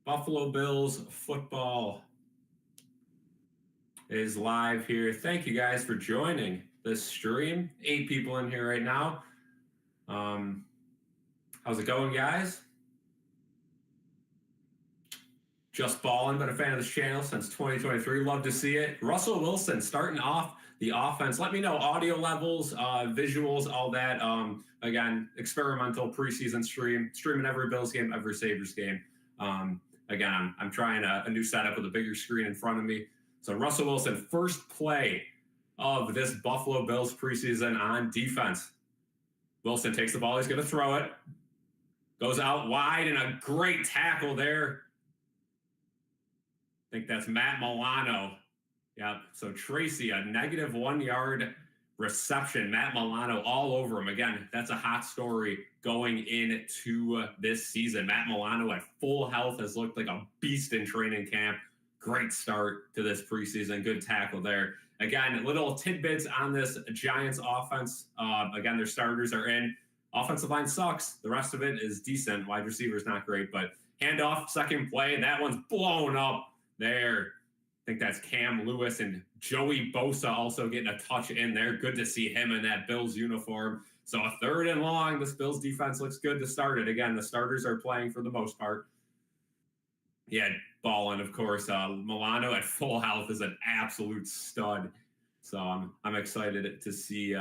Buffalo Bills football is live here. Thank you guys for joining this stream. 8 people in here right now. How's it going, guys? Just balling, been a fan of this channel since 2023. Love to see it. Russell Wilson starting off the offense. Let me know audio levels, visuals, all that. Again, experimental preseason streaming every Bills game, every Sabres game. Again, I'm trying a new setup with a bigger screen in front of me. So Russell Wilson, first play of this Buffalo Bills preseason on defense. Wilson takes the ball. He's going to throw it. Goes out wide and a great tackle there. I think that's Matt Milano. Yep. So Tracy, a -1 yard reception. Matt Milano all over him. Again, that's a hot story going into this season. Matt Milano at full health has looked like a beast in training camp. Great start to this preseason. Good tackle there. Again, little tidbits on this Giants offense. Again, their starters are in. Offensive line sucks. The rest of it is decent. Wide receivers not great, but handoff, second play. That one's blown up there. I think that's Cam Lewis and Joey Bosa also getting a touch in there. Good to see him in that Bills uniform. So a 3rd and long. This Bills defense looks good to start it. Again, the starters are playing for the most part. Yeah, balling, of course. Milano at full health is an absolute stud. So I'm excited to see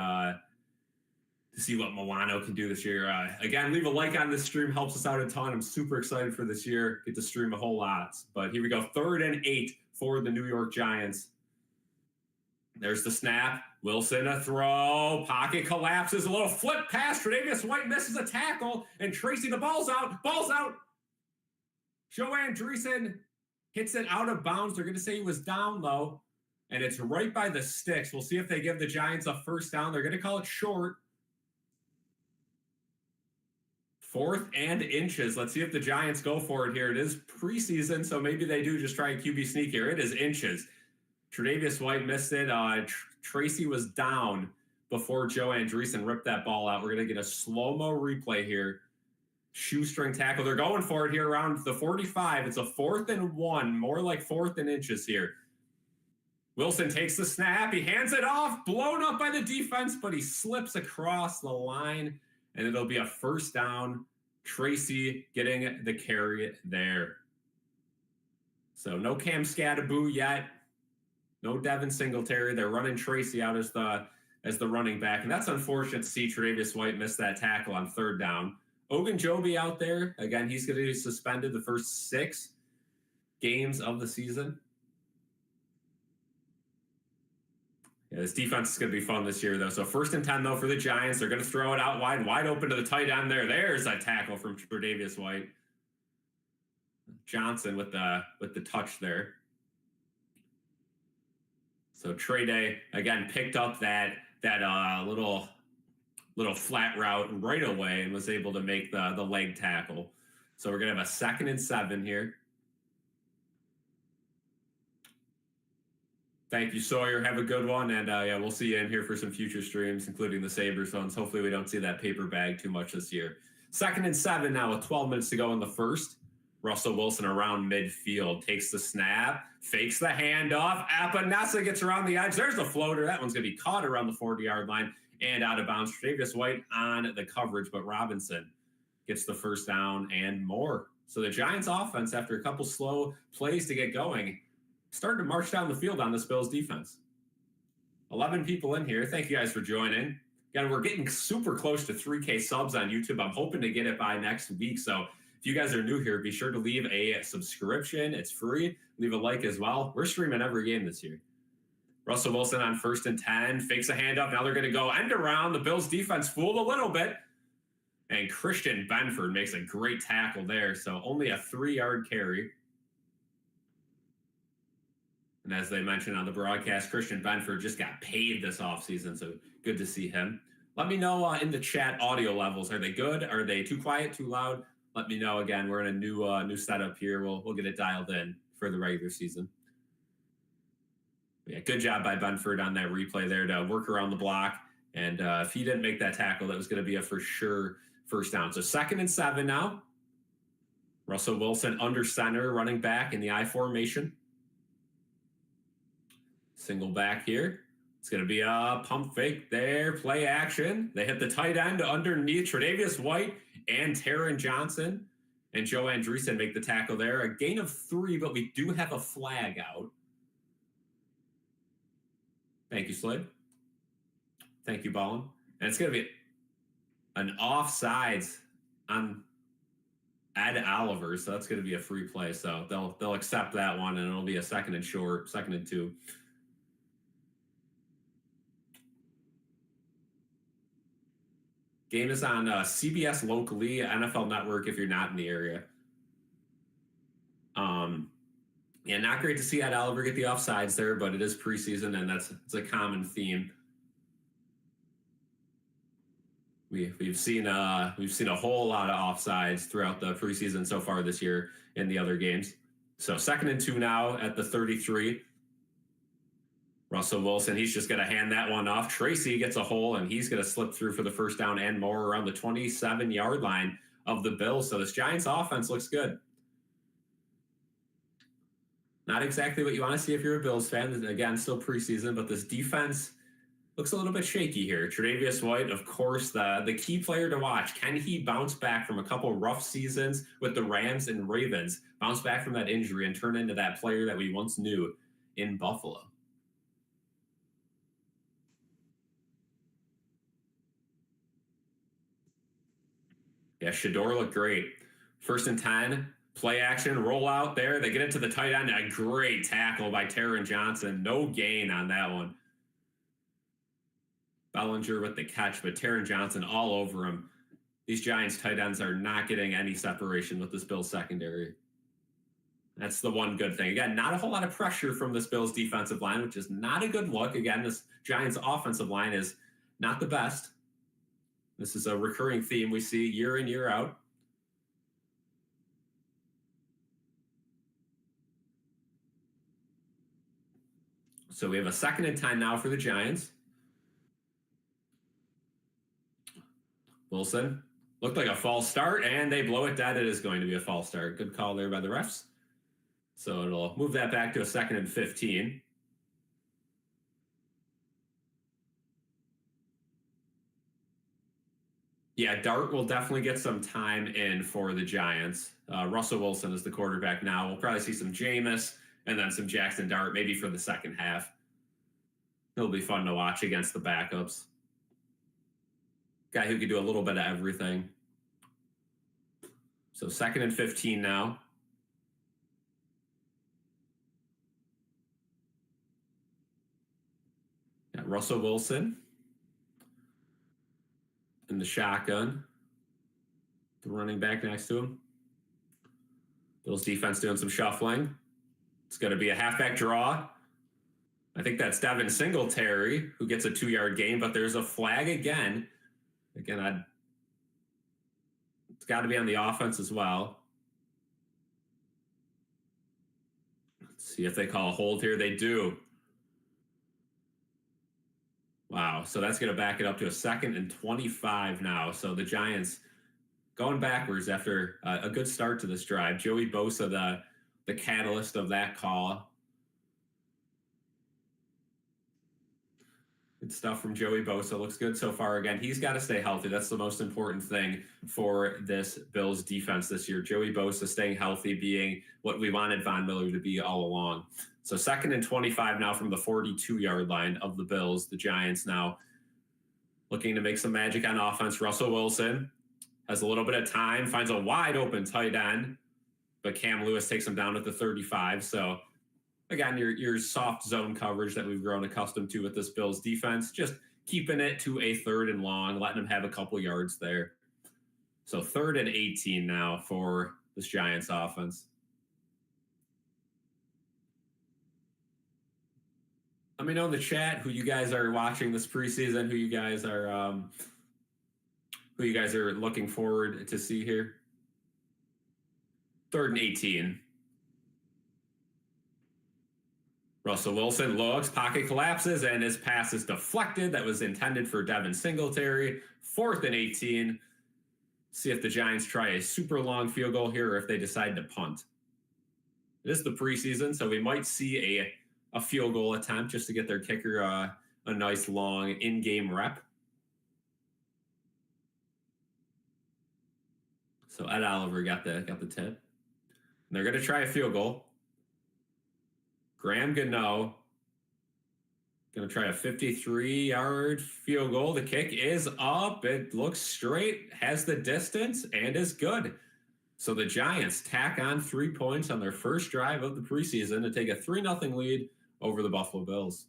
what Milano can do this year. Again, leave a like on this stream. Helps us out a ton. I'm super excited for this year. Get to stream a whole lot. But here we go. 3rd and 8 for the New York Giants. There's the snap. Wilson a throw. Pocket collapses. A little flip pass. Tre'Davious White misses a tackle. And Tracy, the ball's out. Ball's out. Joe Andreessen hits it out of bounds. They're going to say he was down, though. And it's right by the sticks. We'll see if they give the Giants a first down. They're going to call it short. 4th and inches. Let's see if the Giants go for it here. It is preseason, so maybe they do just try a QB sneak here. It is inches. Tre'Davious White missed it. Tracy was down before Joe Andreessen ripped that ball out. We're going to get a slow-mo replay here. Shoestring tackle. They're going for it here around the 45. It's a 4th and 1, more like 4th and inches here. Wilson takes the snap. He hands it off. Blown up by the defense, but he slips across the line. And it'll be a first down. Tracy getting the carry there. So no Cam Scadaboo yet. No Devin Singletary. They're running Tracy out as the running back. And that's unfortunate to see Tre'Davious White miss that tackle on 3rd down. Ogunjobi out there. Again, he's going to be suspended the first 6 games of the season. Yeah, this defense is going to be fun this year, though. So 1st and 10, though, for the Giants. They're going to throw it out wide open to the tight end there. There's that tackle from Tre'Davious White. Johnson with the touch there. So Trey Day, again, picked up that little flat route right away and was able to make the leg tackle. So we're going to have a 2nd and 7 here. Thank you, Sawyer. Have a good one. And yeah, we'll see you in here for some future streams, including the Sabres ones. Hopefully we don't see that paper bag too much this year. 2nd and 7 now with 12 minutes to go in the first. Russell Wilson around midfield. Takes the snap. Fakes the handoff. Appanessa gets around the edge. There's the floater. That one's going to be caught around the 40-yard line and out of bounds. Tre'Davious White on the coverage, but Robinson gets the first down and more. So the Giants offense, after a couple slow plays to get going, starting to march down the field on this Bills defense. 11 people in here. Thank you guys for joining. Again, we're getting super close to 3K subs on YouTube. I'm hoping to get it by next week. So if you guys are new here, be sure to leave a subscription. It's free. Leave a like as well. We're streaming every game this year. Russell Wilson on 1st and 10. Fakes a handoff. Now they're going to go end around. The Bills defense fooled a little bit. And Christian Benford makes a great tackle there. So only a 3-yard carry. And as they mentioned on the broadcast, Christian Benford just got paid this offseason, so good to see him. Let me know in the chat audio levels. Are they good? Are they too quiet, too loud? Let me know. Again, we're in a new setup here. We'll get it dialed in for the regular season. But yeah, good job by Benford on that replay there to work around the block. And if he didn't make that tackle, that was going to be a for sure first down. So 2nd and 7 now. Russell Wilson under center, running back in the I formation. Single back here. It's going to be a pump fake there, play action. They hit the tight end underneath. Tre'Davious White and Taron Johnson and Joe Andreessen make the tackle there. A gain of 3, but we do have a flag out. Thank you, Slade. Thank you, Ballin. And it's going to be an offsides on Ed Oliver, so that's going to be a free play. So they'll accept that one, and it'll be a 2nd and short, 2nd and 2. Game is on CBS locally, NFL Network if you're not in the area. Yeah, not great to see Ed Oliver get the offsides there, but it is preseason, and it's a common theme. We've seen a whole lot of offsides throughout the preseason so far this year in the other games. So 2nd and 2 now at the 33. Russell Wilson, he's just going to hand that one off. Tracy gets a hole, and he's going to slip through for the first down and more around the 27-yard line of the Bills. So this Giants offense looks good. Not exactly what you want to see if you're a Bills fan. Again, still preseason, but this defense looks a little bit shaky here. Tre'Davious White, of course, the key player to watch. Can he bounce back from a couple rough seasons with the Rams and Ravens, bounce back from that injury and turn into that player that we once knew in Buffalo? Yeah, Shador looked great. 1st and 10, play action, roll out there. They get it to the tight end. A great tackle by Taron Johnson. No gain on that one. Bellinger with the catch, but Taron Johnson all over him. These Giants tight ends are not getting any separation with this Bills secondary. That's the one good thing. Again, not a whole lot of pressure from this Bills defensive line, which is not a good look. Again, this Giants offensive line is not the best. This is a recurring theme we see year in, year out. So we have a 2nd and 10 now for the Giants. Wilson looked like a false start, and they blow it dead. It is going to be a false start. Good call there by the refs. So it'll move that back to a 2nd and 15. Yeah, Dart will definitely get some time in for the Giants. Russell Wilson is the quarterback now. We'll probably see some Jameis and then some Jackson Dart maybe for the second half. It'll be fun to watch against the backups. Guy who could do a little bit of everything. So 2nd and 15 now. Got Russell Wilson in the shotgun. The running back next to him. Bills defense doing some shuffling. It's going to be a halfback draw. I think that's Devin Singletary who gets a 2-yard gain, but there's a flag again. Again, it's got to be on the offense as well. Let's see if they call a hold here. They do. Wow, so that's going to back it up to a 2nd and 25 now. So the Giants going backwards after a good start to this drive. Joey Bosa, the catalyst of that call. Good stuff from Joey Bosa. Looks good so far. Again, he's got to stay healthy. That's the most important thing for this Bills defense this year. Joey Bosa staying healthy, being what we wanted Von Miller to be all along. So 2nd and 25 now from the 42-yard line of the Bills. The Giants now looking to make some magic on offense. Russell Wilson has a little bit of time, finds a wide open tight end, but Cam Lewis takes him down at the 35. So again, your soft zone coverage that we've grown accustomed to with this Bills defense, just keeping it to a 3rd and long, letting them have a couple yards there. So 3rd and 18 now for this Giants offense. Let me know in the chat who you guys are watching this preseason, who you guys are looking forward to see here. 3rd and 18. Russell Wilson looks, pocket collapses, and his pass is deflected. That was intended for Devin Singletary. 4th and 18. See if the Giants try a super long field goal here or if they decide to punt. It is the preseason, so we might see a field goal attempt just to get their kicker a nice long in-game rep. So Ed Oliver got the tip. And they're going to try a field goal. Graham Gano going to try a 53-yard field goal. The kick is up. It looks straight, has the distance, and is good. So the Giants tack on 3 points on their first drive of the preseason to take a 3-0 lead over the Buffalo Bills.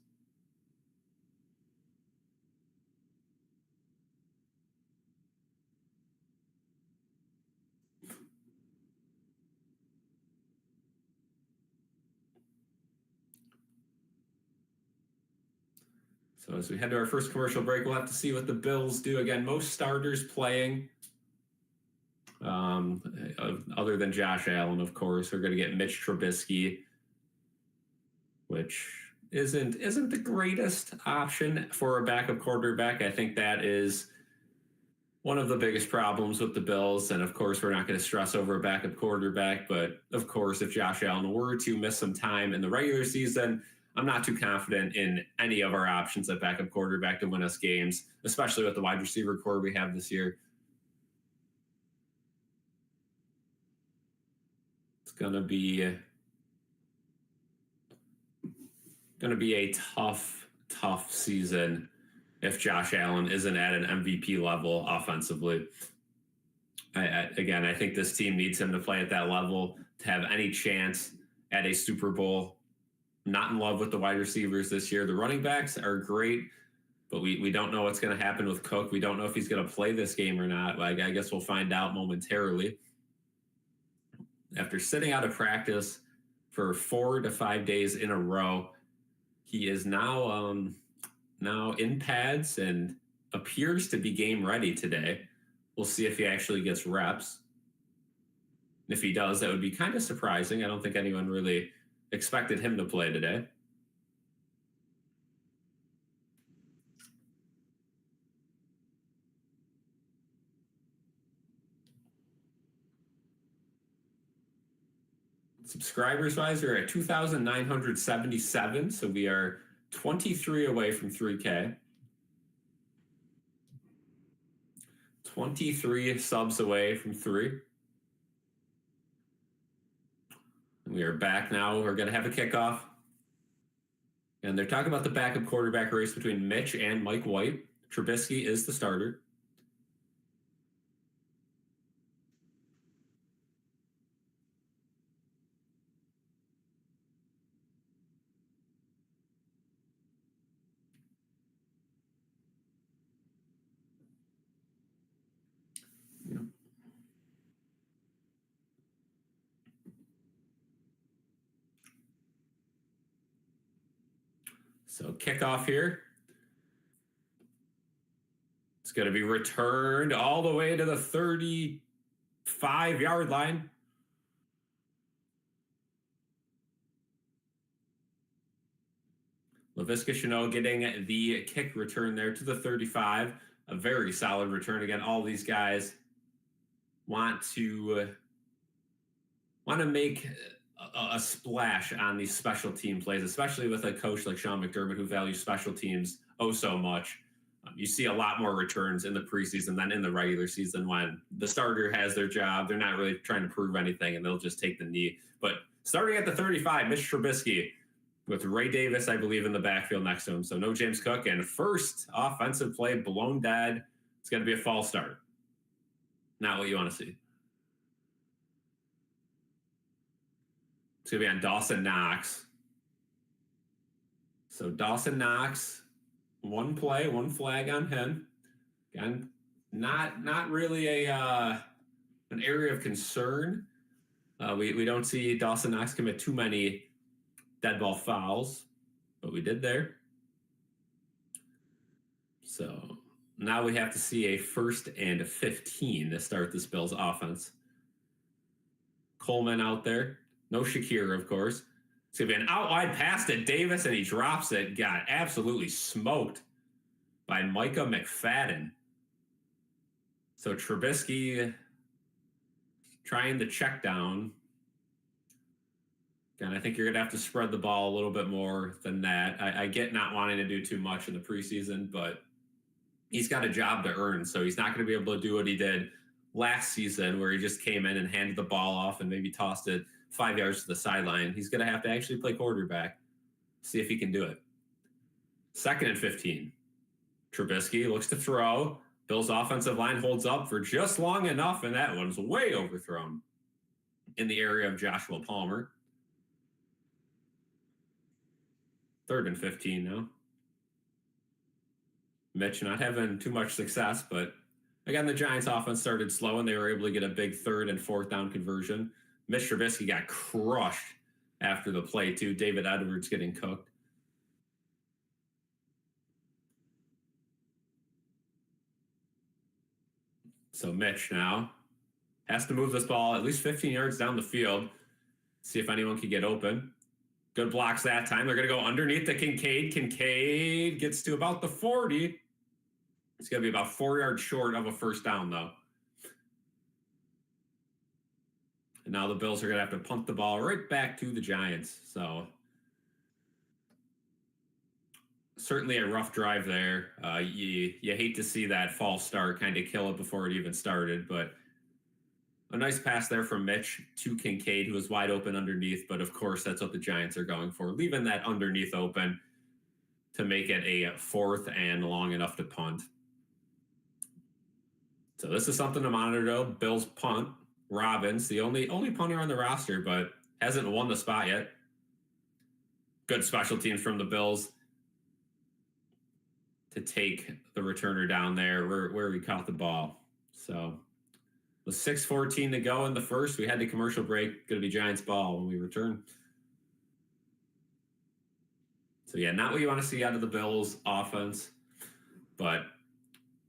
So as we head to our first commercial break, we'll have to see what the Bills do. Again, most starters playing, other than Josh Allen, of course. We're going to get Mitch Trubisky, which isn't the greatest option for a backup quarterback. I think that is one of the biggest problems with the Bills. And of course, we're not going to stress over a backup quarterback. But of course, if Josh Allen were to miss some time in the regular season, I'm not too confident in any of our options at backup quarterback to win us games, especially with the wide receiver core we have this year. It's going to be a tough season if Josh Allen isn't at an MVP level offensively. I think this team needs him to play at that level to have any chance at a Super Bowl. Not in love with the wide receivers this year. The running backs are great, but we don't know what's going to happen with Cook. We don't know if he's going to play this game or not. I guess we'll find out momentarily. After sitting out of practice for 4 to 5 days in a row, he is now in pads and appears to be game ready today. We'll see if he actually gets reps. If he does, that would be kind of surprising. I don't think anyone really expected him to play today. Subscribers wise, we're at 2,977, so we are 23 away from 3K. 23 subs away from 3. We are back now. We're going to have a kickoff. And they're talking about the backup quarterback race between Mitch and Mike White. Trubisky is the starter. So kickoff here. It's going to be returned all the way to the 35-yard line. Laviska Shenault getting the kick return there to the 35. A very solid return. Again, all these guys want to make a splash on these special team plays, especially with a coach like Sean McDermott who values special teams so much. You see a lot more returns in the preseason than in the regular season when the starter has their job. They're not really trying to prove anything, and they'll just take the knee. But starting at the 35, Mitch Trubisky with Ray Davis, I believe, in the backfield next to him. So no James Cook, and first offensive play blown dead. It's going to be a false start. Not what you want to see. It's going to be on Dawson Knox. So Dawson Knox, one play, one flag on him. Again, not really an area of concern. We don't see Dawson Knox commit too many dead ball fouls, but we did there. So now we have to see a 1st and 15 to start this Bills offense. Coleman out there. No Shakir, of course. It's going to be an out wide pass to Davis, and he drops it. Got absolutely smoked by Micah McFadden. So Trubisky trying the check down. Again, I think you're going to have to spread the ball a little bit more than that. I get not wanting to do too much in the preseason, but he's got a job to earn. So he's not going to be able to do what he did last season where he just came in and handed the ball off and maybe tossed it 5 yards to the sideline. He's going to have to actually play quarterback. See if he can do it. 2nd and 15. Trubisky looks to throw. Bills' offensive line holds up for just long enough, and that one's way overthrown in the area of Joshua Palmer. 3rd and 15 now. Mitch not having too much success, but again, the Giants' offense started slow, and they were able to get a big 3rd and 4th down conversion. Mitch Trubisky got crushed after the play, too. David Edwards getting cooked. So Mitch now has to move this ball at least 15 yards down the field. See if anyone can get open. Good blocks that time. They're going to go underneath to Kincaid. Kincaid gets to about the 40. It's going to be about 4 yards short of a 1st down, though. And now the Bills are going to have to punt the ball right back to the Giants. So certainly a rough drive there. You hate to see that false start kind of kill it before it even started, but a nice pass there from Mitch to Kincaid, who was wide open underneath. But of course, that's what the Giants are going for, leaving that underneath open to make it a 4th and long enough to punt. So this is something to monitor, though. Bills punt. Robbins, the only punter on the roster, but hasn't won the spot yet. Good special teams from the Bills to take the returner down there where we caught the ball. So with 6:14 to go in the first, we had the commercial break. Going to be Giants ball when we return. So yeah, not what you want to see out of the Bills offense, but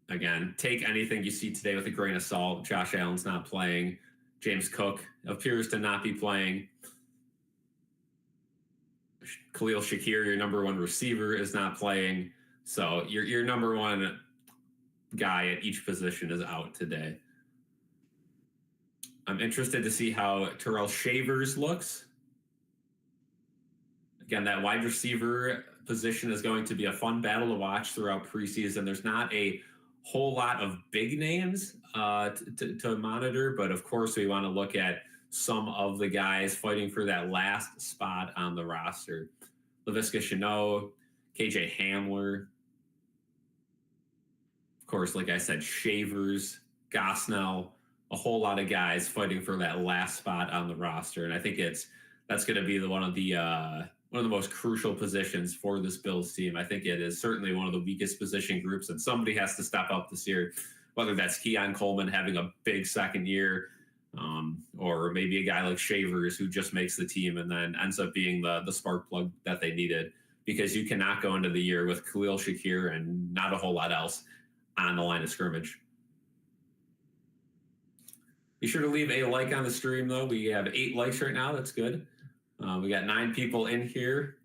again, take anything you see today with a grain of salt. Josh Allen's not playing. James Cook appears to not be playing. Khalil Shakir, your number 1 receiver, is not playing. So your number 1 guy at each position is out today. I'm interested to see how Terrell Shavers looks. Again, that wide receiver position is going to be a fun battle to watch throughout preseason. There's not a whole lot of big names to monitor, but of course we want to look at some of the guys fighting for that last spot on the roster. Laviska Shenault, KJ Hamler, of course, like I said, Shavers, Gosnell, a whole lot of guys fighting for that last spot on the roster, and I think that's going to be one of the most crucial positions for this Bills team. I think it is certainly one of the weakest position groups, and somebody has to step up this year, whether that's Keon Coleman having a big second year, or maybe a guy like Shavers who just makes the team and then ends up being the spark plug that they needed, because you cannot go into the year with Khalil Shakir and not a whole lot else on the line of scrimmage. Be sure to leave a like on the stream, though. We have 8 likes right now. That's good. We got 9 people in here.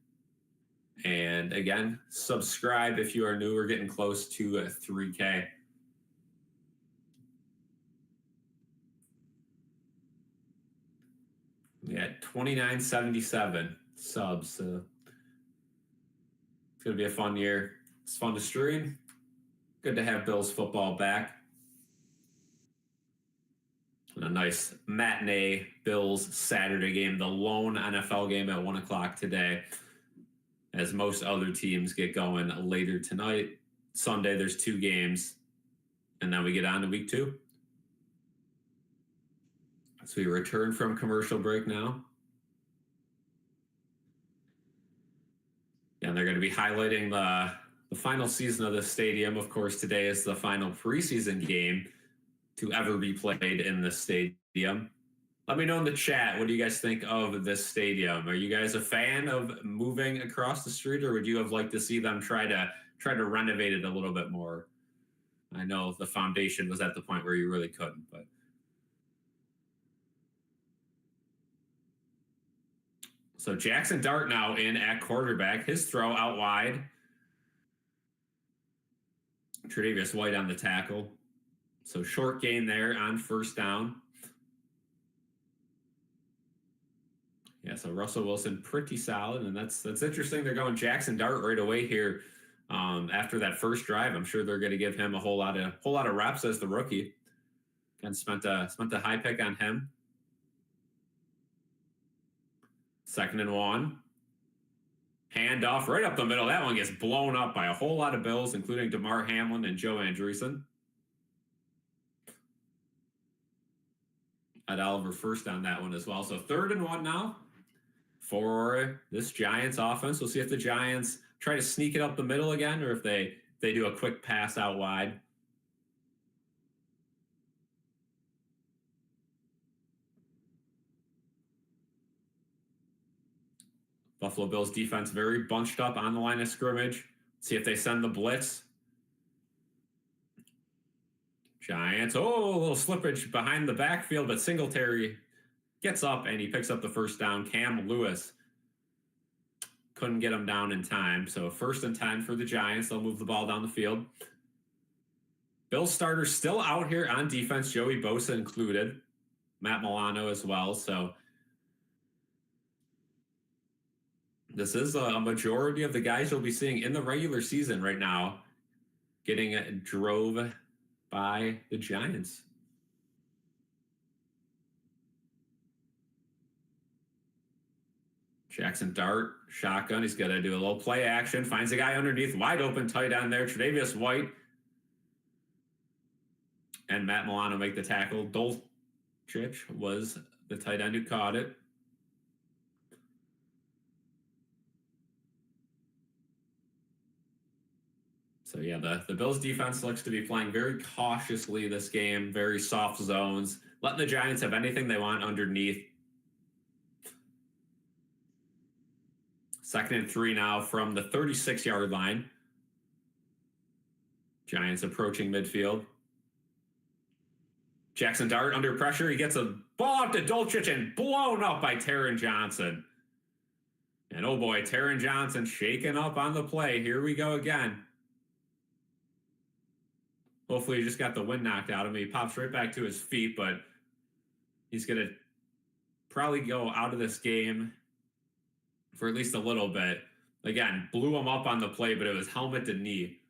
And again, subscribe if you are new. We're getting close to 3K. We got 2977 subs. So it's going to be a fun year. It's fun to stream. Good to have Bills football back. And a nice matinee Bills Saturday game, the lone NFL game at 1 o'clock today, as most other teams get going later tonight. Sunday, there's 2 games, and then we get on to week 2. So we return from commercial break now. And they're going to be highlighting the final season of the stadium. Of course, today is the final preseason game to ever be played in this stadium. Let me know in the chat, what do you guys think of this stadium? Are you guys a fan of moving across the street, or would you have liked to see them try to renovate it a little bit more? I know the foundation was at the point where you really couldn't, but so Jackson Dart now in at quarterback. His throw out wide. Tre'Davious White on the tackle. So short gain there on first down. Yeah, so Russell Wilson pretty solid, and that's interesting. They're going Jackson Dart right away here after that first drive. I'm sure they're going to give him a whole lot of reps as the rookie, and spent a high pick on him. 2nd and 1. Handoff right up the middle. That one gets blown up by a whole lot of Bills, including DeMar Hamlin and Joe Andreessen. Ed Oliver first on that one as well. So 3rd and 1 now for this Giants offense. We'll see if the Giants try to sneak it up the middle again, or if they do a quick pass out wide. Buffalo Bills defense very bunched up on the line of scrimmage. See if they send the blitz. Giants, a little slippage behind the backfield, but Singletary gets up and he picks up the first down. Cam Lewis couldn't get him down in time. So 1st and 10 for the Giants. They'll move the ball down the field. Bills starters still out here on defense. Joey Bosa included. Matt Milano as well. So this is a majority of the guys you'll be seeing in the regular season right now getting drove by the Giants. Jackson Dart, shotgun. He's going to do a little play action. Finds a guy underneath, wide open tight end there. Tre'Davious White and Matt Milano make the tackle. Dolchich was the tight end who caught it. So yeah, the Bills defense looks to be playing very cautiously this game, very soft zones, letting the Giants have anything they want underneath. 2nd and 3 now from the 36-yard line. Giants approaching midfield. Jackson Dart under pressure. He gets a ball up to Dolchich and blown up by Taron Johnson. And oh boy, Taron Johnson shaking up on the play. Here we go again. Hopefully he just got the wind knocked out of him. He pops right back to his feet, but he's going to probably go out of this game for at least a little bit. Again, blew him up on the play, but it was helmet to knee.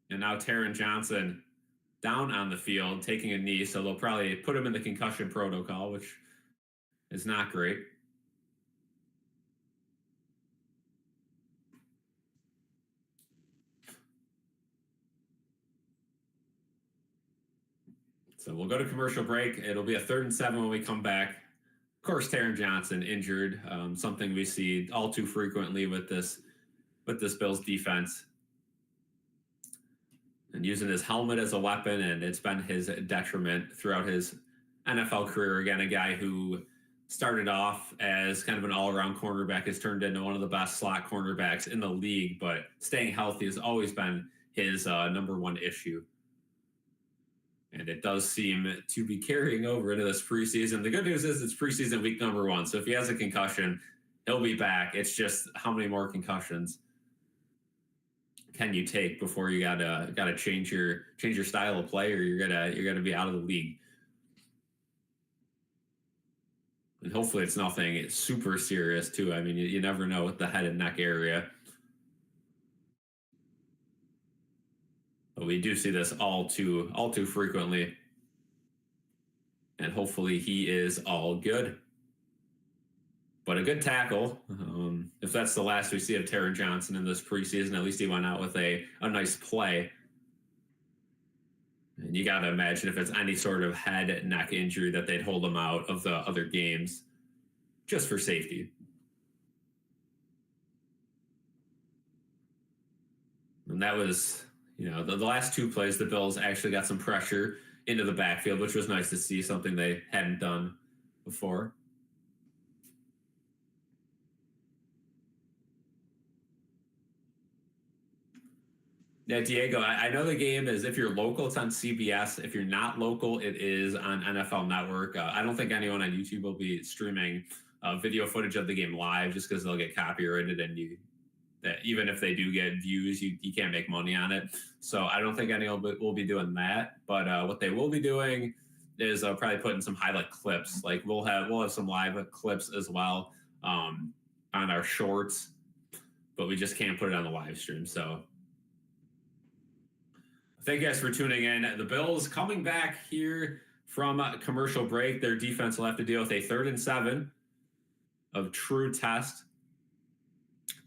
And now Taron Johnson down on the field, taking a knee, so they'll probably put him in the concussion protocol, which is not great. So we'll go to commercial break. It'll be a 3rd and 7 when we come back. Of course, Taron Johnson injured, something we see all too frequently with this Bills defense. And using his helmet as a weapon, and it's been his detriment throughout his NFL career. Again, a guy who started off as kind of an all-around cornerback has turned into one of the best slot cornerbacks in the league, but staying healthy has always been his number one issue. And it does seem to be carrying over into this preseason. The good news is it's preseason week number 1. So if he has a concussion, he'll be back. It's just how many more concussions can you take before you gotta change your style of play, or you're gonna be out of the league. And hopefully it's nothing super serious too. I mean, you never know with the head and neck area. But we do see this all too frequently. And hopefully he is all good. But a good tackle. If that's the last we see of Taron Johnson in this preseason, at least he went out with a nice play. And you got to imagine if it's any sort of head neck injury that they'd hold him out of the other games just for safety. And that was, the last 2 plays, the Bills actually got some pressure into the backfield, which was nice to see, something they hadn't done before. Yeah, Diego, I know the game is, if you're local, it's on CBS. If you're not local, it is on NFL Network. I don't think anyone on YouTube will be streaming video footage of the game live, just because they'll get copyrighted and you that even if they do get views, you can't make money on it. So I don't think anyone will be doing that. But what they will be doing is probably putting some highlight clips. Like we'll have some live clips as well on our shorts, but we just can't put it on the live stream. So thank you guys for tuning in. The Bills coming back here from a commercial break. Their defense will have to deal with a 3rd and 7 of true test.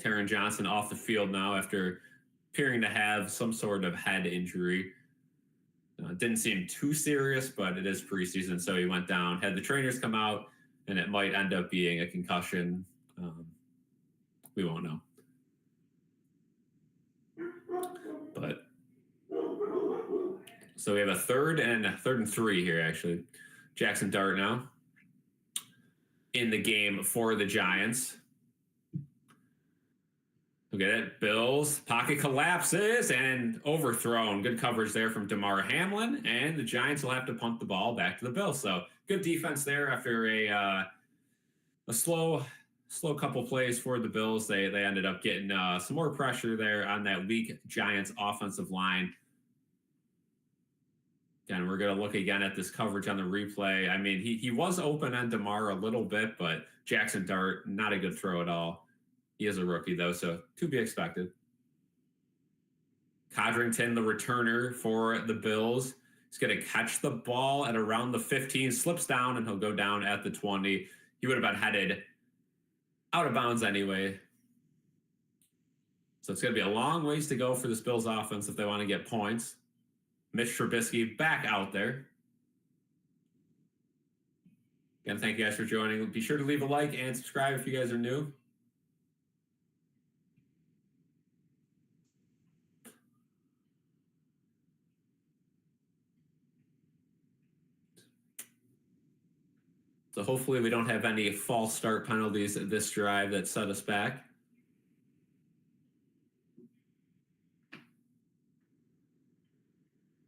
Taron Johnson off the field now after appearing to have some sort of head injury. It didn't seem too serious, but it is preseason, so he went down. Had the trainers come out, and it might end up being a concussion. We won't know. But so we have a 3rd and 3 here, actually. Jackson Dart now in the game for the Giants. Look at it. Bills, pocket collapses and overthrown. Good coverage there from Damar Hamlin, and the Giants will have to punt the ball back to the Bills. So good defense there after a slow couple plays for the Bills. They ended up getting some more pressure there on that weak Giants offensive line. And we're going to look again at this coverage on the replay. I mean, he was open on Damar a little bit, but Jackson Dart, not a good throw at all. He is a rookie, though, so to be expected. Codrington, the returner for the Bills, is going to catch the ball at around the 15, slips down, and he'll go down at the 20. He would have been headed out of bounds anyway. So it's going to be a long ways to go for this Bills offense if they want to get points. Mitch Trubisky back out there. Again, thank you guys for joining. Be sure to leave a like and subscribe if you guys are new. So hopefully we don't have any false start penalties at this drive that set us back.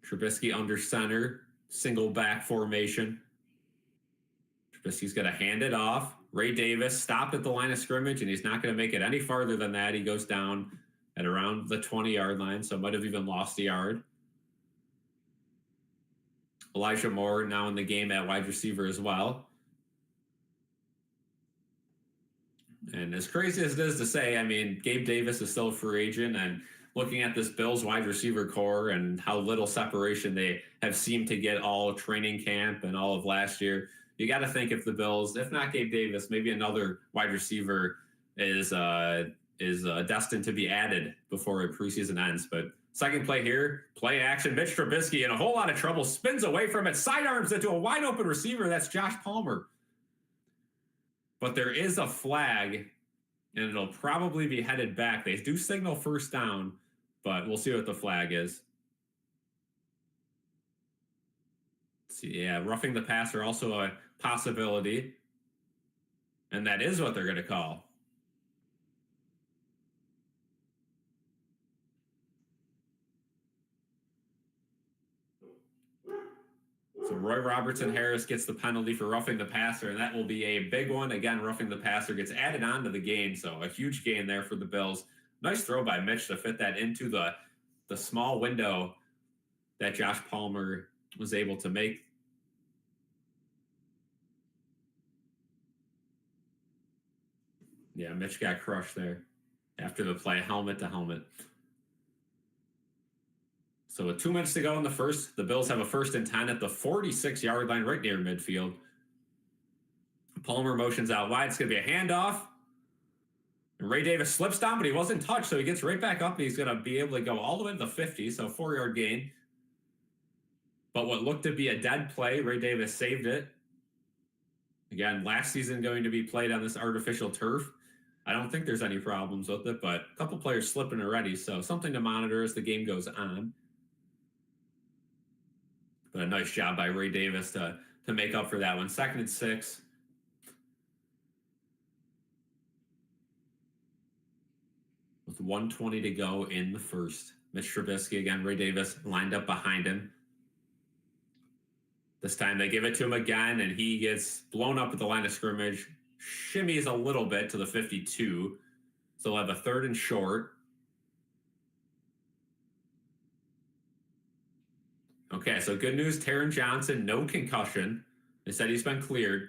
Trubisky under center, single back formation. Trubisky's going to hand it off. Ray Davis stopped at the line of scrimmage, and he's not going to make it any farther than that. He goes down at around the 20-yard line, so might have even lost a yard. Elijah Moore now in the game at wide receiver as well. And as crazy as it is to say, I mean, Gabe Davis is still a free agent, and looking at this Bills wide receiver core and how little separation they have seemed to get all training camp and all of last year, you got to think if the Bills, if not Gabe Davis, maybe another wide receiver is destined to be added before preseason ends. But second play here, play action, Mitch Trubisky in a whole lot of trouble, spins away from it, sidearms it to a wide open receiver. That's Josh Palmer. But there is a flag, and it'll probably be headed back. They do signal first down, but we'll see what the flag is. Let's see, yeah, roughing the passer also a possibility. And that is what they're going to call. So Roy Robertson Harris gets the penalty for roughing the passer, and that will be a big one. Again, roughing the passer gets added on to the gain, so a huge gain there for the Bills. Nice throw by Mitch to fit that into the small window that Josh Palmer was able to make. Yeah, Mitch got crushed there after the play, helmet to helmet. So with 2 minutes to go in the first, the Bills have a 1st and 10 at the 46-yard line right near midfield. Palmer motions out wide. It's going to be a handoff. And Ray Davis slips down, but he wasn't touched, so he gets right back up, and he's going to be able to go all the way to the 50, so 4-yard gain. But what looked to be a dead play, Ray Davis saved it. Again, last season going to be played on this artificial turf. I don't think there's any problems with it, but a couple players slipping already, so something to monitor as the game goes on. But a nice job by Ray Davis to make up for that one. 2nd and 6. With 1:20 to go in the first. Mitch Trubisky, again, Ray Davis lined up behind him. This time they give it to him again, and he gets blown up at the line of scrimmage. Shimmies a little bit to the 52. So they'll have a 3rd and short. Okay, so good news, Taron Johnson, no concussion. They said he's been cleared.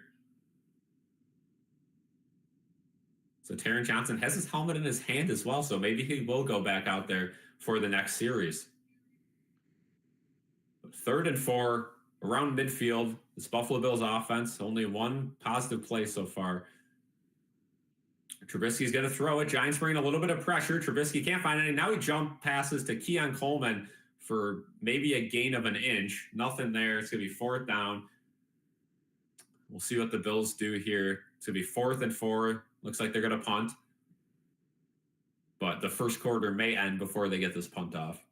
So Taron Johnson has his helmet in his hand as well, so maybe he will go back out there for the next series. 3rd and 4, around midfield. This Buffalo Bills offense, only one positive play so far. Trubisky's going to throw it. Giants bring a little bit of pressure. Trubisky can't find any. Now he jump passes to Keon Coleman for maybe a gain of an inch. Nothing there. It's going to be 4th down. We'll see what the Bills do here. It's going to be 4th and 4. Looks like they're going to punt. But the first quarter may end before they get this punt off.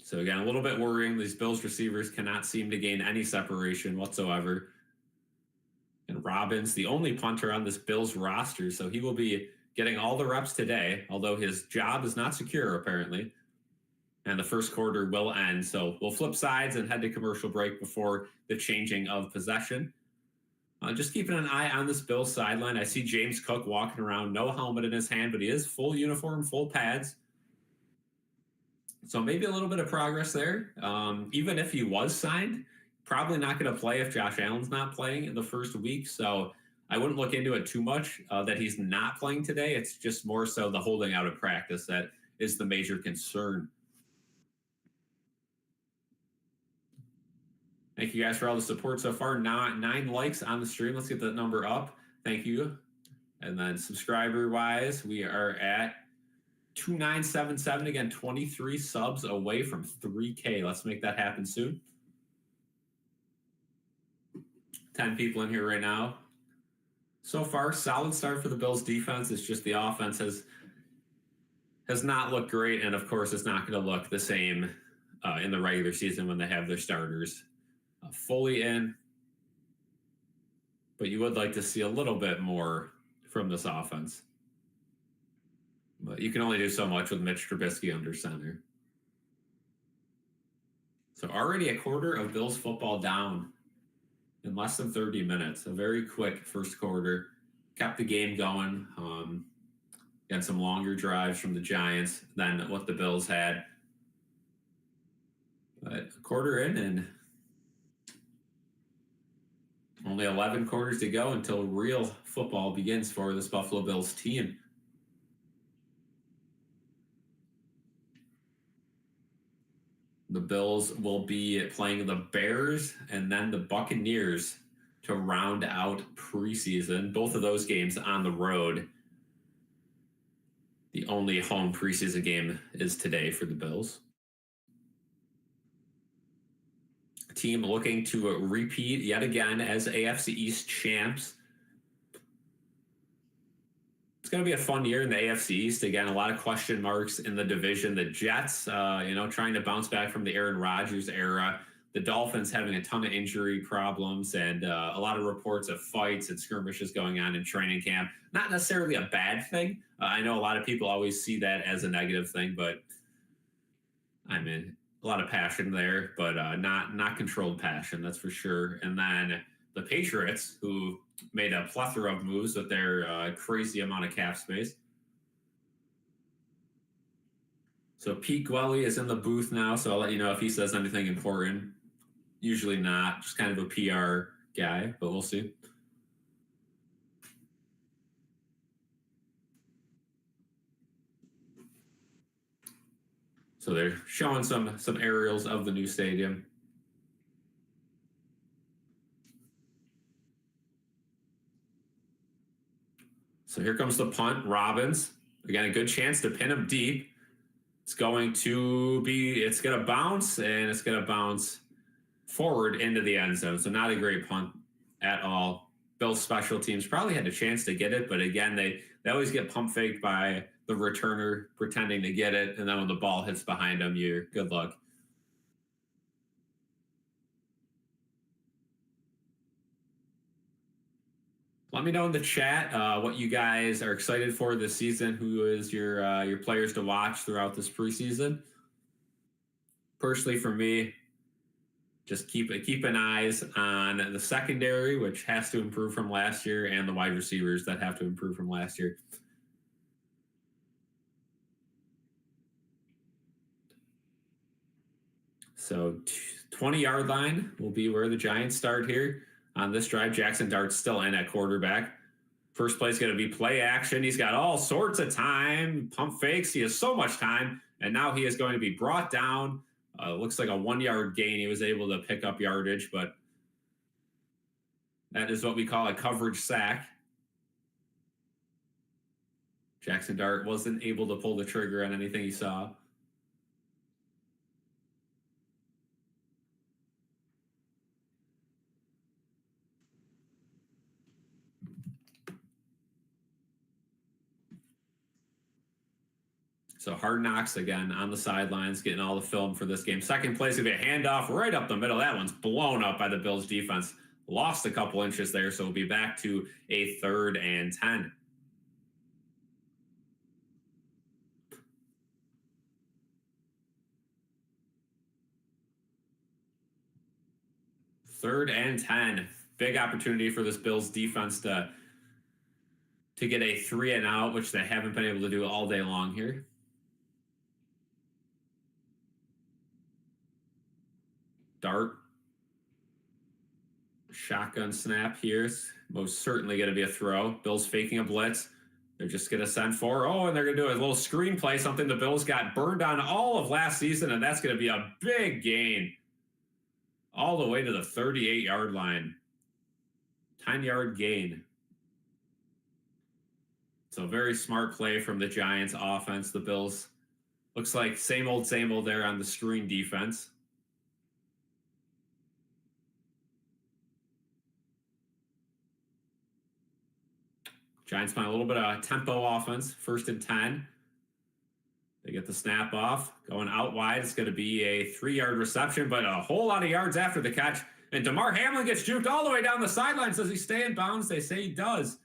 So again, a little bit worrying. These Bills receivers cannot seem to gain any separation whatsoever. And Robbins, the only punter on this Bills roster, so he will be getting all the reps today, although his job is not secure, apparently. And the first quarter will end. So we'll flip sides and head to commercial break before the changing of possession. Just keeping an eye on this Bills sideline. I see James Cook walking around, no helmet in his hand, but he is full uniform, full pads. So maybe a little bit of progress there. Even if he was signed, probably not going to play if Josh Allen's not playing in the first week. So I wouldn't look into it too much that he's not playing today. It's just more so the holding out of practice that is the major concern. Thank you guys for all the support so far. 9 likes on the stream. Let's get that number up. Thank you. And then subscriber-wise, we are at 2977. Again, 23 subs away from 3K. Let's make that happen soon. 10 people in here right now. So far, solid start for the Bills defense. It's just the offense has not looked great. And of course, it's not going to look the same in the regular season when they have their starters fully in. But you would like to see a little bit more from this offense. But you can only do so much with Mitch Trubisky under center. So already a quarter of Bills football down in less than 30 minutes. A very quick first quarter. Kept the game going. Got some longer drives from the Giants than what the Bills had. But a quarter in and only 11 quarters to go until real football begins for this Buffalo Bills team. The Bills will be playing the Bears and then the Buccaneers to round out preseason. Both of those games on the road. The only home preseason game is today for the Bills. A team looking to repeat yet again as AFC East champs. It's going to be a fun year in the AFC East. Again, a lot of question marks in the division. The Jets, trying to bounce back from the Aaron Rodgers era. The Dolphins having a ton of injury problems and a lot of reports of fights and skirmishes going on in training camp. Not necessarily a bad thing. I know a lot of people always see that as a negative thing, but I mean, a lot of passion there, but not controlled passion, that's for sure. And then the Patriots, who made a plethora of moves with their crazy amount of cap space. So Pete Gwelly is in the booth now, so I'll let you know if he says anything important. Usually not, just kind of a PR guy, but we'll see. So they're showing some aerials of the new stadium. So here comes the punt. Robbins, again, a good chance to pin him deep. It's going to bounce, and it's going to bounce forward into the end zone. So not a great punt at all. Bills special teams probably had a chance to get it, but again, they always get pump faked by the returner pretending to get it, and then when the ball hits behind them, you're good luck. Let me know in the chat what you guys are excited for this season. Who is your players to watch throughout this preseason? Personally, for me, just keep an eyes on the secondary, which has to improve from last year, and the wide receivers that have to improve from last year. So 20-yard line will be where the Giants start here on this drive. Jackson Dart's still in at quarterback. First play is going to be play action. He's got all sorts of time, pump fakes. He has so much time, and now he is going to be brought down. Looks like a 1-yard gain. He was able to pick up yardage, but that is what we call a coverage sack. Jackson Dart wasn't able to pull the trigger on anything he saw. So Hard Knocks again on the sidelines, getting all the film for this game. Second place will be a handoff right up the middle. That one's blown up by the Bills defense. Lost a couple inches there, so we'll be back to a 3rd and 10. Third and 10. Big opportunity for this Bills defense to get a 3 and out, which they haven't been able to do all day long here. Dart. Shotgun snap here. Most certainly going to be a throw. Bills faking a blitz. They're just going to send 4. Oh, and they're going to do a little screen play, something the Bills got burned on all of last season, and that's going to be a big gain. All the way to the 38-yard line. 10-yard gain. So very smart play from the Giants offense. The Bills looks like same old there on the screen defense. Giants playing a little bit of tempo offense. 1st and 10. They get the snap off. Going out wide. It's going to be a 3-yard reception, but a whole lot of yards after the catch. And DeMar Hamlin gets juked all the way down the sideline. Does he stay in bounds? They say he does.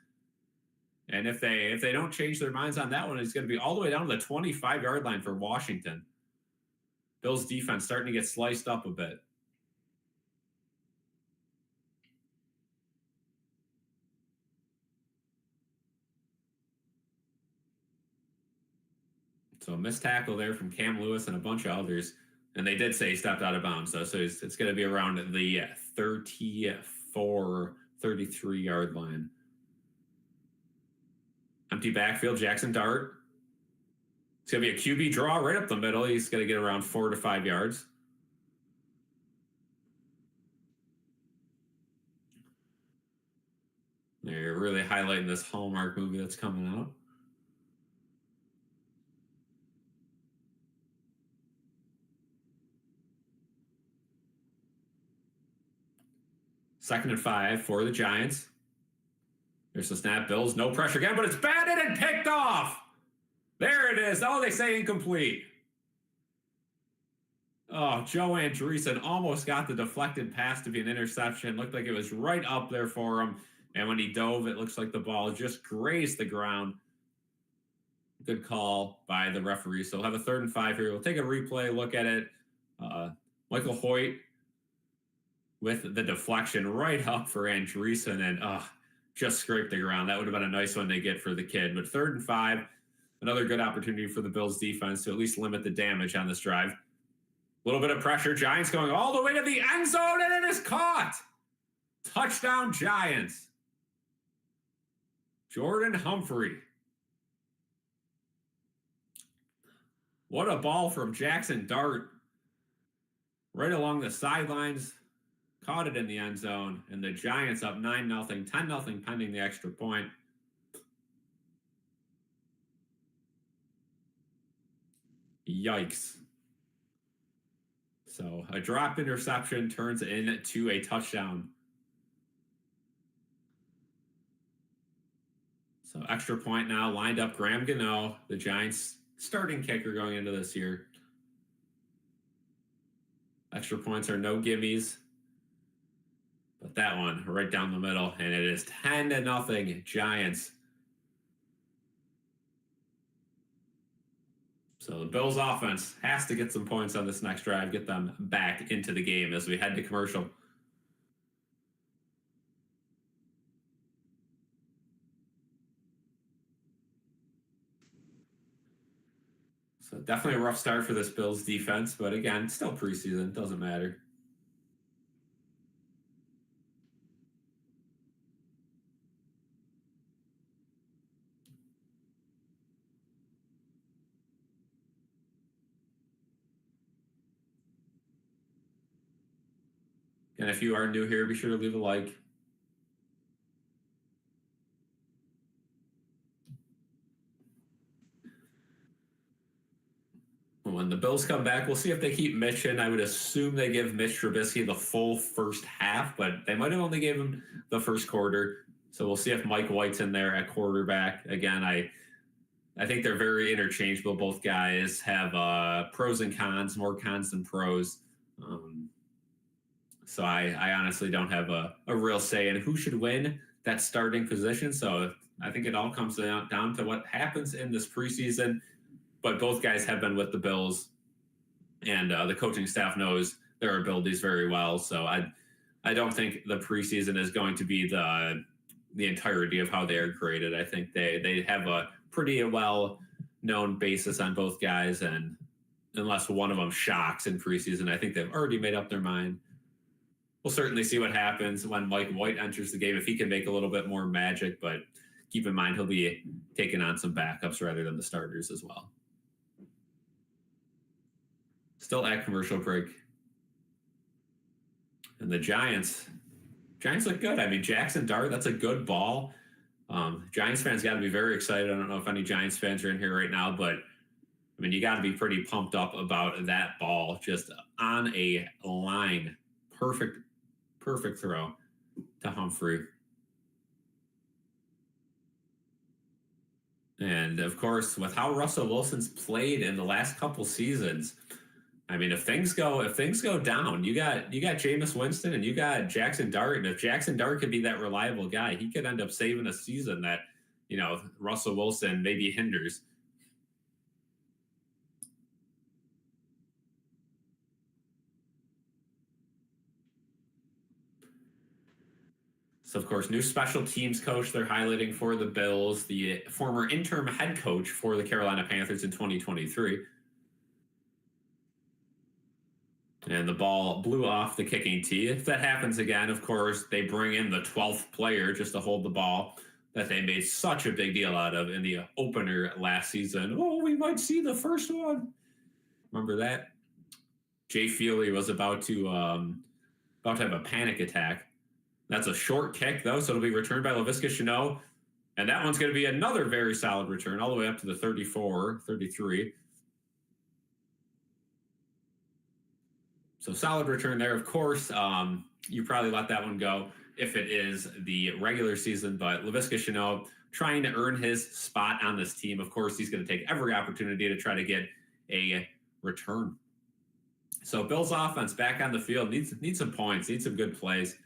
And if they don't change their minds on that one, it's going to be all the way down to the 25-yard line for Washington. Bills defense starting to get sliced up a bit. So a missed tackle there from Cam Lewis and a bunch of others. And they did say he stepped out of bounds, though. So it's going to be around the 34, 33-yard line. Empty backfield, Jackson Dart. It's going to be a QB draw right up the middle. He's going to get around 4 to 5 yards. They're really highlighting this Hallmark movie that's coming out. Second and 5 for the Giants. There's the snap. Bills, no pressure again, but it's batted and picked off. There it is. Oh, they say incomplete. Oh, Joe Andreessen almost got the deflected pass to be an interception. Looked like it was right up there for him. And when he dove, it looks like the ball just grazed the ground. Good call by the referee. So we'll have a 3rd and 5 here. We'll take a replay, look at it. Michael Hoyt with the deflection right up for Andreessen and just scraped the ground. That would have been a nice one to get for the kid. But 3rd and 5, another good opportunity for the Bills defense to at least limit the damage on this drive. A little bit of pressure. Giants going all the way to the end zone, and it is caught. Touchdown, Giants. Jordan Humphrey. What a ball from Jackson Dart. Right along the sidelines. Caught it in the end zone, and the Giants up 9-0, 10-0 pending the extra point. Yikes. So a drop interception turns into a touchdown. So extra point now lined up Graham Gano, the Giants starting kicker going into this year. Extra points are no gimmies. But that one right down the middle, and it is 10-0 Giants. So the Bills offense has to get some points on this next drive, get them back into the game as we head to commercial. So definitely a rough start for this Bills defense, but again, still preseason, doesn't matter. And if you are new here, be sure to leave a like. When the Bills come back, we'll see if they keep Mitch in. I would assume they give Mitch Trubisky the full first half, but they might have only gave him the first quarter. So we'll see if Mike White's in there at quarterback. Again, I think they're very interchangeable. Both guys have pros and cons, more cons than pros. So I honestly don't have a real say in who should win that starting position. So I think it all comes down to what happens in this preseason. But both guys have been with the Bills, and the coaching staff knows their abilities very well. So I don't think the preseason is going to be the entirety of how they are graded. I think they have a pretty well-known basis on both guys, and unless one of them shocks in preseason, I think they've already made up their mind. We'll certainly see what happens when Mike White enters the game, if he can make a little bit more magic, but keep in mind he'll be taking on some backups rather than the starters as well. Still at commercial break. And the Giants look good. I mean, Jackson Dart, that's a good ball. Giants fans got to be very excited. I don't know if any Giants fans are in here right now, but I mean, you got to be pretty pumped up about that ball just on a line. Perfect throw to Humphrey. And of course, with how Russell Wilson's played in the last couple seasons, I mean, if things go down, you got Jameis Winston and you got Jackson Dart, and if Jackson Dart could be that reliable guy, he could end up saving a season that, Russell Wilson maybe hinders. So, of course, new special teams coach they're highlighting for the Bills, the former interim head coach for the Carolina Panthers in 2023. And the ball blew off the kicking tee. If that happens again, of course, they bring in the 12th player just to hold the ball that they made such a big deal out of in the opener last season. Oh, we might see the first one. Remember that? Jay Feely was about to have a panic attack. That's a short kick, though, so it'll be returned by Laviska Shenault. And that one's going to be another very solid return, all the way up to the 34, 33. So solid return there. Of course, you probably let that one go if it is the regular season, but Laviska Shenault trying to earn his spot on this team. Of course, he's going to take every opportunity to try to get a return. So Bills offense back on the field needs some points, needs some good plays,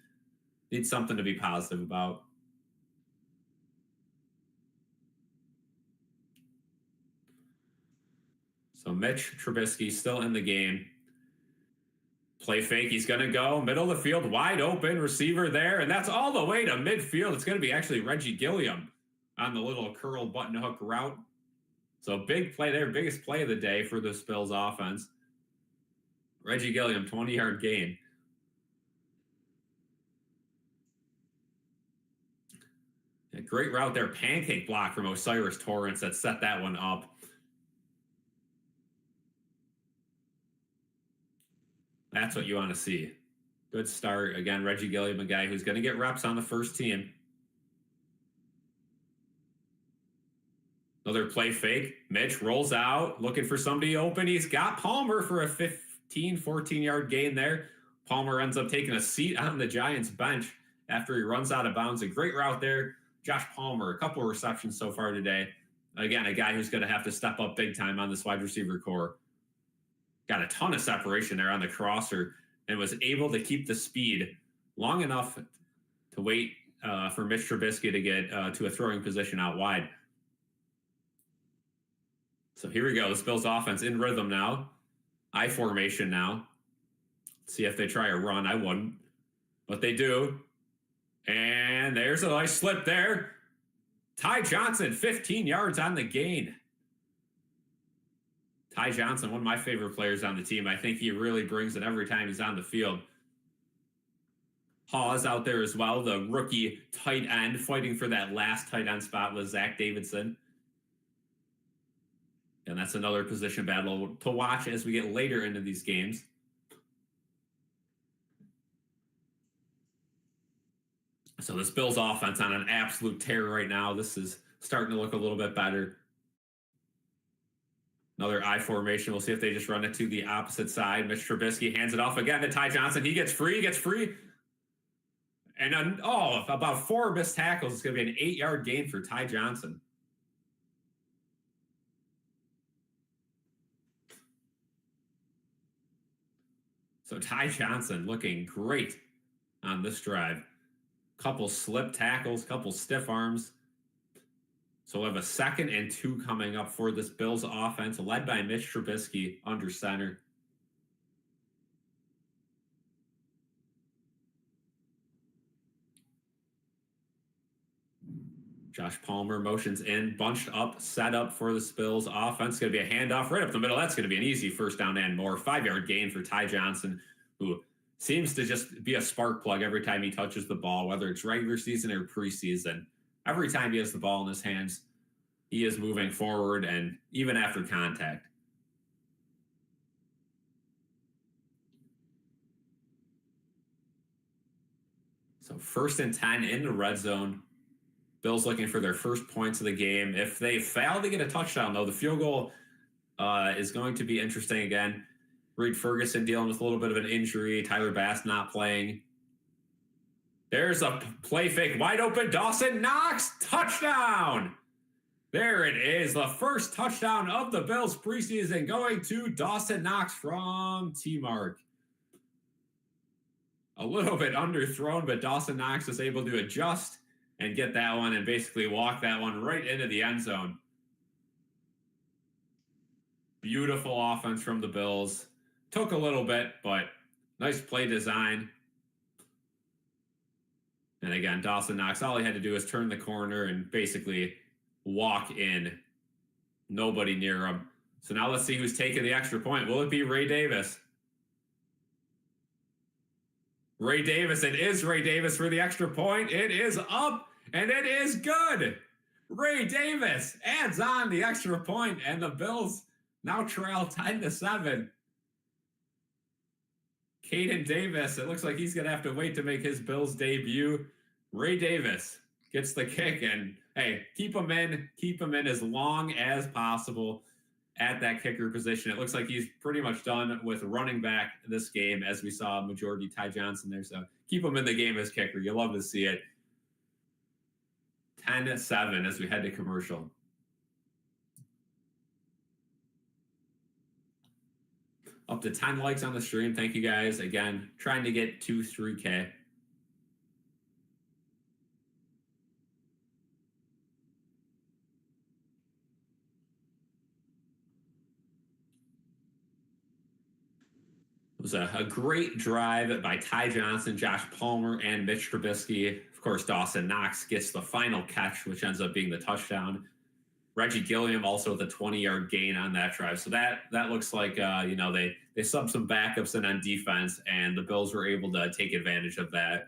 needs something to be positive about. So Mitch Trubisky still in the game. Play fake. He's going to go middle of the field, wide open receiver there. And that's all the way to midfield. It's going to be actually Reggie Gilliam on the little curl button hook route. So big play there. Biggest play of the day for the Bills offense. Reggie Gilliam, 20-yard gain. A great route there. Pancake block from Osiris Torrance that set that one up. That's what you want to see. Good start. Again, Reggie Gilliam, a guy who's going to get reps on the first team. Another play fake. Mitch rolls out, looking for somebody open. He's got Palmer for a 14-yard gain there. Palmer ends up taking a seat on the Giants bench after he runs out of bounds. A great route there. Josh Palmer, a couple of receptions so far today. Again, a guy who's going to have to step up big time on this wide receiver core. Got a ton of separation there on the crosser and was able to keep the speed long enough to wait for Mitch Trubisky to get to a throwing position out wide. So here we go. This Bills offense in rhythm now. I formation now. Let's see if they try a run. I wouldn't, but they do. And there's a nice slip there. Ty Johnson, 15 yards on the gain. Ty Johnson, one of my favorite players on the team. I think he really brings it every time he's on the field. Hawes out there as well, the rookie tight end, fighting for that last tight end spot with Zach Davidson. And that's another position battle to watch as we get later into these games. So this Bills offense on an absolute tear right now. This is starting to look a little bit better. Another I formation. We'll see if they just run it to the opposite side. Mitch Trubisky hands it off again to Ty Johnson. He gets free. And then, about 4 missed tackles. It's going to be an 8-yard gain for Ty Johnson. So Ty Johnson looking great on this drive. Couple slip tackles, couple stiff arms. So we'll have a 2nd and 2 coming up for this Bills offense, led by Mitch Trubisky under center. Josh Palmer motions in, bunched up, set up for the Bills offense. Going to be a handoff right up the middle. That's going to be an easy first down and more. 5-yard gain for Ty Johnson, who seems to just be a spark plug every time he touches the ball, whether it's regular season or preseason. Every time he has the ball in his hands, he is moving forward, and even after contact. So 1st and 10 in the red zone. Bills looking for their first points of the game. If they fail to get a touchdown, though, the field goal is going to be interesting again. Reed Ferguson dealing with a little bit of an injury. Tyler Bass not playing. There's a play fake. Wide open. Dawson Knox. Touchdown. There it is. The first touchdown of the Bills preseason going to Dawson Knox from T-Mark. A little bit underthrown, but Dawson Knox is able to adjust and get that one and basically walk that one right into the end zone. Beautiful offense from the Bills. Took a little bit, but nice play design. And again, Dawson Knox, all he had to do was turn the corner and basically walk in. Nobody near him. So now let's see who's taking the extra point. Will it be Ray Davis? Ray Davis. It is Ray Davis for the extra point. It is up. And it is good. Ray Davis adds on the extra point, and the Bills now trail 10-7. Caden Davis, it looks like he's going to have to wait to make his Bills debut. Ray Davis gets the kick, and hey, keep him in as long as possible at that kicker position. It looks like he's pretty much done with running back this game, as we saw majority Ty Johnson there. So keep him in the game as kicker. You love to see it. 10-7 as we head to commercial. Up to 10 likes on the stream. Thank you guys. Again, trying to get to 3K. It was a great drive by Ty Johnson, Josh Palmer, and Mitch Trubisky. Of course, Dawson Knox gets the final catch, which ends up being the touchdown. Reggie Gilliam also with a 20-yard gain on that drive. So that looks like, they subbed some backups in on defense, and the Bills were able to take advantage of that.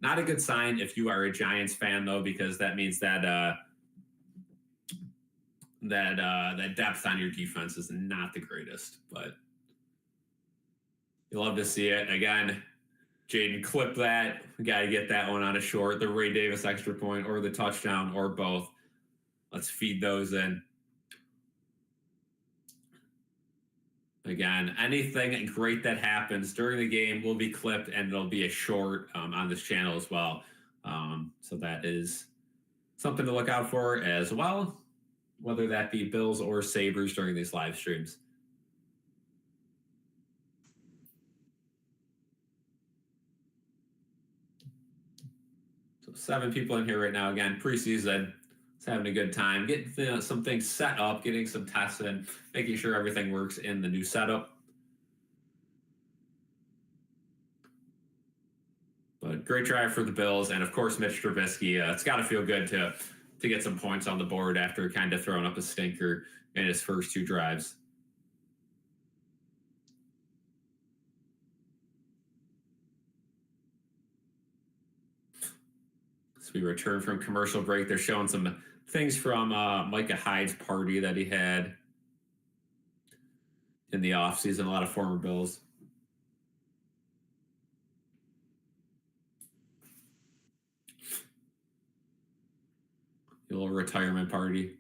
Not a good sign if you are a Giants fan, though, because that means that that depth on your defense is not the greatest, but you love to see it. Again, Jaden, clip that. We got to get that one on a short, the Ray Davis extra point or the touchdown or both. Let's feed those in. Again, anything great that happens during the game will be clipped, and it'll be a short on this channel as well. So that is something to look out for as well, whether that be Bills or Sabres during these live streams. So 7 people in here right now. Again, preseason. He's having a good time, getting some things set up, getting some tests in, making sure everything works in the new setup. But great drive for the Bills, and of course Mitch Trubisky. It's got to feel good to get some points on the board after kind of throwing up a stinker in his first 2 drives. So we return from commercial break. They're showing some things from Micah Hyde's party that he had in the offseason. A lot of former Bills. A little retirement party.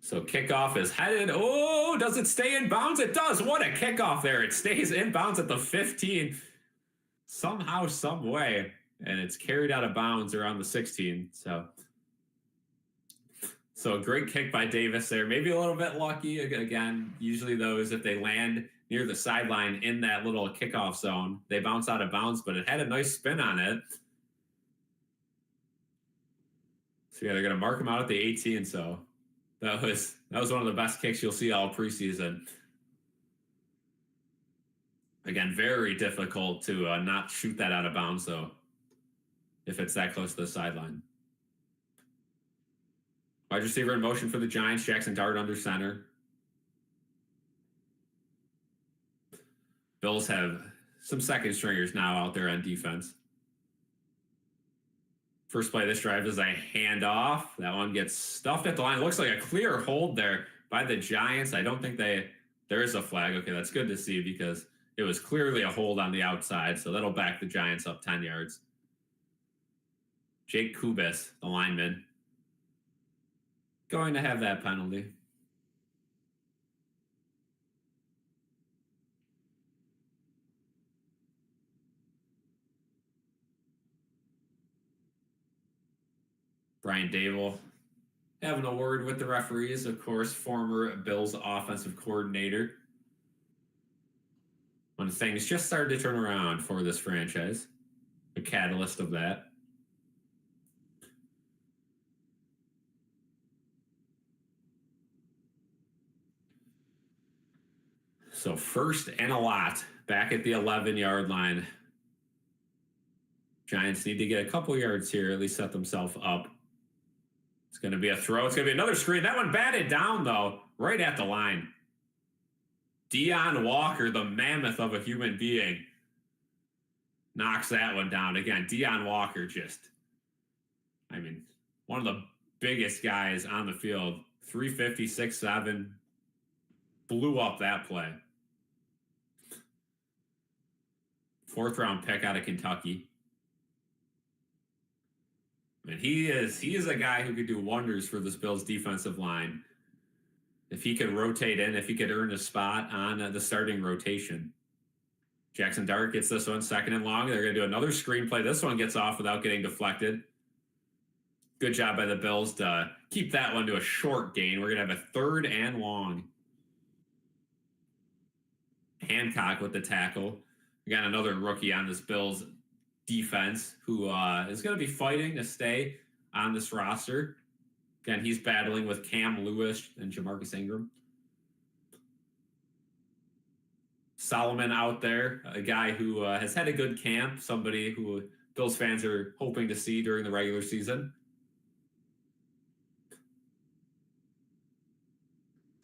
So kickoff is headed. Oh, does it stay in bounds? It does. What a kickoff there. It stays in bounds at the 15. Somehow, some way. And it's carried out of bounds around the 16. So a great kick by Davis there. Maybe a little bit lucky. Again, usually those, if they land near the sideline in that little kickoff zone, they bounce out of bounds, but it had a nice spin on it. So yeah, they're going to mark him out at the 18. So that was one of the best kicks you'll see all preseason. Again, very difficult to not shoot that out of bounds, though, if it's that close to the sideline. Wide receiver in motion for the Giants. Jackson Dart under center. Bills have some second stringers now out there on defense. First play of this drive is a handoff. That one gets stuffed at the line. It looks like a clear hold there by the Giants. I don't think there is a flag. Okay, that's good to see because it was clearly a hold on the outside. So that'll back the Giants up 10 yards. Jake Kubis, the lineman, going to have that penalty. Brian Daboll having a word with the referees, of course, former Bills offensive coordinator. When things just started to turn around for this franchise, a catalyst of that. So first and a lot back at the 11-yard line. Giants need to get a couple yards here, at least set themselves up. It's going to be a throw. It's going to be another screen. That one batted down, though, right at the line. Deion Walker, the mammoth of a human being, knocks that one down. Again, Deion Walker one of the biggest guys on the field. 350, 6'7", blew up that play. 4th-round pick out of Kentucky. And he is a guy who could do wonders for this Bills defensive line. If he could rotate in, if he could earn a spot on the starting rotation. Jackson Dart gets this one 2nd and long. They're going to do another screen play. This one gets off without getting deflected. Good job by the Bills to keep that one to a short gain. We're going to have a 3rd and long. Hancock with the tackle. We got another rookie on this Bills defense who is going to be fighting to stay on this roster. Again, he's battling with Cam Lewis and Jamarcus Ingram. Solomon out there, a guy who has had a good camp, somebody who Bills fans are hoping to see during the regular season.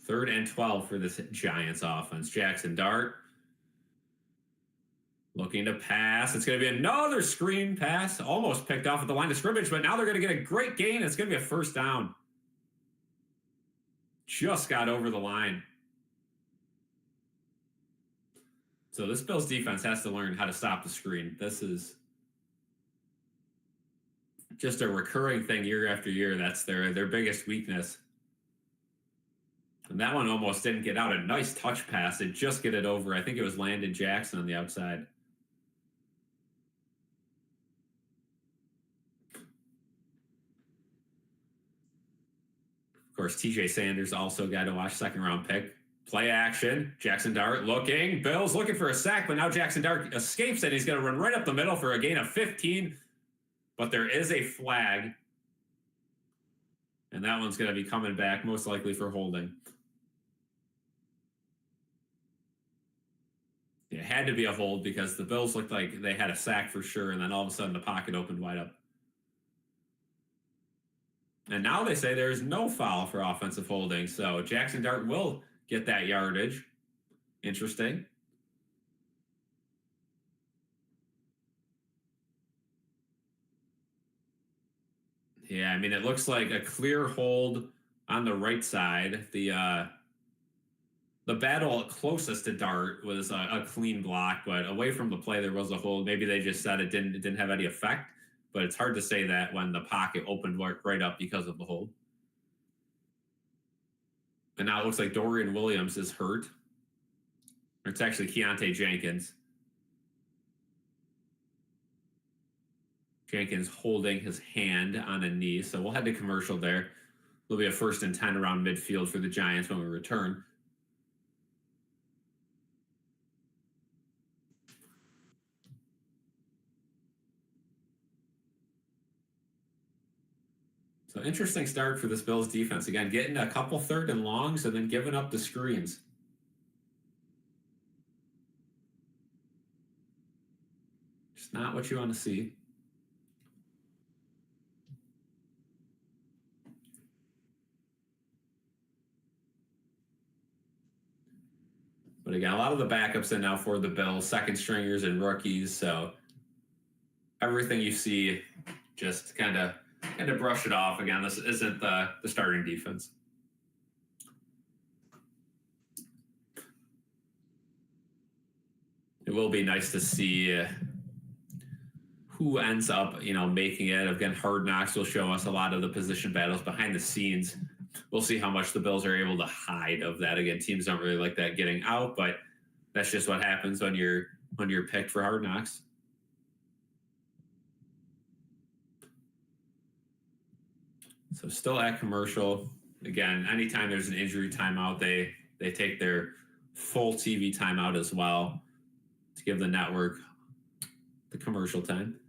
3rd and 12 for this Giants offense. Jackson Dart looking to pass. It's going to be another screen pass. Almost picked off at the line of scrimmage, but now they're going to get a great gain. It's going to be a 1st down. Just got over the line. So this Bills defense has to learn how to stop the screen. This is just a recurring thing year after year. That's their biggest weakness. And that one almost didn't get out. A nice touch pass. It just get it over. I think it was Landon Jackson on the outside. Of course, TJ Sanders also got to watch, second round pick. Play action. Jackson Dart looking. Bills looking for a sack, but now Jackson Dart escapes it. He's going to run right up the middle for a gain of 15. But there is a flag. And that one's going to be coming back, most likely for holding. It had to be a hold because the Bills looked like they had a sack for sure. And then all of a sudden the pocket opened wide up. And now they say there's no foul for offensive holding. So Jackson Dart will get that yardage. Interesting. Yeah, I mean, it looks like a clear hold on the right side. The battle closest to Dart was a clean block, but away from the play, there was a hold. Maybe they just said it didn't have any effect, but it's hard to say that when the pocket opened right up because of the hold. And now it looks like Dorian Williams is hurt. Or it's actually Keontae Jenkins. Jenkins holding his hand on a knee. So we'll head to commercial there. There'll be a 1st and 10 around midfield for the Giants when we return. So interesting start for this Bills defense. Again, getting a couple 3rd and longs and then giving up the screens. Just not what you want to see. But again, a lot of the backups in now for the Bills, second stringers and rookies. So everything you see, just kind of brush it off. Again, this isn't the starting defense. It will be nice to see who ends up, making it. Again, Hard Knocks will show us a lot of the position battles behind the scenes. We'll see how much the Bills are able to hide of that. Again, teams don't really like that getting out, but that's just what happens when you're picked for Hard Knocks. So still at commercial. Again, anytime there's an injury timeout, they take their full TV timeout as well to give the network the commercial time.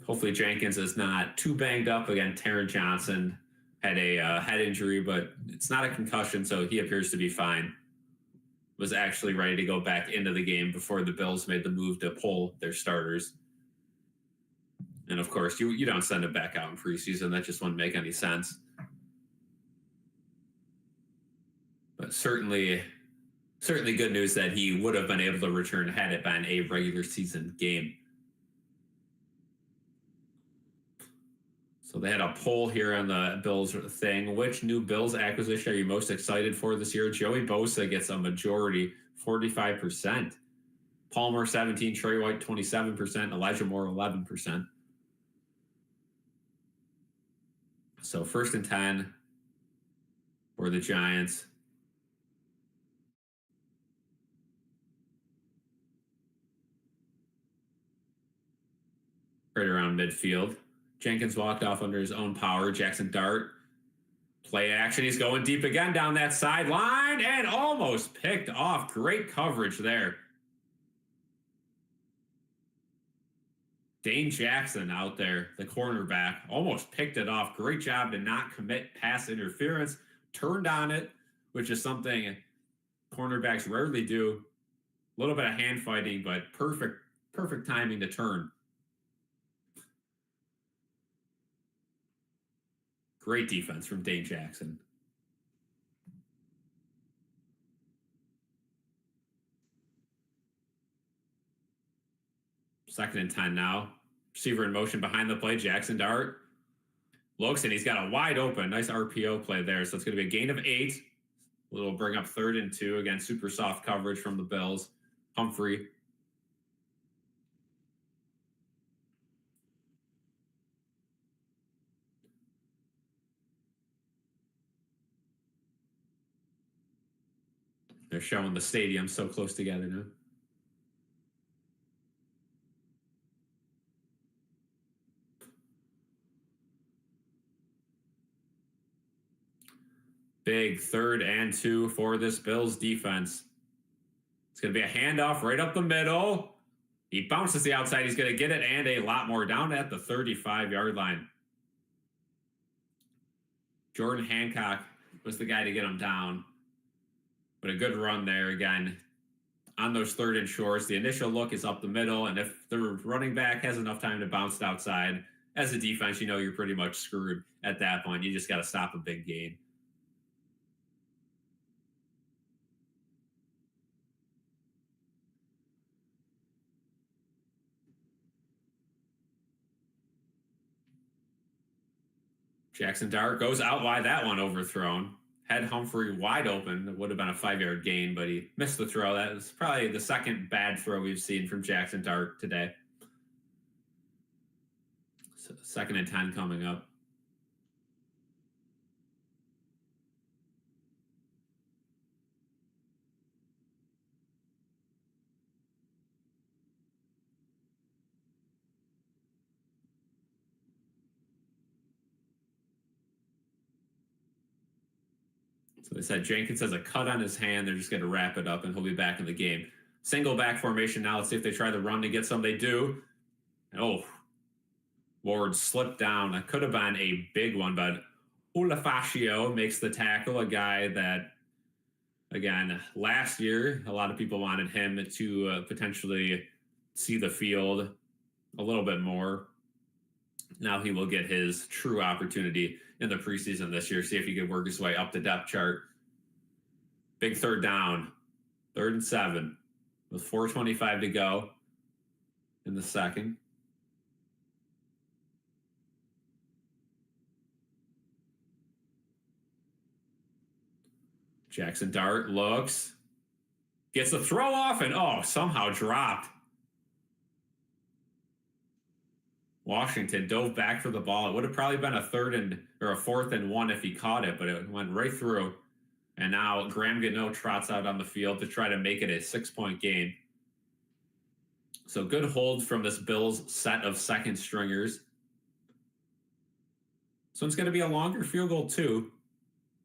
Hopefully Jenkins is not too banged up. Again, Taron Johnson had a head injury, but it's not a concussion, so he appears to be fine. Was actually ready to go back into the game before the Bills made the move to pull their starters. And of course, you don't send him back out in preseason. That just wouldn't make any sense. But certainly good news that he would have been able to return had it been a regular season game. So they had a poll here on the Bills thing. Which new Bills acquisition are you most excited for this year? Joey Bosa gets a majority, 45%. Palmer, 17%. Trey White, 27%. Elijah Moore, 11%. So 1st and 10 for the Giants. Right around midfield. Jenkins walked off under his own power. Jackson Dart. Play action. He's going deep again down that sideline and almost picked off. Great coverage there. Dane Jackson out there, the cornerback, almost picked it off. Great job to not commit pass interference. Turned on it, which is something cornerbacks rarely do. A little bit of hand fighting, but perfect timing to turn. Great defense from Dane Jackson. Second and 10 now. Receiver in motion behind the play. Jackson Dart looks, and he's got a wide open. Nice RPO play there. So it's going to be a gain of 8. It'll bring up 3rd and 2. Again, super soft coverage from the Bills. Humphrey. They're showing the stadium so close together now. Big 3rd and 2 for this Bills defense. It's going to be a handoff right up the middle. He bounces the outside. He's going to get it and a lot more down at the 35-yard line. Jordan Hancock was the guy to get him down. But a good run there again. On those 3rd and shorts, the initial look is up the middle. And if the running back has enough time to bounce it outside, as a defense, you know you're pretty much screwed at that point. You just got to stop a big gain. Jackson Dart goes out wide. That one overthrown. Had Humphrey wide open. It would have been a 5-yard gain, but he missed the throw. That was probably the second bad throw we've seen from Jackson Dart today. So 2nd and 10 coming up. So they said Jenkins has a cut on his hand. They're just going to wrap it up, and he'll be back in the game. Single back formation now. Let's see if they try the run to get some. They do. Oh, Ward slipped down. That could have been a big one, but Olafascio makes the tackle, a guy that, again, last year, a lot of people wanted him to potentially see the field a little bit more. Now he will get his true opportunity in the preseason this year. See if he can work his way up the depth chart. Big 3rd down. 3rd and 7 with 4:25 to go in the second. Jackson Dart looks. Gets the throw off and, somehow dropped. Washington dove back for the ball. It would have probably been a 4th and 1 if he caught it, but it went right through. And now Graham Gano trots out on the field to try to make it a 6-point game. So good hold from this Bills set of second stringers. So it's going to be a longer field goal too.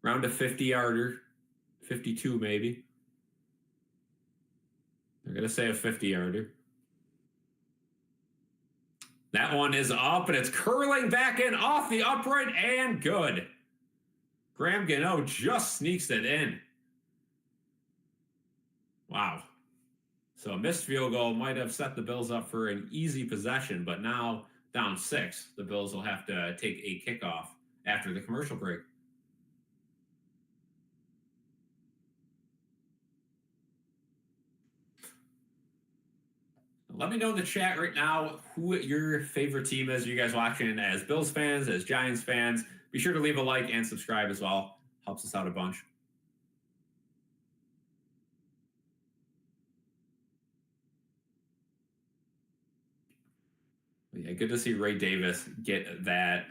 Around a 50-yarder, 52 maybe. They're going to say a 50-yarder. That one is up, and it's curling back in off the upright, and good. Graham Gano just sneaks it in. Wow. So a missed field goal might have set the Bills up for an easy possession, but now down 6. The Bills will have to take a kickoff after the commercial break. Let me know in the chat right now who your favorite team is. Are you guys watching as Bills fans, as Giants fans? Be sure to leave a like and subscribe as well. Helps us out a bunch. Yeah, good to see Ray Davis get that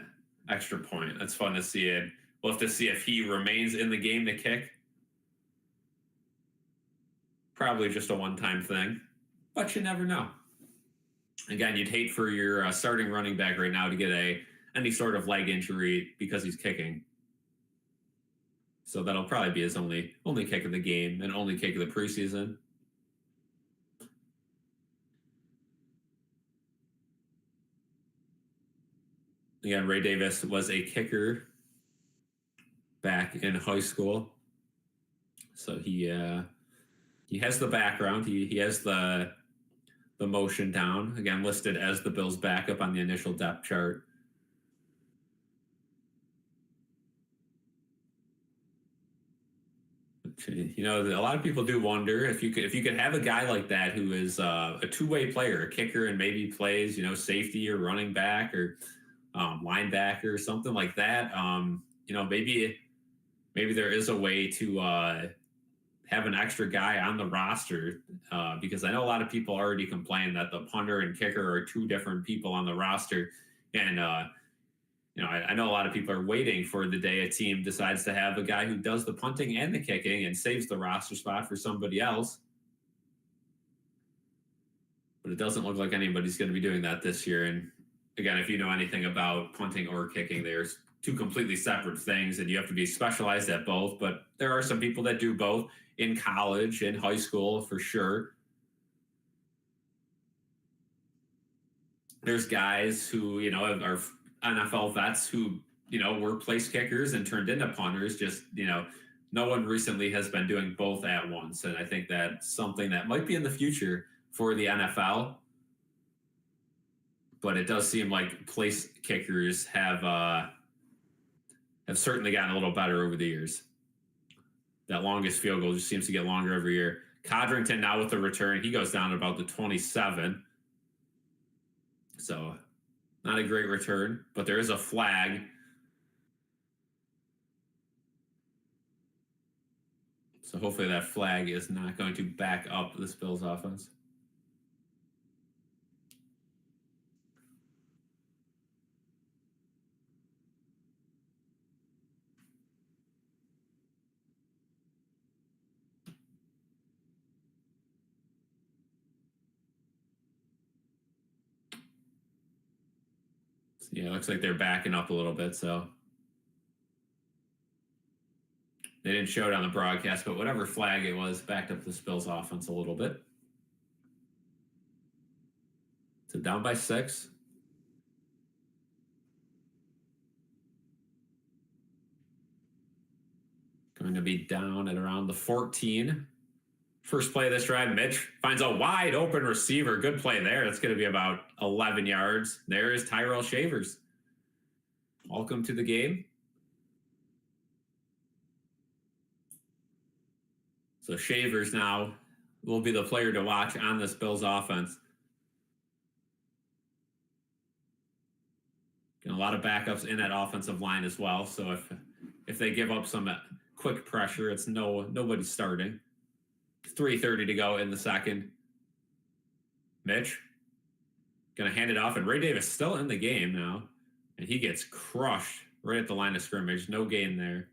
extra point. That's fun to see it. We'll have to see if he remains in the game to kick. Probably just a one-time thing, but you never know. Again, you'd hate for your starting running back right now to get any sort of leg injury because he's kicking. So that'll probably be his only kick of the game and only kick of the preseason. Again, Ray Davis was a kicker back in high school. So he has the background. He has the motion down. Again, listed as the Bills' backup on the initial depth chart. You know, a lot of people do wonder if you could have a guy like that who is a two-way player, a kicker, and maybe plays, you know, safety or running back or linebacker or something like that. You know, maybe there is a way to have an extra guy on the roster because I know a lot of people already complain that the punter and kicker are two different people on the roster, and you know, I know a lot of people are waiting for the day a team decides to have a guy who does the punting and the kicking and saves the roster spot for somebody else. But it doesn't look like anybody's going to be doing that this year. And again, if you know anything about punting or kicking, there's two completely separate things, and you have to be specialized at both. But there are some people that do both in college and high school for sure. There's guys who, are NFL vets who, were place kickers and turned into punters. Just, no one recently has been doing both at once. And I think that's something that might be in the future for the NFL. But it does seem like place kickers have certainly gotten a little better over the years. That longest field goal just seems to get longer every year. Codrington now with the return. He goes down about the 27. So not a great return, but there is a flag. So hopefully that flag is not going to back up this Bills offense. Yeah, it looks like they're backing up a little bit, so they didn't show it on the broadcast, but whatever flag it was backed up the Bills offense a little bit. So down by 6. Going to be down at around the 14. First play of this drive, Mitch finds a wide open receiver. Good play there. That's going to be about 11 yards. There is Tyrell Shavers. Welcome to the game. So Shavers now will be the player to watch on this Bills offense. Getting a lot of backups in that offensive line as well. So if they give up some quick pressure, it's nobody starting. 3:30 to go in the second. Mitch going to hand it off, and Ray Davis still in the game now, and he gets crushed right at the line of scrimmage. No gain there.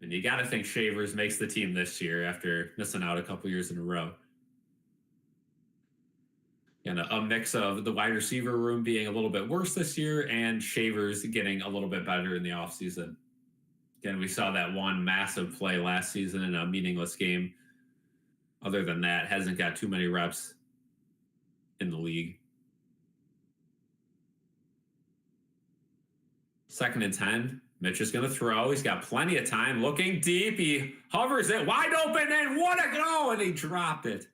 And you got to think Shavers makes the team this year after missing out a couple years in a row. And a mix of the wide receiver room being a little bit worse this year and Shavers getting a little bit better in the offseason. Again, we saw that one massive play last season in a meaningless game. Other than that, hasn't got too many reps in the league. 2nd and 10. Mitch is going to throw. He's got plenty of time. Looking deep. He hovers it wide open, and what a go! And he dropped it.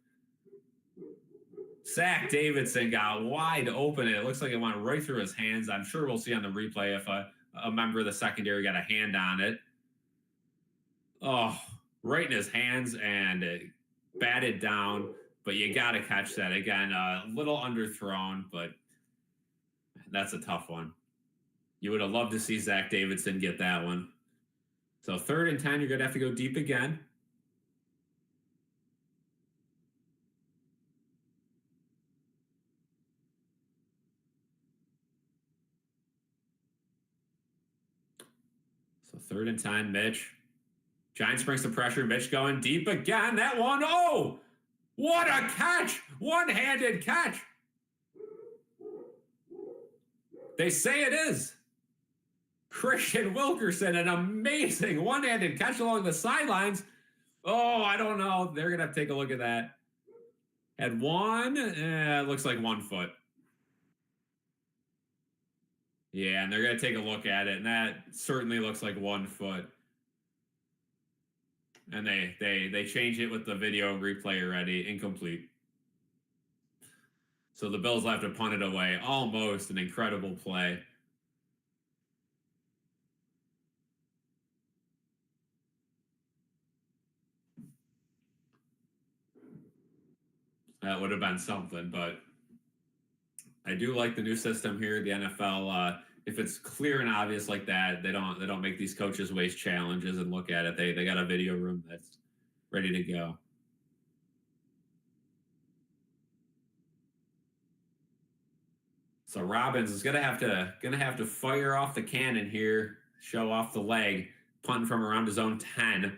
Zach Davidson got wide open. It looks like it went right through his hands. I'm sure we'll see on the replay if a member of the secondary got a hand on it. Oh, right in his hands and it batted down. But you got to catch that. Again, a little underthrown, but that's a tough one. You would have loved to see Zach Davidson get that one. So 3rd and 10, you're going to have to go deep again. So 3rd and 10, Mitch. Giants brings the pressure. Mitch going deep again. That one, oh! What a catch! One-handed catch! They say it is. Christian Wilkerson, an amazing one-handed catch along the sidelines. Oh, I don't know. They're going to have to take a look at that. Had one, it looks like 1 foot. Yeah, and they're going to take a look at it, and that certainly looks like 1 foot. And they change it with the video replay already. Incomplete. So the Bills will have to punt it away. Almost an incredible play. That would have been something, but I do like the new system here. The NFL, if it's clear and obvious like that, they don't make these coaches waste challenges and look at it. They got a video room that's ready to go. So Robbins is gonna have to fire off the cannon here, show off the leg, punting from around his own 10.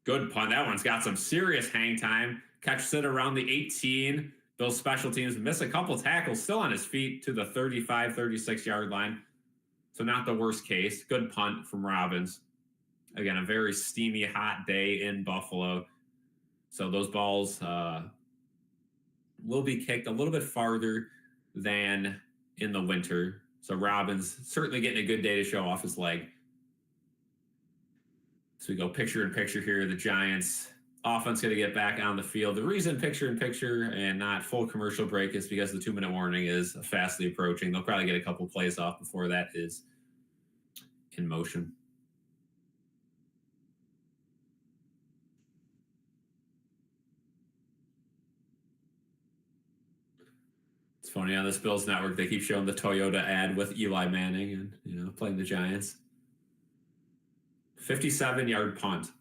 Good punt. That one's got some serious hang time. Catches it around the 18. Bills special teams miss a couple tackles, still on his feet to the 35, 36-yard line. So not the worst case. Good punt from Robbins. Again, a very steamy, hot day in Buffalo. So those balls will be kicked a little bit farther than in the winter. So Robbins certainly getting a good day to show off his leg. So we go picture in picture here. The Giants offense going to get back on the field. The reason picture in picture and not full commercial break is because the 2-minute warning is fastly approaching. They'll probably get a couple plays off before that is in motion. It's funny on this Bills network, they keep showing the Toyota ad with Eli Manning and, playing the Giants. 57-yard punt.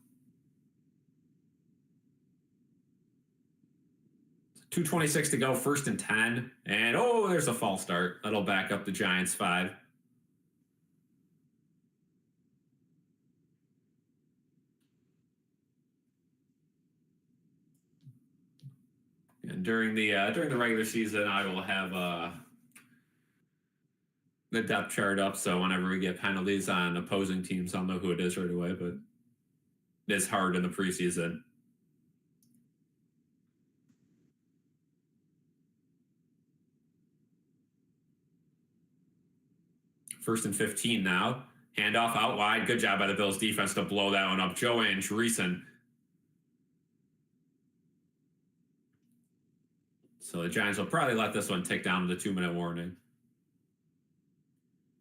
2:26 to go, 1st and 10. And, there's a false start. That'll back up the Giants 5. And during the regular season, I will have the depth chart up, so whenever we get penalties on opposing teams, I'll know who it is right away, but it is hard in the preseason. First and 15 now. Handoff out wide. Good job by the Bills defense to blow that one up. Joe Andreessen. So the Giants will probably let this one tick down to the 2-minute warning.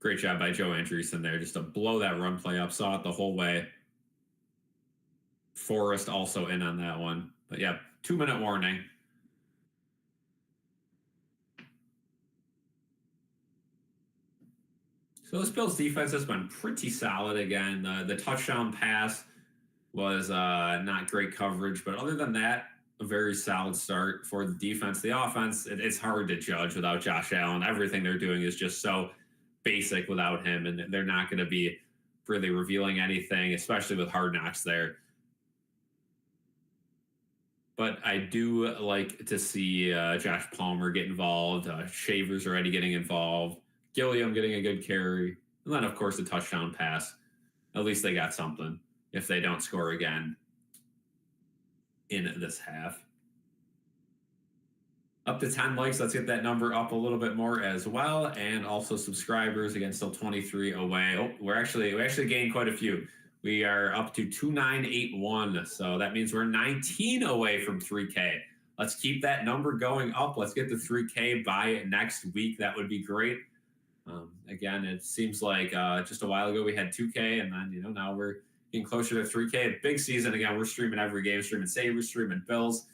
Great job by Joe Andreessen there, just to blow that run play up. Saw it the whole way. Forrest also in on that one. But yeah, 2-minute warning. So this Bills defense has been pretty solid again. The touchdown pass was not great coverage, but other than that, a very solid start for the defense. The offense, it's hard to judge without Josh Allen. Everything they're doing is just so basic without him, and they're not going to be really revealing anything, especially with Hard Knocks there. But I do like to see Josh Palmer get involved. Shaver's already getting involved. Gilliam getting a good carry. And then, of course, a touchdown pass. At least they got something if they don't score again in this half. Up to 10 likes. Let's get that number up a little bit more as well. And also subscribers. Again, still 23 away. We actually gained quite a few. We are up to 2981. So that means we're 19 away from 3K. Let's keep that number going up. Let's get to 3K by next week. That would be great. Again, it seems like just a while ago we had 2K, and then now we're getting closer to 3K. Big season again. We're streaming every game, streaming Sabres, streaming Bills,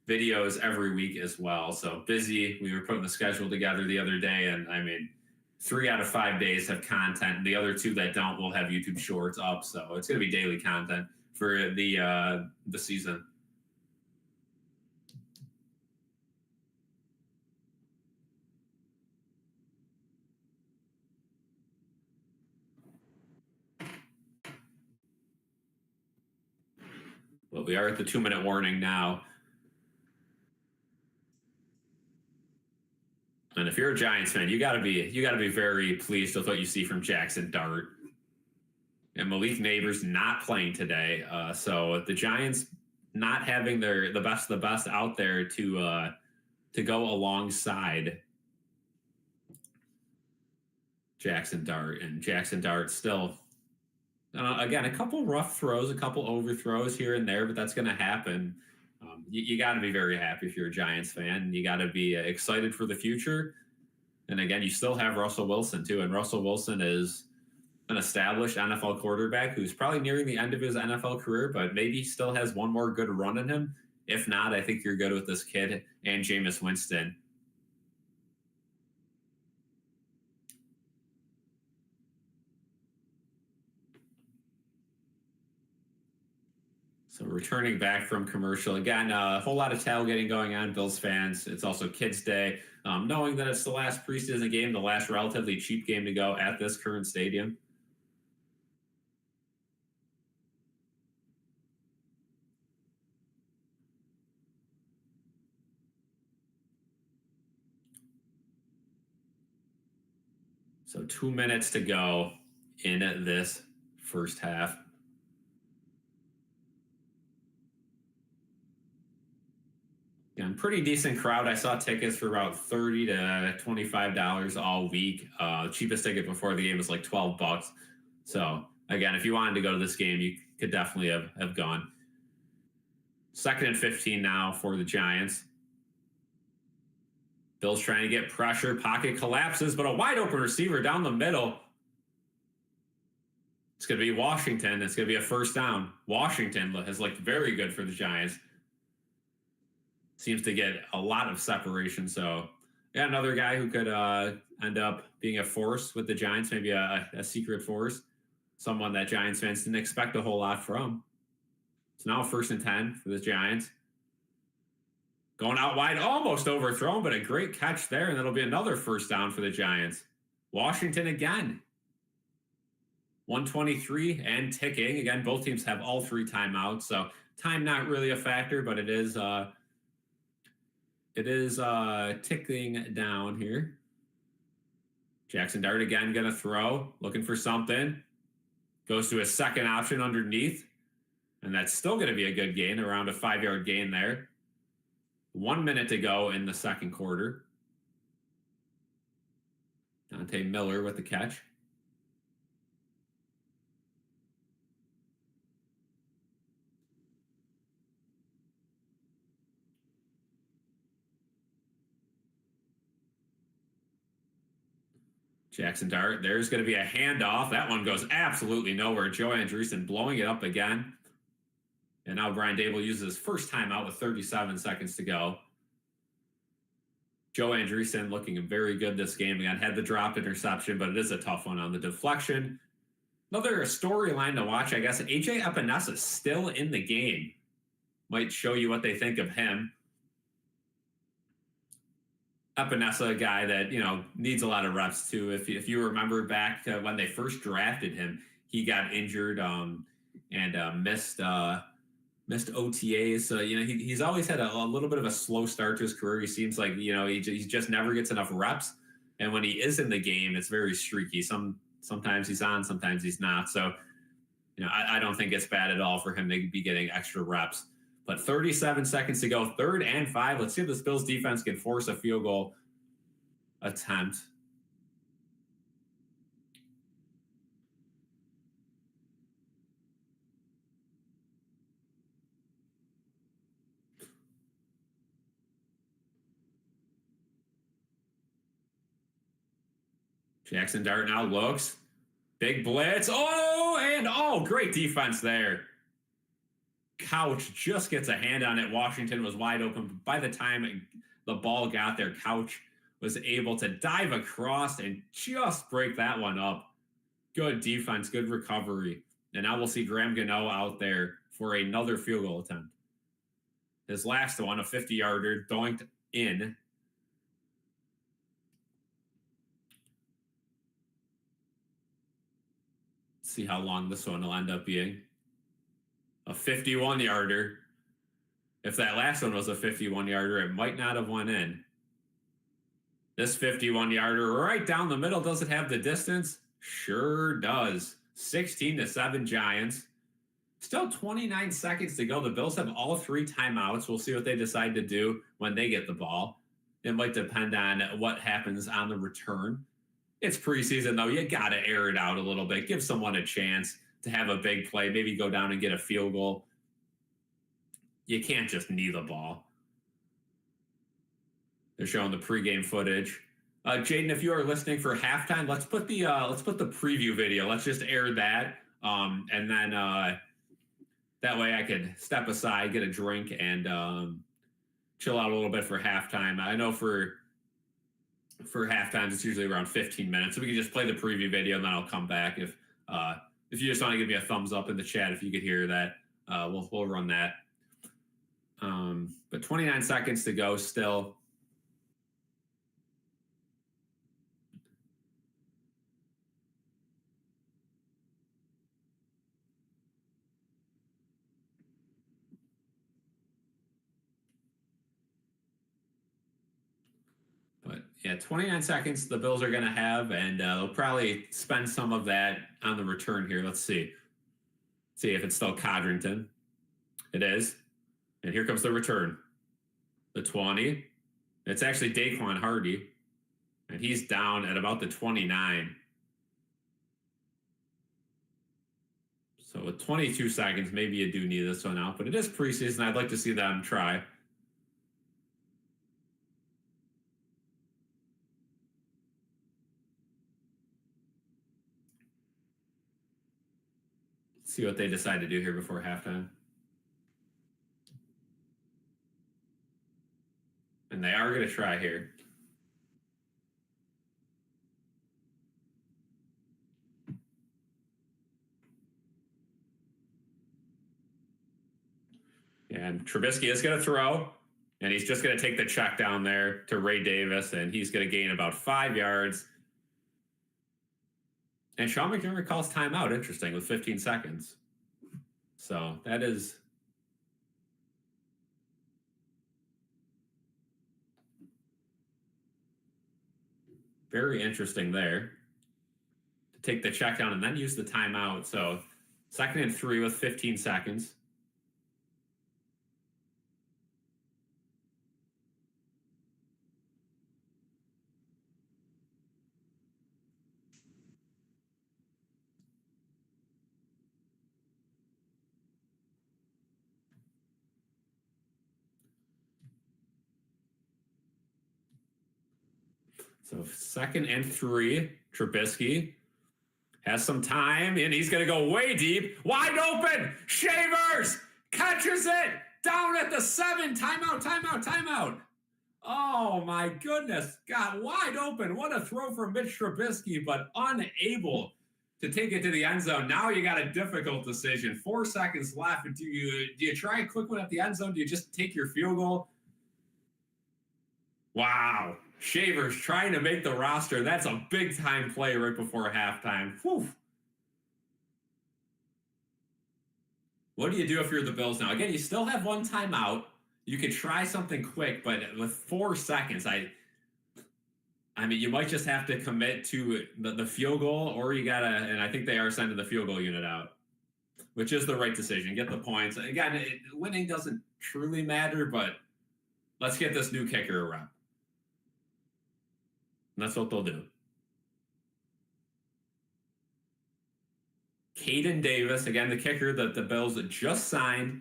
videos every week as well. So busy. We were putting the schedule together the other day, and 3 out of 5 days have content, and the other 2 that don't will have YouTube Shorts up. So it's going to be daily content for the season. Well, we are at the 2-minute warning now. And if you're a Giants fan, you gotta be very pleased with what you see from Jackson Dart. And Malik Neighbors not playing today. So the Giants not having the best of the best out there to go alongside Jackson Dart. And Jackson Dart still again, a couple rough throws, a couple overthrows here and there, but that's going to happen. You got to be very happy if you're a Giants fan. You got to be excited for the future. And again, you still have Russell Wilson too. And Russell Wilson is an established NFL quarterback who's probably nearing the end of his NFL career, but maybe still has one more good run in him. If not, I think you're good with this kid and Jameis Winston. So returning back from commercial, again, a whole lot of tailgating going on, Bills fans. It's also Kids Day. Knowing that it's the last preseason game, the last relatively cheap game to go at this current stadium. So 2 minutes to go in this first half. And pretty decent crowd. I saw tickets for about $30 to $25 all week. Cheapest ticket before the game was like $12. So again, if you wanted to go to this game, you could definitely have gone. 2nd and 15 now for the Giants. Bills trying to get pressure. Pocket collapses, but a wide open receiver down the middle. It's going to be Washington. It's going to be a first down. Washington has looked very good for the Giants. Seems to get a lot of separation. So, yeah, another guy who could end up being a force with the Giants, maybe a secret force. Someone that Giants fans didn't expect a whole lot from. It's now 1st and 10 for the Giants. Going out wide, almost overthrown, but a great catch there, and that'll be another first down for the Giants. Washington again. 1:23 and ticking. Again, both teams have all 3 timeouts, so time not really a factor, but it is ticking down here. Jackson Dart again going to throw, looking for something. Goes to his second option underneath, and that's still going to be a good gain, around a 5-yard gain there. 1 minute to go in the second quarter. Dante Miller with the catch. Jackson Dart, there's going to be a handoff. That one goes absolutely nowhere. Joe Andreessen blowing it up again. And now Brian Daboll uses his first time out with 37 seconds to go. Joe Andreessen looking very good this game. Again, had the dropped interception, but it is a tough one on the deflection. Another storyline to watch, I guess. AJ Epinesa still in the game. Might show you what they think of him. Epinesa, a guy that, needs a lot of reps too. If you remember back to when they first drafted him, he got injured and missed OTAs. So, he's always had a little bit of a slow start to his career. He seems like, he just never gets enough reps. And when he is in the game, it's very streaky. Sometimes he's on, sometimes he's not. So, I don't think it's bad at all for him to be getting extra reps. But 37 seconds to go, 3rd and 5. Let's see if this Bills defense can force a field goal attempt. Jackson Dart now looks. Big blitz. Great defense there. Couch just gets a hand on it. Washington was wide open. But by the time the ball got there, Couch was able to dive across and just break that one up. Good defense, good recovery. And now we'll see Graham Gano out there for another field goal attempt. His last one, a 50-yarder, doinked in. See how long this one will end up being. A 51-yarder. If that last one was a 51-yarder, it might not have went in. This 51-yarder right down the middle, does it have the distance? Sure does. 16-7 Giants. Still 29 seconds to go. The Bills have all 3 timeouts. We'll see what they decide to do when they get the ball. It might depend on what happens on the return. It's preseason, though. You got to air it out a little bit. Give someone a chance to have a big play. Maybe go down and get a field goal. You can't just knee the ball. They're showing the pregame footage. Jaden, if you are listening for halftime, let's put the preview video. Let's just air that, and then that way I could step aside, get a drink, and chill out a little bit for halftime. I know for halftime it's usually around 15 minutes, so we can just play the preview video, and then I'll come back. If you just want to give me a thumbs up in the chat, if you could hear that, we'll run that. But 29 seconds to go still. But Yeah, 29 seconds the Bills are going to have, and they'll probably spend some of that on the return here. Let's see. See if it's still Codrington. It is. And here comes the return. The 20. It's actually Daquan Hardy. And he's down at about the 29. So with 22 seconds, maybe you do need this one out. But it is preseason. I'd like to see them try. See what they decide to do here before halftime. And they are going to try here. And Trubisky is going to throw, and he's just going to take the check down there to Ray Davis, and he's going to gain about 5 yards. And Sean McDermott calls timeout, interesting, with 15 seconds. So that is very interesting there. To take the check down and then use the timeout. So 2nd and 3 with 15 seconds. So 2nd and 3, Trubisky has some time, and he's going to go way deep. Wide open! Shavers! Catches it! Down at the 7. Timeout, timeout, timeout. Oh, my goodness. God, wide open. What a throw from Mitch Trubisky, but unable to take it to the end zone. Now you got a difficult decision. 4 seconds left. Do you try a quick one at the end zone? Do you just take your field goal? Wow. Shavers trying to make the roster. That's a big-time play right before halftime. Whew. What do you do if you're the Bills now? Again, you still have one timeout. You could try something quick, but with 4 seconds, I mean, you might just have to commit to the field goal, or you got to, and I think they are sending the field goal unit out, which is the right decision. Get the points. Again, winning doesn't truly matter, but let's get this new kicker a rep. And that's what they'll do. Caden Davis, again, the kicker that the Bills just signed,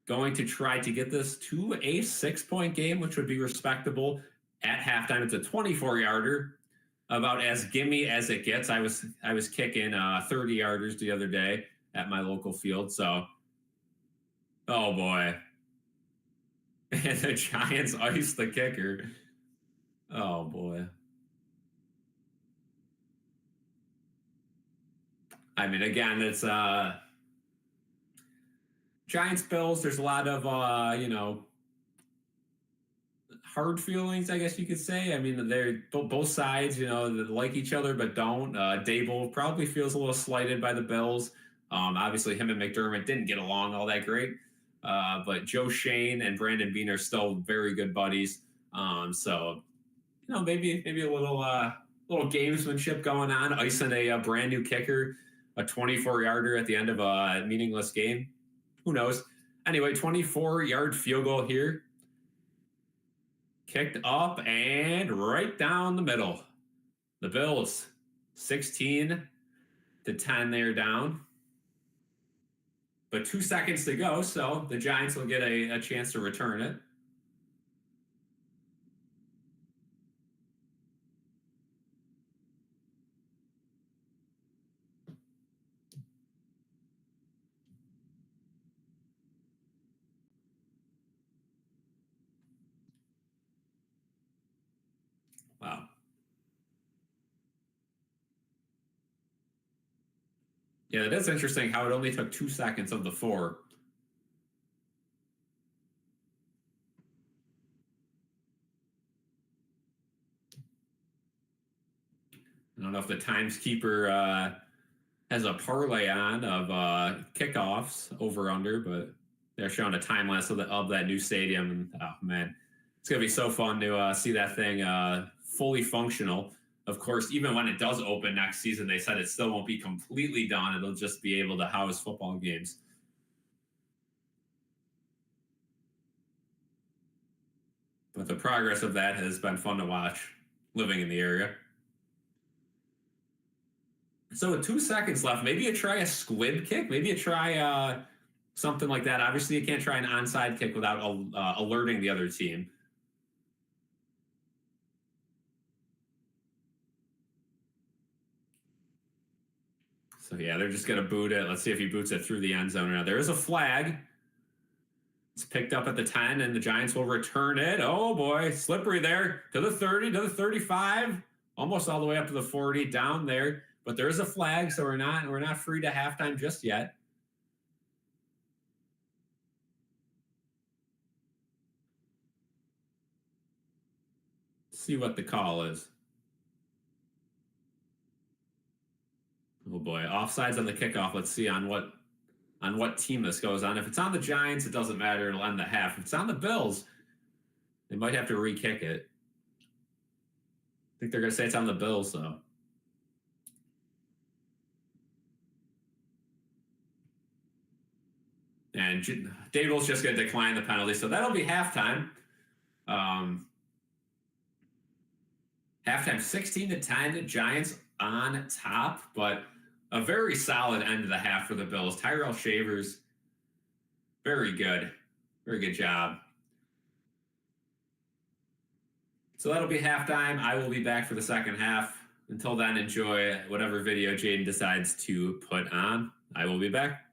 going to try to get this to a 6-point game, which would be respectable at halftime. It's a 24-yarder, about as gimme as it gets. I was kicking 30-yarders the other day at my local field. So, oh boy. And the Giants iced the kicker. Oh boy. I mean, again, it's Giants Bills. There's a lot of hard feelings, I guess you could say. I mean, they're both sides, like each other but don't. Daboll probably feels a little slighted by the Bills. Obviously, him and McDermott didn't get along all that great. But Joe Shane and Brandon Beane are still very good buddies. So maybe a little gamesmanship going on, icing a brand new kicker, a 24-yarder at the end of a meaningless game. Who knows? Anyway, 24-yard field goal here. Kicked up and right down the middle. The Bills, 16-10, they're down. But 2 seconds to go, so the Giants will get a chance to return it. Wow. Yeah, it is interesting how it only took 2 seconds of the 4. I don't know if the timeskeeper has a parlay on of kickoffs over under, but they're showing a time lapse of that new stadium. And oh man, it's gonna be so fun to see that thing fully functional. Of course, even when it does open next season, they said it still won't be completely done. It'll just be able to house football games. But the progress of that has been fun to watch living in the area. So with 2 seconds left, maybe you try a squib kick. Maybe you try something like that. Obviously, you can't try an onside kick without alerting the other team. So, yeah, they're just going to boot it. Let's see if he boots it through the end zone. Now, there is a flag. It's picked up at the 10, and the Giants will return it. Oh, boy, slippery there to the 30, to the 35, almost all the way up to the 40, down there. But there is a flag, so we're not free to halftime just yet. Let's see what the call is. Oh boy, offsides on the kickoff. Let's see on what team this goes on. If it's on the Giants, it doesn't matter. It'll end the half. If it's on the Bills, they might have to re-kick it. I think they're going to say it's on the Bills, though. And Daboll's just going to decline the penalty, so that'll be halftime. Halftime 16-10, Giants on top, but a very solid end of the half for the Bills. Tyrell Shavers, very good job. So that'll be halftime. I will be back for the second half. Until then, enjoy whatever video Jaden decides to put on. I will be back.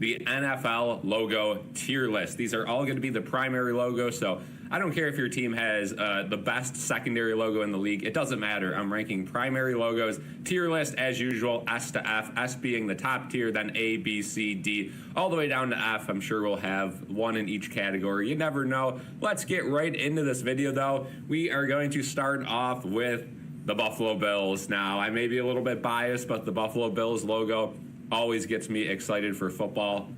The NFL logo tier list. These are all going to be the primary logo, so I don't care if your team has the best secondary logo in the league. It doesn't matter. I'm ranking primary logos. Tier list, as usual, S to F. S being the top tier, then A, B, C, D, all the way down to F. I'm sure we'll have one in each category. You never know. Let's get right into this video, though. We are going to start off with the Buffalo Bills. Now, I may be a little bit biased, but the Buffalo Bills logo always gets me excited for football.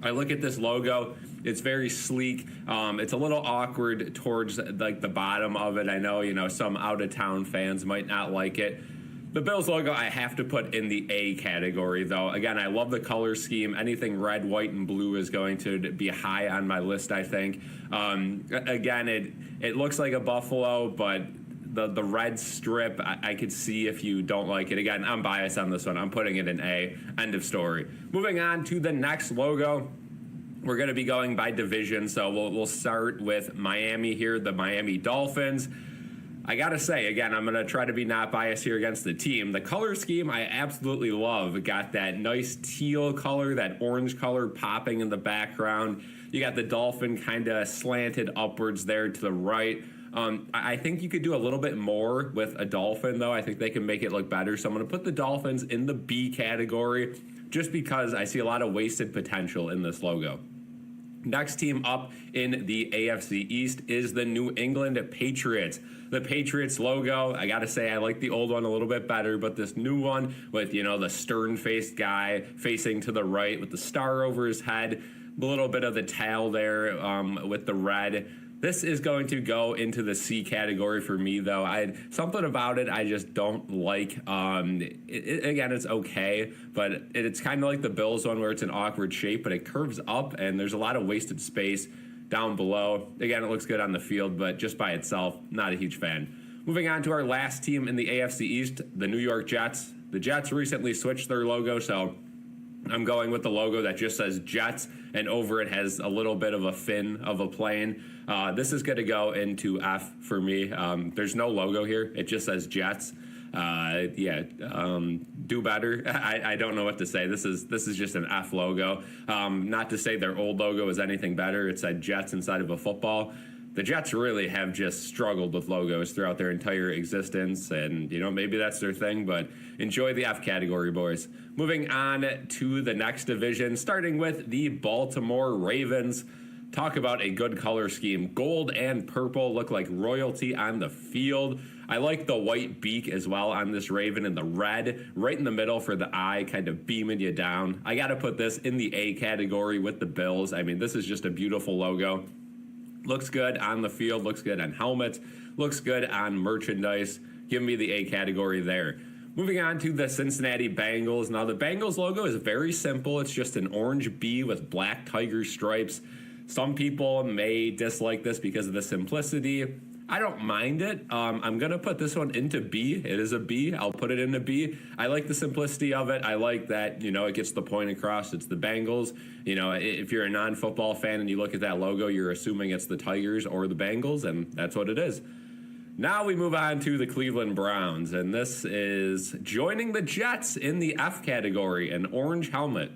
I look at this logo, it's very sleek. It's a little awkward towards like the bottom of it. I know, some out-of-town fans might not like it. The Bills logo I have to put in the A category, though. Again, I love the color scheme. Anything red, white, and blue is going to be high on my list, I think. Again, it looks like a buffalo, but the red strip, I could see if you don't like it. Again, I'm biased on this one. I'm putting it in A. End of story. Moving on to the next logo. We're going to be going by division, so we'll start with Miami here, the Miami Dolphins. I got to say, again, I'm going to try to be not biased here against the team. The color scheme I absolutely love. It got that nice teal color, that orange color popping in the background. You got the dolphin kind of slanted upwards there to the right. I think you could do a little bit more with a dolphin, though. I think they can make it look better. So I'm going to put the Dolphins in the B category just because I see a lot of wasted potential in this logo. Next team up in the AFC East is the New England Patriots. The Patriots logo, I got to say, I like the old one a little bit better, but this new one with, the stern-faced guy facing to the right with the star over his head, a little bit of the tail there with the red. This is going to go into the C category for me, though. Something about it I just don't like. Again, it's okay, but it's kind of like the Bills one where it's an awkward shape, but it curves up, and there's a lot of wasted space down below. Again, it looks good on the field, but just by itself, not a huge fan. Moving on to our last team in the AFC East, the New York Jets. The Jets recently switched their logo, so I'm going with the logo that just says Jets, and over it has a little bit of a fin of a plane. This is going to go into F for me. There's no logo here. It just says Jets. do better. I don't know what to say. This is just an F logo. Not to say their old logo is anything better. It said Jets inside of a football. The Jets really have just struggled with logos throughout their entire existence, and maybe that's their thing, but enjoy the F category, boys. Moving on to the next division, starting with the Baltimore Ravens. Talk about a good color scheme. Gold and purple look like royalty on the field. I like the white beak as well on this Raven, and the red right in the middle for the eye, kind of beaming you down. I got to put this in the A category with the Bills. I mean, this is just a beautiful logo. Looks good on the field, looks good on helmets, looks good on merchandise. Give me the A category there. Moving on to the Cincinnati Bengals. Now, the Bengals logo is very simple. It's just an orange bee with black tiger stripes. Some people may dislike this because of the simplicity. I don't mind it. I'm going to put this one into B. It is a B. I'll put it into B. I like the simplicity of it. I like that, it gets the point across. It's the Bengals. If you're a non-football fan and you look at that logo, you're assuming it's the Tigers or the Bengals, and that's what it is. Now we move on to the Cleveland Browns, and this is joining the Jets in the F category, an orange helmet.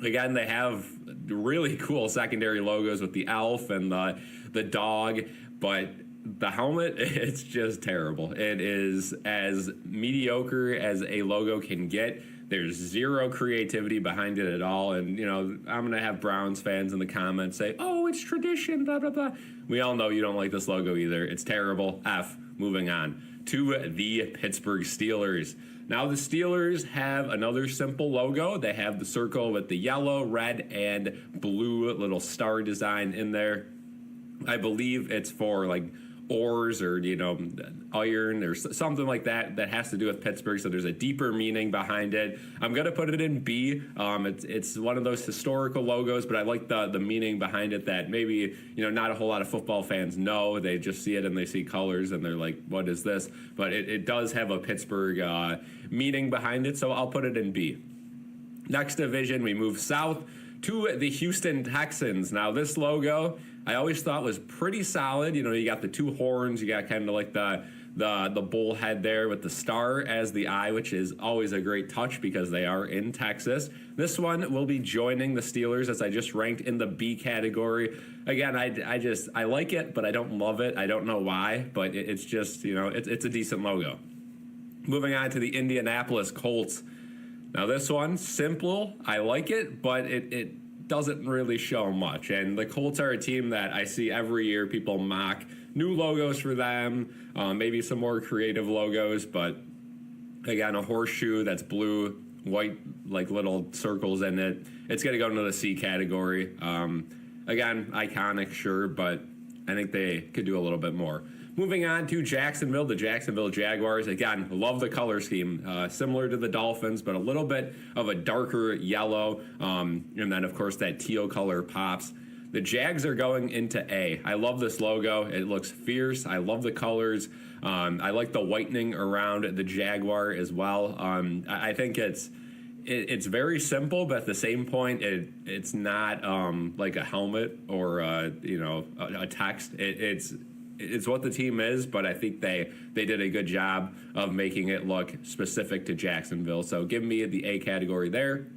Again, they have really cool secondary logos with the elf and the dog, but the helmet, it's just terrible. It is as mediocre as a logo can get. There's zero creativity behind it at all. And, I'm going to have Browns fans in the comments say, oh, it's tradition, blah, blah, blah. We all know you don't like this logo either. It's terrible. F. Moving on to the Pittsburgh Steelers. Now, the Steelers have another simple logo. They have the circle with the yellow, red, and blue little star design in there. I believe it's for, ores or iron or something like that has to do with Pittsburgh, so there's a deeper meaning behind it. I'm gonna put it in B. It's one of those historical logos, but I like the meaning behind it that maybe not a whole lot of football fans know. They just see it and they see colors and they're like, what is this? But it does have a Pittsburgh meaning behind it, so I'll put it in B. Next division, we move south to the Houston Texans. Now, this logo I always thought was pretty solid. You got the two horns, you got kind of like the bull head there with the star as the eye, which is always a great touch because they are in Texas. This one will be joining the Steelers, as I just ranked in the B category. Again, I like it, but I don't love it. I don't know why, but it's just, it's a decent logo. Moving on to the Indianapolis Colts. Now, this one, simple. I like it, but it doesn't really show much. And the Colts are a team that I see every year people mock new logos for them, maybe some more creative logos, but again, a horseshoe that's blue, white, little circles in it. It's going to go into the C category. Again, iconic, sure, but I think they could do a little bit more. Moving on to Jacksonville, the Jacksonville Jaguars. Again, love the color scheme. Similar to the Dolphins, but a little bit of a darker yellow. And then, of course, that teal color pops. The Jags are going into A. I love this logo. It looks fierce. I love the colors. I like the whitening around the Jaguar as well. I think it's very simple, but at the same point, it's not like a helmet or a text. It's what the team is, but I think they did a good job of making it look specific to Jacksonville. So give me the A category there.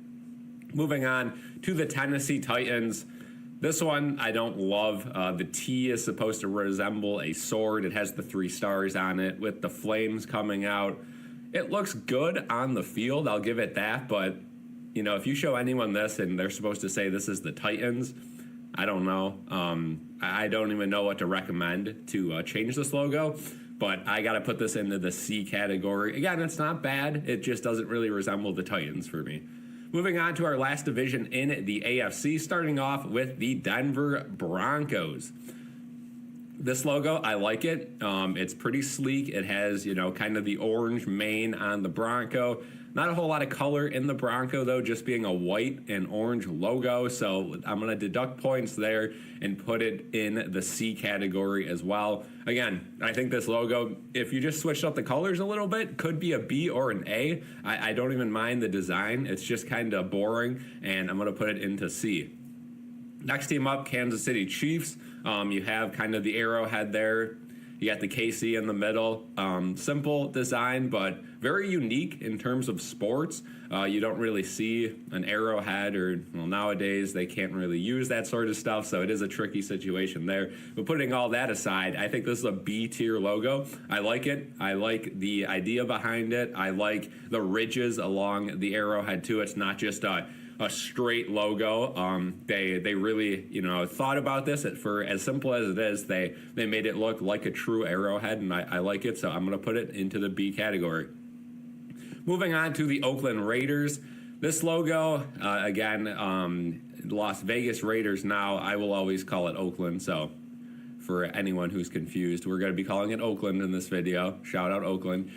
Moving on to the Tennessee Titans. This one I don't love. The T is supposed to resemble a sword. It has the 3 stars on it with the flames coming out. It looks good on the field. I'll give it that. But, if you show anyone this and they're supposed to say this is the Titans, I don't know. I don't even know what to recommend to change this logo, but I got to put this into the C category. Again, it's not bad. It just doesn't really resemble the Titans for me. Moving on to our last division in the AFC, starting off with the Denver Broncos. This logo, I like it. It's pretty sleek. It has, kind of the orange mane on the Bronco. Not a whole lot of color in the Bronco, though, just being a white and orange logo. So I'm going to deduct points there and put it in the C category as well. Again, I think this logo, if you just switched up the colors a little bit, could be a B or an A. I don't even mind the design. It's just kind of boring, and I'm going to put it into C. Next team up, Kansas City Chiefs. You have kind of the arrowhead there. You got the KC in the middle. Simple design, but very unique in terms of sports. You don't really see an arrowhead, or well, nowadays they can't really use that sort of stuff, so it is a tricky situation there. But putting all that aside, I think this is a B-tier logo. I like it. I like the idea behind it. I like the ridges along the arrowhead too. It's not just a straight logo. They really, thought about this. For as simple as it is, they made it look like a true arrowhead, and I like it, so I'm going to put it into the B category. Moving on to the Oakland Raiders. This logo, again, Las Vegas Raiders now. I will always call it Oakland, so for anyone who's confused, we're going to be calling it Oakland in this video. Shout out Oakland.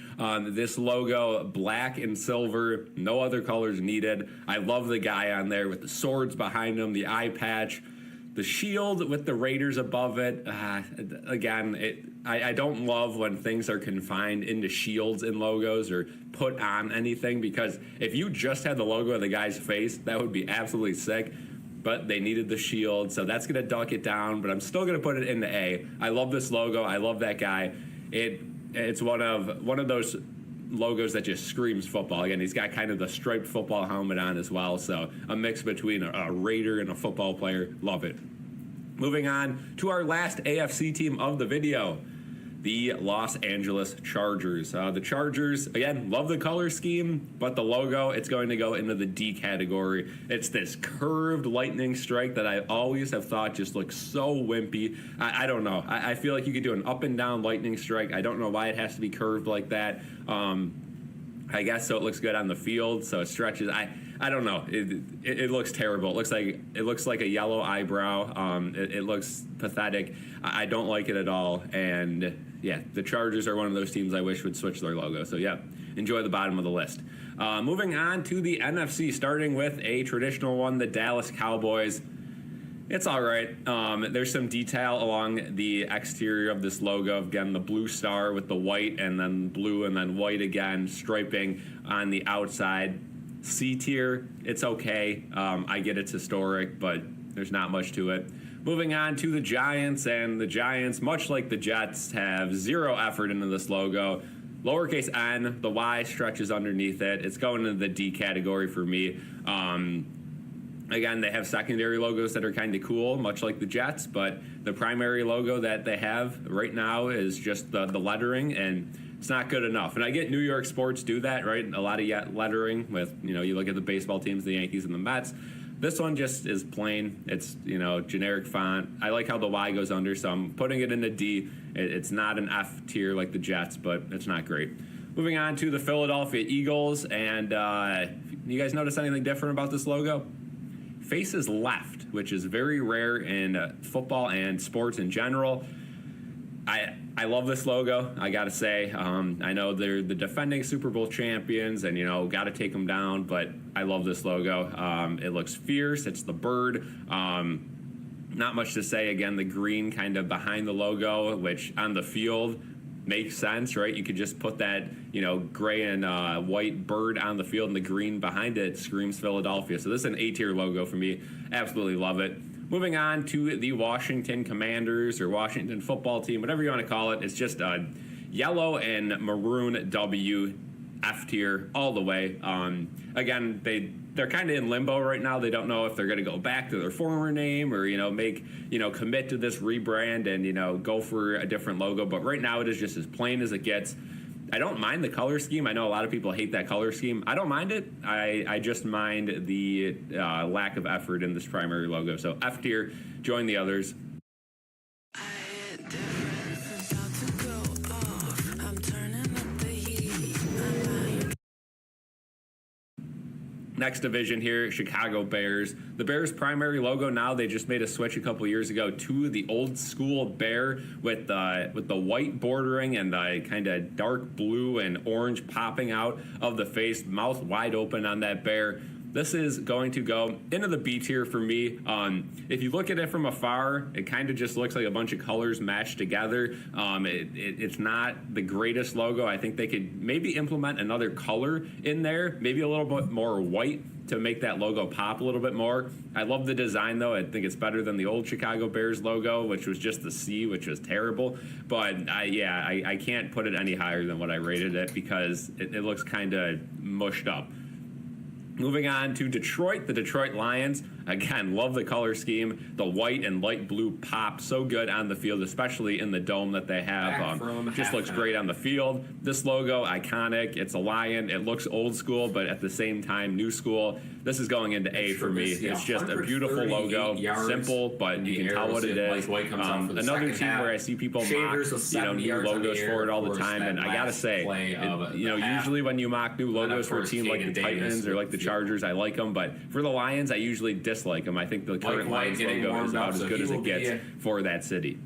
This logo, black and silver, no other colors needed. I love the guy on there with the swords behind him, the eye patch, the shield with the Raiders above it. Again, I don't love when things are confined into shields and logos or put on anything, because if you just had the logo of the guy's face, that would be absolutely sick. But they needed the shield, so that's going to duck it down, but I'm still going to put it into A. I love this logo. I love that guy. It's one of those logos that just screams football. Again, he's got kind of the striped football helmet on as well, so a mix between a Raider and a football player. Love it. Moving on to our last AFC team of the video, the Los Angeles Chargers. The Chargers, again, love the color scheme, but the logo, it's going to go into the D category. It's this curved lightning strike that I always have thought just looks so wimpy. I don't know. I feel like you could do an up and down lightning strike. I don't know why it has to be curved like that. I guess so it looks good on the field, so it stretches. I don't know. It looks terrible. It looks like a yellow eyebrow. It looks pathetic. I don't like it at all. And yeah, the Chargers are one of those teams I wish would switch their logo. So yeah, enjoy the bottom of the list. Moving on to the NFC, starting with a traditional one, the Dallas Cowboys. It's all right. There's some detail along the exterior of this logo. Again, the blue star with the white, and then blue, and then white again, striping on the outside. C tier, it's okay. I get it's historic, but there's not much to it. Moving on to the Giants, and the Giants, much like the Jets, have zero effort into this logo. Lowercase n, the Y stretches underneath it. It's going into the D category for me. Again, they have secondary logos that are kind of cool, much like the Jets, but the primary logo that they have right now is just the lettering, and it's not good enough. And I get New York sports do that, right? A lot of lettering with, you look at the baseball teams, the Yankees and the Mets. This one just is plain. It's, generic font. I like how the Y goes under, so I'm putting it in a D. It's not an F tier like the Jets, but it's not great. Moving on to the Philadelphia Eagles, and you guys notice anything different about this logo? Faces left, which is very rare in football and sports in general. I love this logo, I gotta say. I know they're the defending Super Bowl champions, and gotta take them down, but I love this logo. It looks fierce. It's the bird. Not much to say. Again, the green kind of behind the logo, which on the field makes sense, right? You could just put that, gray and white bird on the field, and the green behind it screams Philadelphia. So this is an A-tier logo for me. Absolutely love it. Moving on to the Washington Commanders, or Washington football team, whatever you want to call it. It's just a yellow and maroon W, F tier all the way. Again, they're kind of in limbo right now. They don't know if they're going to go back to their former name, or commit to this rebrand and go for a different logo. But right now it is just as plain as it gets. I don't mind the color scheme. I know a lot of people hate that color scheme. I don't mind it. I just mind the lack of effort in this primary logo. So F tier, join the others. Next division here, Chicago Bears. The Bears' primary logo now, they just made a switch a couple years ago to the old school bear with the white bordering and the kind of dark blue and orange popping out of the face, mouth wide open on that bear. This is going to go into the B tier for me. If you look at it from afar, it kind of just looks like a bunch of colors mashed together. It's not the greatest logo. I think they could maybe implement another color in there, maybe a little bit more white to make that logo pop a little bit more. I love the design, though. I think it's better than the old Chicago Bears logo, which was just the C, which was terrible. But I can't put it any higher than what I rated it because it looks kind of mushed up. Moving on to Detroit, the Detroit Lions. Again, love the color scheme. The white and light blue pop so good on the field, especially in the dome that they have. Just looks great on the field. This logo, iconic. It's a lion. It looks old school, but at the same time, new school. This is going into A for me. It's just a beautiful logo. Simple, but you can tell what it is. Another team where I see people mock, new logos for it all the time. And I got to say, usually when you mock new logos for a team like the Titans or like the Chargers, I like them. But for the Lions, I usually dislike them. I think the current Lions logo is about as good as it gets for that city.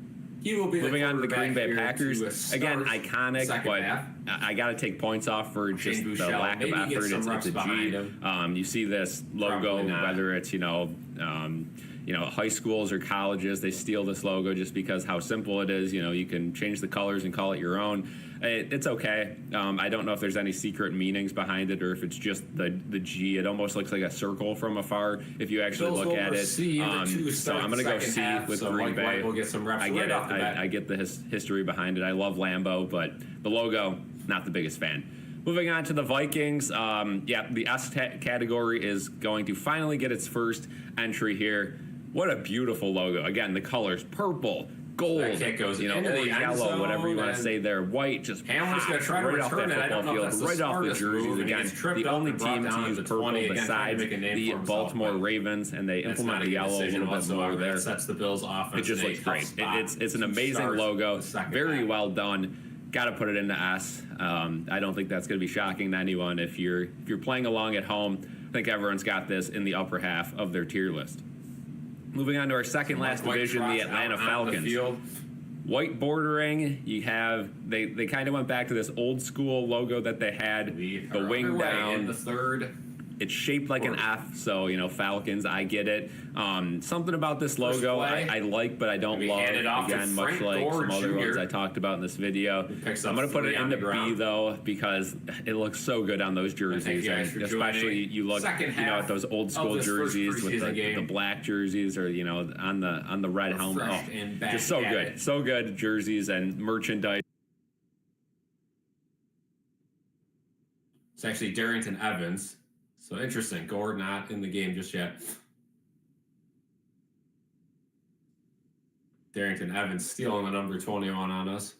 Moving on to the Green Bay Packers. Again, iconic, but I got to take points off for just the lack of effort. It's a G. You see this logo, whether it's, high schools or colleges, they steal this logo just because how simple it is. You can change the colors and call it your own. It's okay. I don't know if there's any secret meanings behind it or if it's just the G. It almost looks like a circle from afar if you actually look at it. So I'm going to go C with Green Bay. I get it. I get the history behind it. I love Lambeau, but the logo, not the biggest fan. Moving on to the Vikings. The S category is going to finally get its first entry here. What a beautiful logo. Again, the colors, purple, gold, orange, yellow, whatever you want to say there, white, just Hamler's going to try to right off that return football field, right off the jerseys. Again, the only team to use purple besides the Baltimore Ravens, and they implement the yellow a little bit more there. Sets the Bills' offense. It just looks great. It's an amazing logo, very well done. Got to put it into S. I don't think that's going to be shocking to anyone. If you're playing along at home, I think everyone's got this in the upper half of their tier list. Moving on to our second last division, the Atlanta Falcons. White bordering, you have, they kind of went back to this old school logo that they had, the wing down. In the third. It's shaped like an F, so, Falcons, I get it. Something about this logo I like, but I don't love. Again, much like some other ones I talked about in this video. I'm going to put it into B, though, because it looks so good on those jerseys. And especially you look, at those old school jerseys with the black jerseys or, on the red helmet. Oh, just so good. So good jerseys and merchandise. It's actually Darrington Evans. So interesting. Gore not in the game just yet. Darrington Evans stealing the number 21 on us.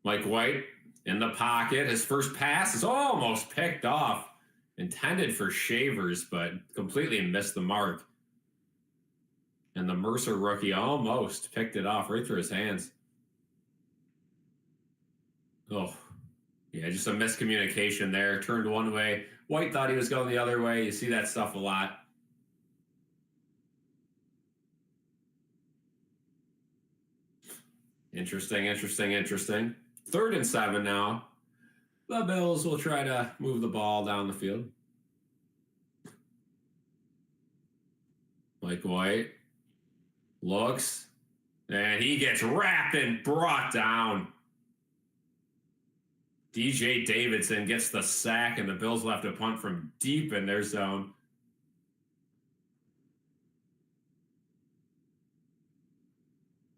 Mike White in the pocket. His first pass is almost picked off. Intended for Shavers, but completely missed the mark. And the Mercer rookie almost picked it off right through his hands. Oh, yeah, just a miscommunication there. Turned one way. White thought he was going the other way. You see that stuff a lot. Interesting. 3rd and 7 now. The Bills will try to move the ball down the field. Mike White looks, and he gets wrapped and brought down. DJ Davidson gets the sack, and the Bills will have to punt from deep in their zone.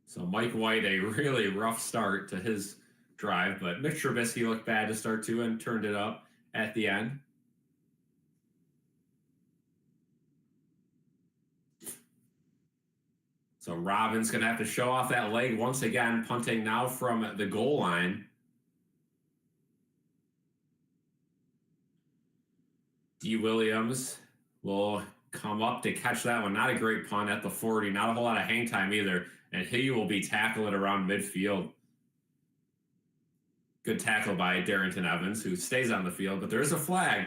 So Mike White, a really rough start to his drive, but Mitch Trubisky looked bad to start too and turned it up at the end. So Robbins going to have to show off that leg once again, punting now from the goal line. D. Williams will come up to catch that one. Not a great punt at the 40. Not a whole lot of hang time either. And he will be tackled around midfield. Good tackle by Darrington Evans, who stays on the field. But there is a flag.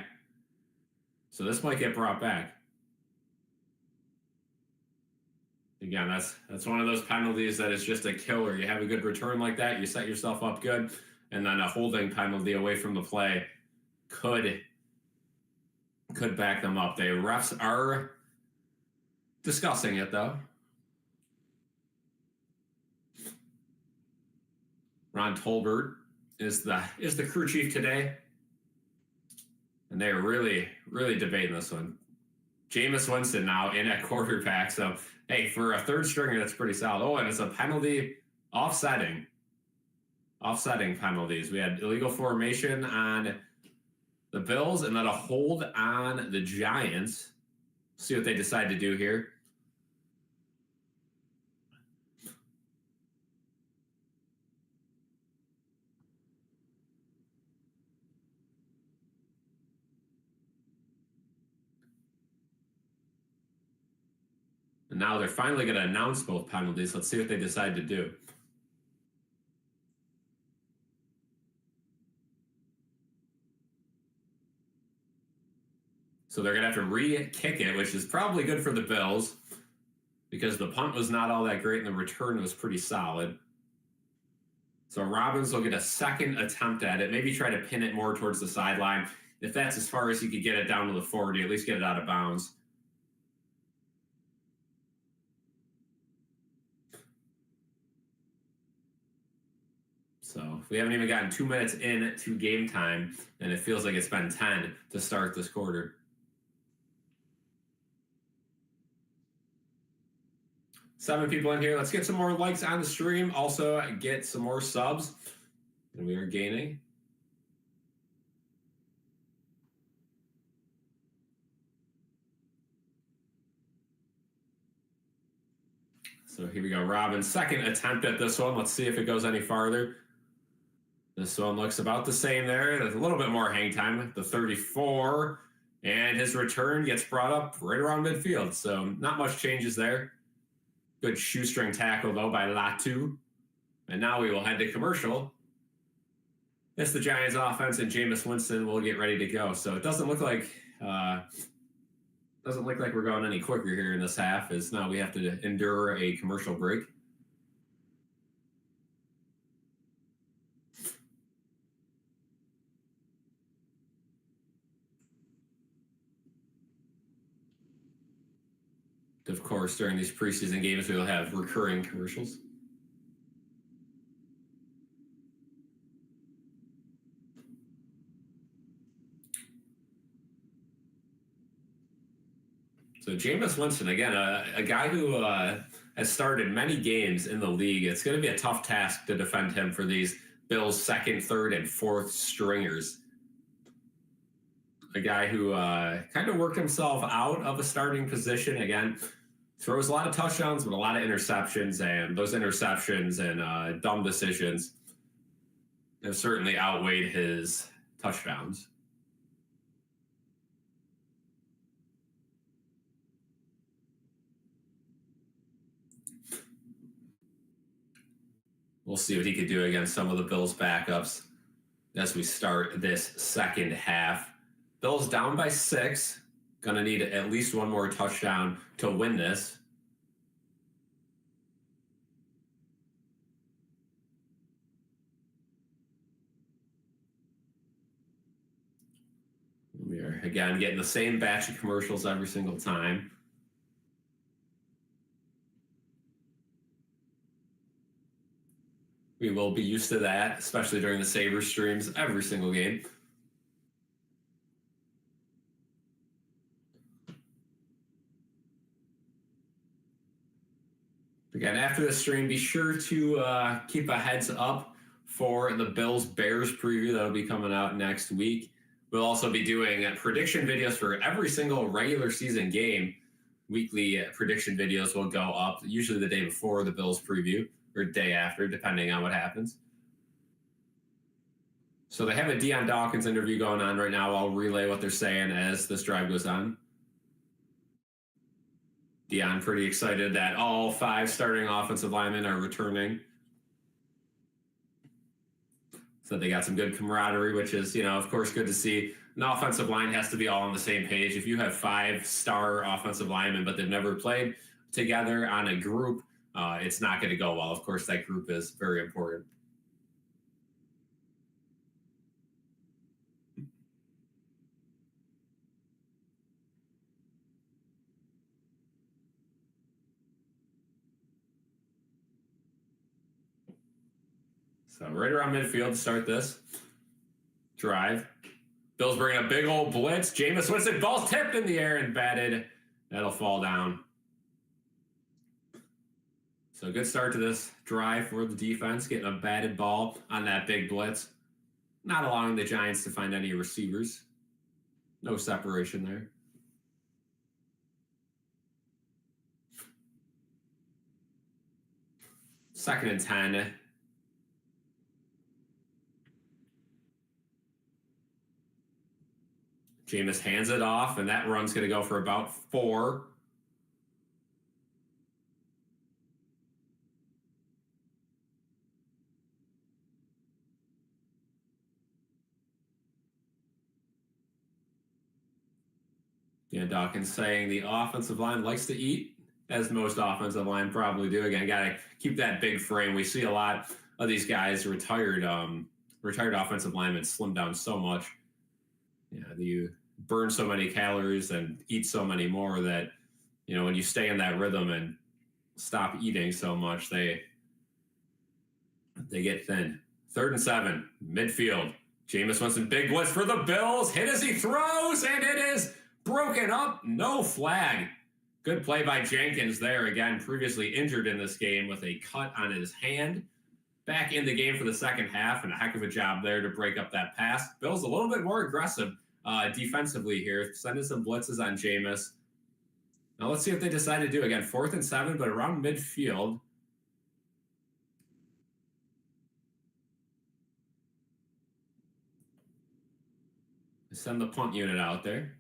So this might get brought back. Again, that's one of those penalties that is just a killer. You have a good return like that. You set yourself up good. And then a holding penalty away from the play could could back them up. The refs are discussing it, though. Ron Tolbert is the crew chief today, and they are really debating this one. Jameis Winston now in at quarterback. So hey, for a third stringer, that's pretty solid. Oh, and it's a penalty offsetting penalties. We had illegal formation on the Bills and then a hold on the Giants. See what they decide to do here. And now they're finally going to announce both penalties. Let's see what they decide to do. So they're going to have to re-kick it, which is probably good for the Bills because the punt was not all that great and the return was pretty solid. So Robbins will get a second attempt at it, maybe try to pin it more towards the sideline. If that's as far as you could get it down to the 40, at least get it out of bounds. So we haven't even gotten 2 minutes into game time, and it feels like it's been 10 to start this quarter. 7 people in here. Let's get some more likes on the stream. Also, get some more subs. And we are gaining. So here we go. Robin's second attempt at this one. Let's see if it goes any farther. This one looks about the same there. There's a little bit more hang time. The 34. And his return gets brought up right around midfield. So not much changes there. Good shoestring tackle, though, by Latu. And now we will head to commercial. It's the Giants offense, and Jameis Winston will get ready to go. So it doesn't look like we're going any quicker here in this half, as now we have to endure a commercial break. Of course, during these preseason games, we will have recurring commercials. So Jameis Winston, again, a guy who has started many games in the league. It's going to be a tough task to defend him for these Bills' second, third, and fourth stringers. A guy who kind of worked himself out of a starting position. Again, throws a lot of touchdowns, but a lot of interceptions, and those interceptions and dumb decisions have certainly outweighed his touchdowns. We'll see what he could do against some of the Bills' backups as we start this second half. Bills down by 6. Going to need at least one more touchdown to win this. We are, again, getting the same batch of commercials every single time. We will be used to that, especially during the Sabres streams every single game. Again, after the stream, be sure to keep a heads up for the Bills-Bears preview. That'll be coming out next week. We'll also be doing prediction videos for every single regular season game. Weekly prediction videos will go up, usually the day before the Bills preview or day after, depending on what happens. So they have a Deion Dawkins interview going on right now. I'll relay what they're saying as this drive goes on. Deion pretty excited that all 5 starting offensive linemen are returning. So they got some good camaraderie, which is, of course, good to see. An offensive line has to be all on the same page. If you have 5-star offensive linemen, but they've never played together on a group, it's not going to go well. Of course, that group is very important. So right around midfield to start this drive. Bills bring a big old blitz. Jameis Winston, ball's tipped in the air and batted. That'll fall down. So good start to this drive for the defense, getting a batted ball on that big blitz. Not allowing the Giants to find any receivers. No separation there. Second and 10. Jameis hands it off, and that run's going to go for about 4. Dan Dawkins saying the offensive line likes to eat, as most offensive line probably do. Again, got to keep that big frame. We see a lot of these guys retired offensive linemen slim down so much. Yeah, you burn so many calories and eat so many more that, when you stay in that rhythm and stop eating so much, they get thin. 3rd and 7, midfield. Jameis Winston, big blitz for the Bills. Hit as he throws, and it is broken up. No flag. Good play by Jenkins there. Again, previously injured in this game with a cut on his hand. Back in the game for the second half, and a heck of a job there to break up that pass. Bills a little bit more aggressive defensively here, sending some blitzes on Jameis. Now let's see what they decide to do. Again, 4th and 7, but around midfield. Send the punt unit out there.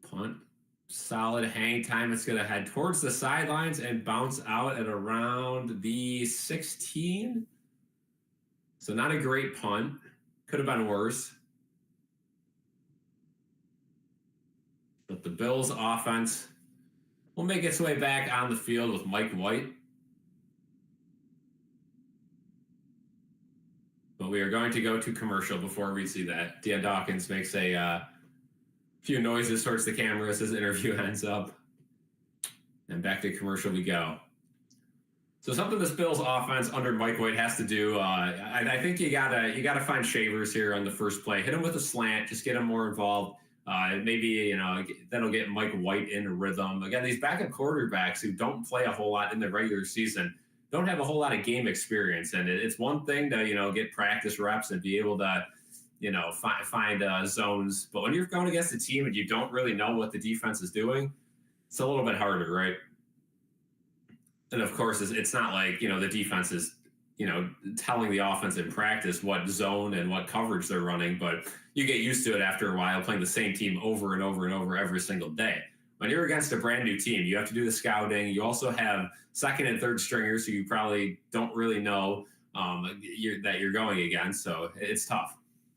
Punt. Solid hang time. It's going to head towards the sidelines and bounce out at around the 16. So not a great punt. Could have been worse. But the Bills offense will make its way back on the field with Mike White. But we are going to go to commercial before we see that. Dan Dawkins makes a few noises towards the camera as his interview ends up. And back to commercial we go. So something this Bills offense under Mike White has to do, I think you gotta find Shavers here on the first play. Hit him with a slant, just get him more involved. Maybe, that'll get Mike White in rhythm. Again, these backup quarterbacks who don't play a whole lot in the regular season don't have a whole lot of game experience. And it's one thing to, get practice reps and be able to, find zones. But when you're going against a team and you don't really know what the defense is doing, it's a little bit harder, right? And of course, it's not like, the defense is, telling the offense in practice what zone and what coverage they're running, but you get used to it after a while playing the same team over and over and over every single day. When you're against a brand new team, you have to do the scouting. You also have second and third stringers who you probably don't really know that you're going against. So it's tough.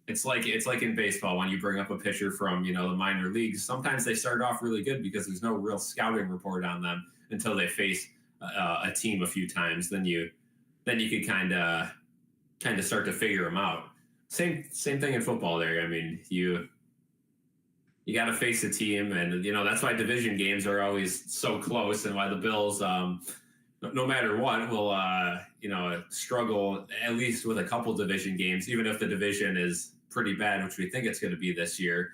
It's like in baseball when you bring up a pitcher from, the minor leagues. Sometimes they start off really good because there's no real scouting report on them until they face a team a few times. Then you could kind of start to figure them out. Same thing in football there. I mean, you got to face a team, and that's why division games are always so close, and why the Bills, no matter what, will struggle at least with a couple division games, even if the division is pretty bad, which we think it's going to be this year.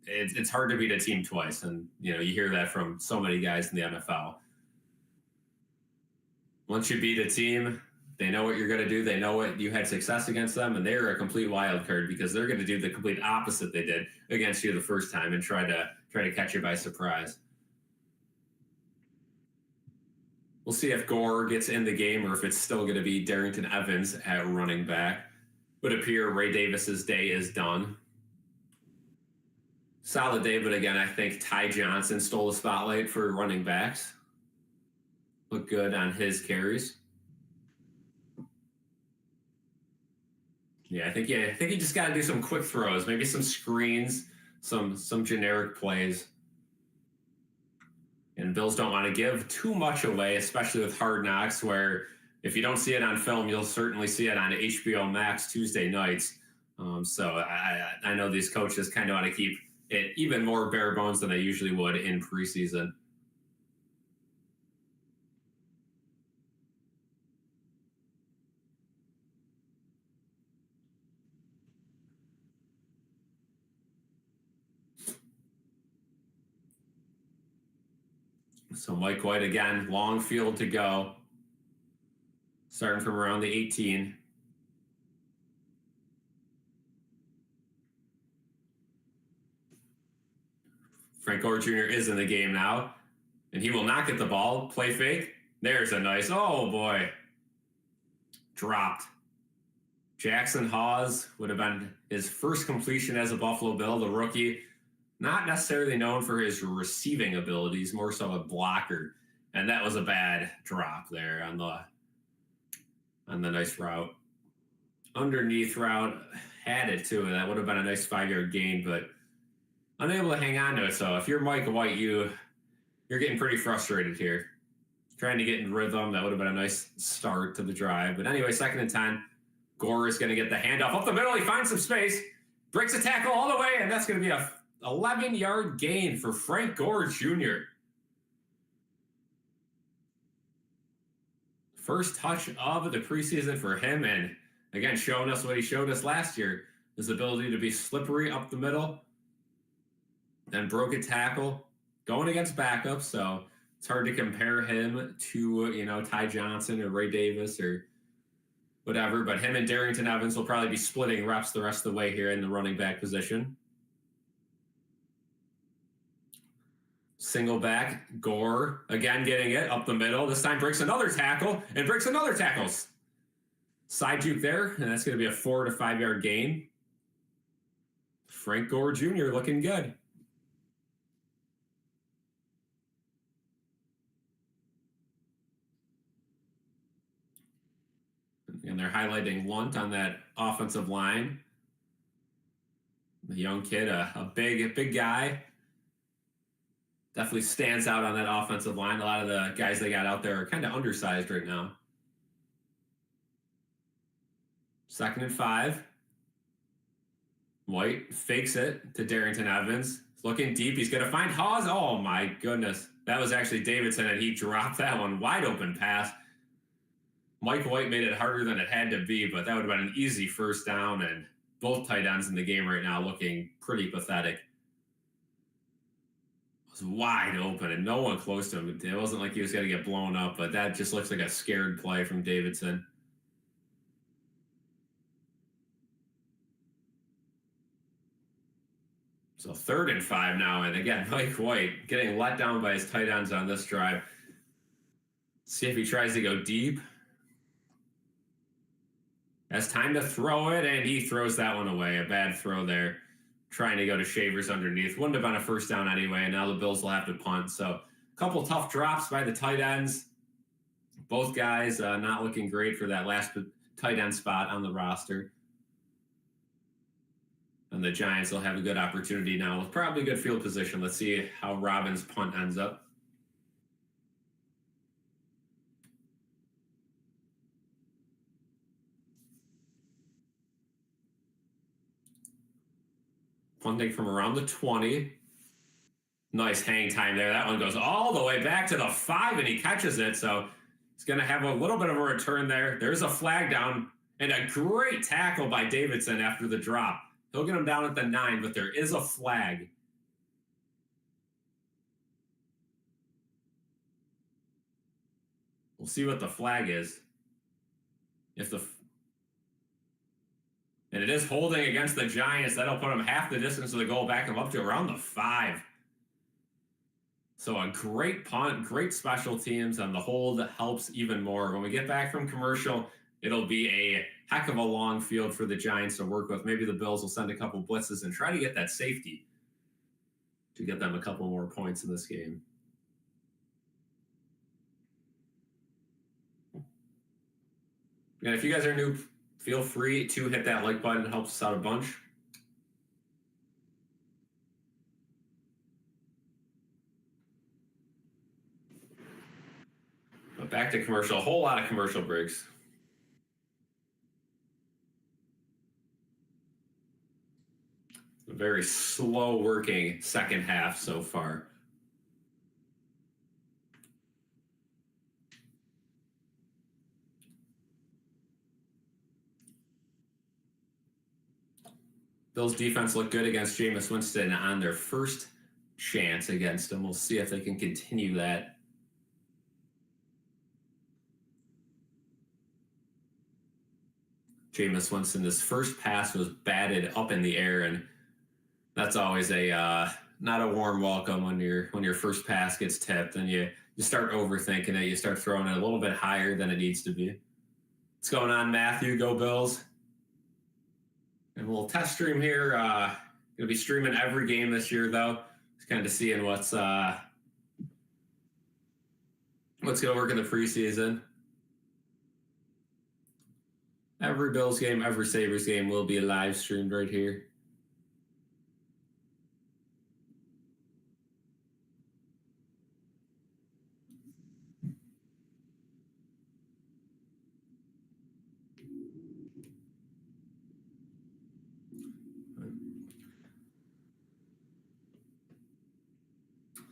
It's hard to beat a team twice, and you hear that from so many guys in the NFL. Once you beat a team, they know what you're going to do. They know what you had success against them, and they're a complete wild card because they're going to do the complete opposite they did against you the first time and try to catch you by surprise. We'll see if Gore gets in the game or if it's still going to be Darrington Evans at running back. Would appear Ray Davis's day is done. Solid day, but again, I think Ty Johnson stole the spotlight for running backs. Look good on his carries. Yeah, I think you just got to do some quick throws, maybe some screens, some generic plays. And Bills don't want to give too much away, especially with Hard Knocks, where if you don't see it on film, you'll certainly see it on HBO Max Tuesday nights. So I know these coaches kind of want to keep it even more bare bones than they usually would in preseason. So Mike White again, long field to go. Starting from around the 18. Frank Gore Jr. is in the game now, and he will not get the ball. Play fake. There's a nice, oh boy. Dropped. Jackson Hawes would have been his first completion as a Buffalo Bill, the rookie. Not necessarily known for his receiving abilities, more so a blocker. And that was a bad drop there on the nice route. Underneath route, had it too. That would have been a nice 5-yard gain, but unable to hang on to it. So if you're Mike White, you're getting pretty frustrated here. Trying to get in rhythm. That would have been a nice start to the drive. But anyway, 2nd and 10. Gore is going to get the handoff up the middle. He finds some space. Breaks a tackle all the way, and that's going to be a 11-yard gain for Frank Gore Jr. First touch of the preseason for him, and again, showing us what he showed us last year, his ability to be slippery up the middle, then broke a tackle, going against backups, so it's hard to compare him to, Ty Johnson or Ray Davis or whatever, but him and Darrington Evans will probably be splitting reps the rest of the way here in the running back position. Single back, Gore, again getting it up the middle. This time breaks another tackle and breaks another tackle. Side juke there, and that's going to be a 4 to 5 yard gain. Frank Gore Jr. looking good. And they're highlighting Lunt on that offensive line. The young kid, a big guy. Definitely stands out on that offensive line. A lot of the guys they got out there are kind of undersized right now. 2nd and 5. White fakes it to Darrington Evans. He's looking deep. He's going to find Hawes. Oh, my goodness. That was actually Davidson, and he dropped that one. Wide open pass. Mike White made it harder than it had to be, but that would have been an easy first down, and both tight ends in the game right now looking pretty pathetic. It was wide open and no one close to him. It wasn't like he was going to get blown up, but that just looks like a scared play from Davidson. So 3rd and 5 now, and again, Mike White getting let down by his tight ends on this drive. See if he tries to go deep. Has time to throw it, and he throws that one away. A bad throw there. Trying to go to Shavers underneath. Wouldn't have been a first down anyway, and now the Bills will have to punt. So a couple tough drops by the tight ends. Both guys not looking great for that last tight end spot on the roster. And the Giants will have a good opportunity now with probably good field position. Let's see how Robbins' punt ends up. Punting from around the 20. Nice hang time there. That one goes all the way back to the 5, and he catches it. So he's going to have a little bit of a return there. There's a flag down, and a great tackle by Davidson after the drop. He'll get him down at the 9, but there is a flag. We'll see what the flag is. And it is holding against the Giants. That'll put them half the distance of the goal, back them up to around the 5. So a great punt, great special teams, and the hold helps even more. When we get back from commercial, it'll be a heck of a long field for the Giants to work with. Maybe the Bills will send a couple blitzes and try to get that safety to get them a couple more points in this game. And if you guys are new, feel free to hit that like button. It helps us out a bunch. But back to commercial. A whole lot of commercial breaks. A very slow working second half so far. Bills defense looked good against Jameis Winston on their first chance against him. We'll see if they can continue that Jameis Winston, his first pass was batted up in the air, and that's always a not a warm welcome when your first pass gets tipped and you start overthinking it. You start throwing it a little bit higher than it needs to be. What's going on, Matthew? Go Bills. And we'll test stream here. Gonna be streaming every game this year, though. Just kind of seeing what's gonna work in the preseason. Every Bills game, every Sabres game will be live streamed right here.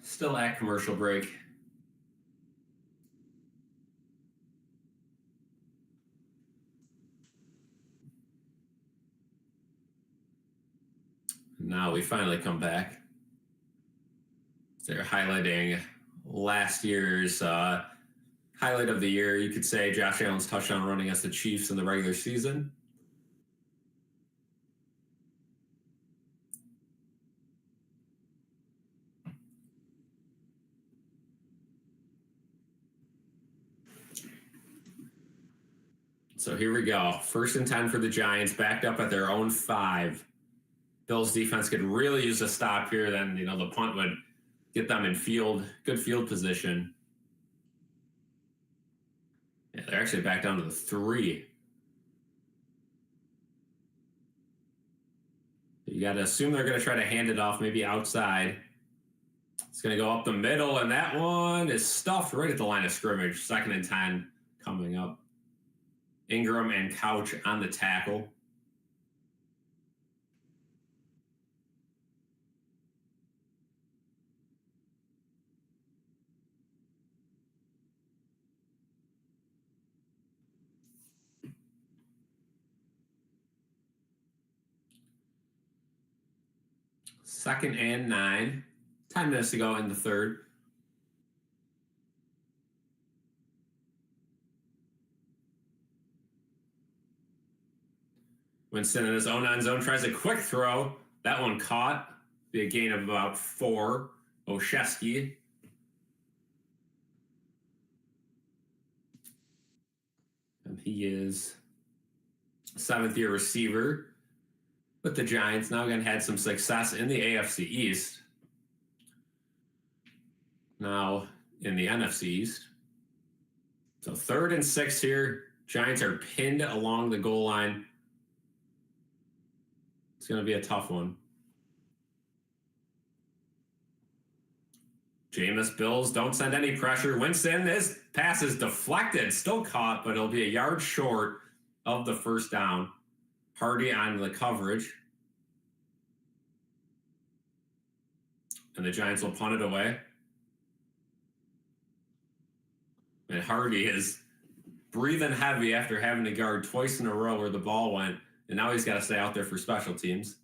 Still at commercial break. Now we finally come back. They're highlighting last year's highlight of the year. You could say Josh Allen's touchdown run against the Chiefs in the regular season. So here we go. 1st and 10 for the Giants, backed up at their own 5. Bills defense could really use a stop here. Then, the punt would get them in good field position. Yeah, they're actually back down to the 3. You got to assume they're going to try to hand it off, maybe outside. It's going to go up the middle, and that one is stuffed right at the line of scrimmage. 2nd and 10 coming up. Ingram and Couch on the tackle. Second and 9. 10 minutes to go in the 3rd. Winston in his own end zone tries a quick throw. That one caught. Be a gain of about 4. Oshesky. And he is 7th-year receiver with the Giants. Now again had some success in the AFC East. Now in the NFC East. So 3rd and 6 here. Giants are pinned along the goal line. It's going to be a tough one. Jameis, Bills don't send any pressure. Winston, his pass is deflected, still caught, but it'll be a yard short of the 1st down. Hardy on the coverage. And the Giants will punt it away. And Hardy is breathing heavy after having to guard twice in a row where the ball went. And now he's got to stay out there for special teams.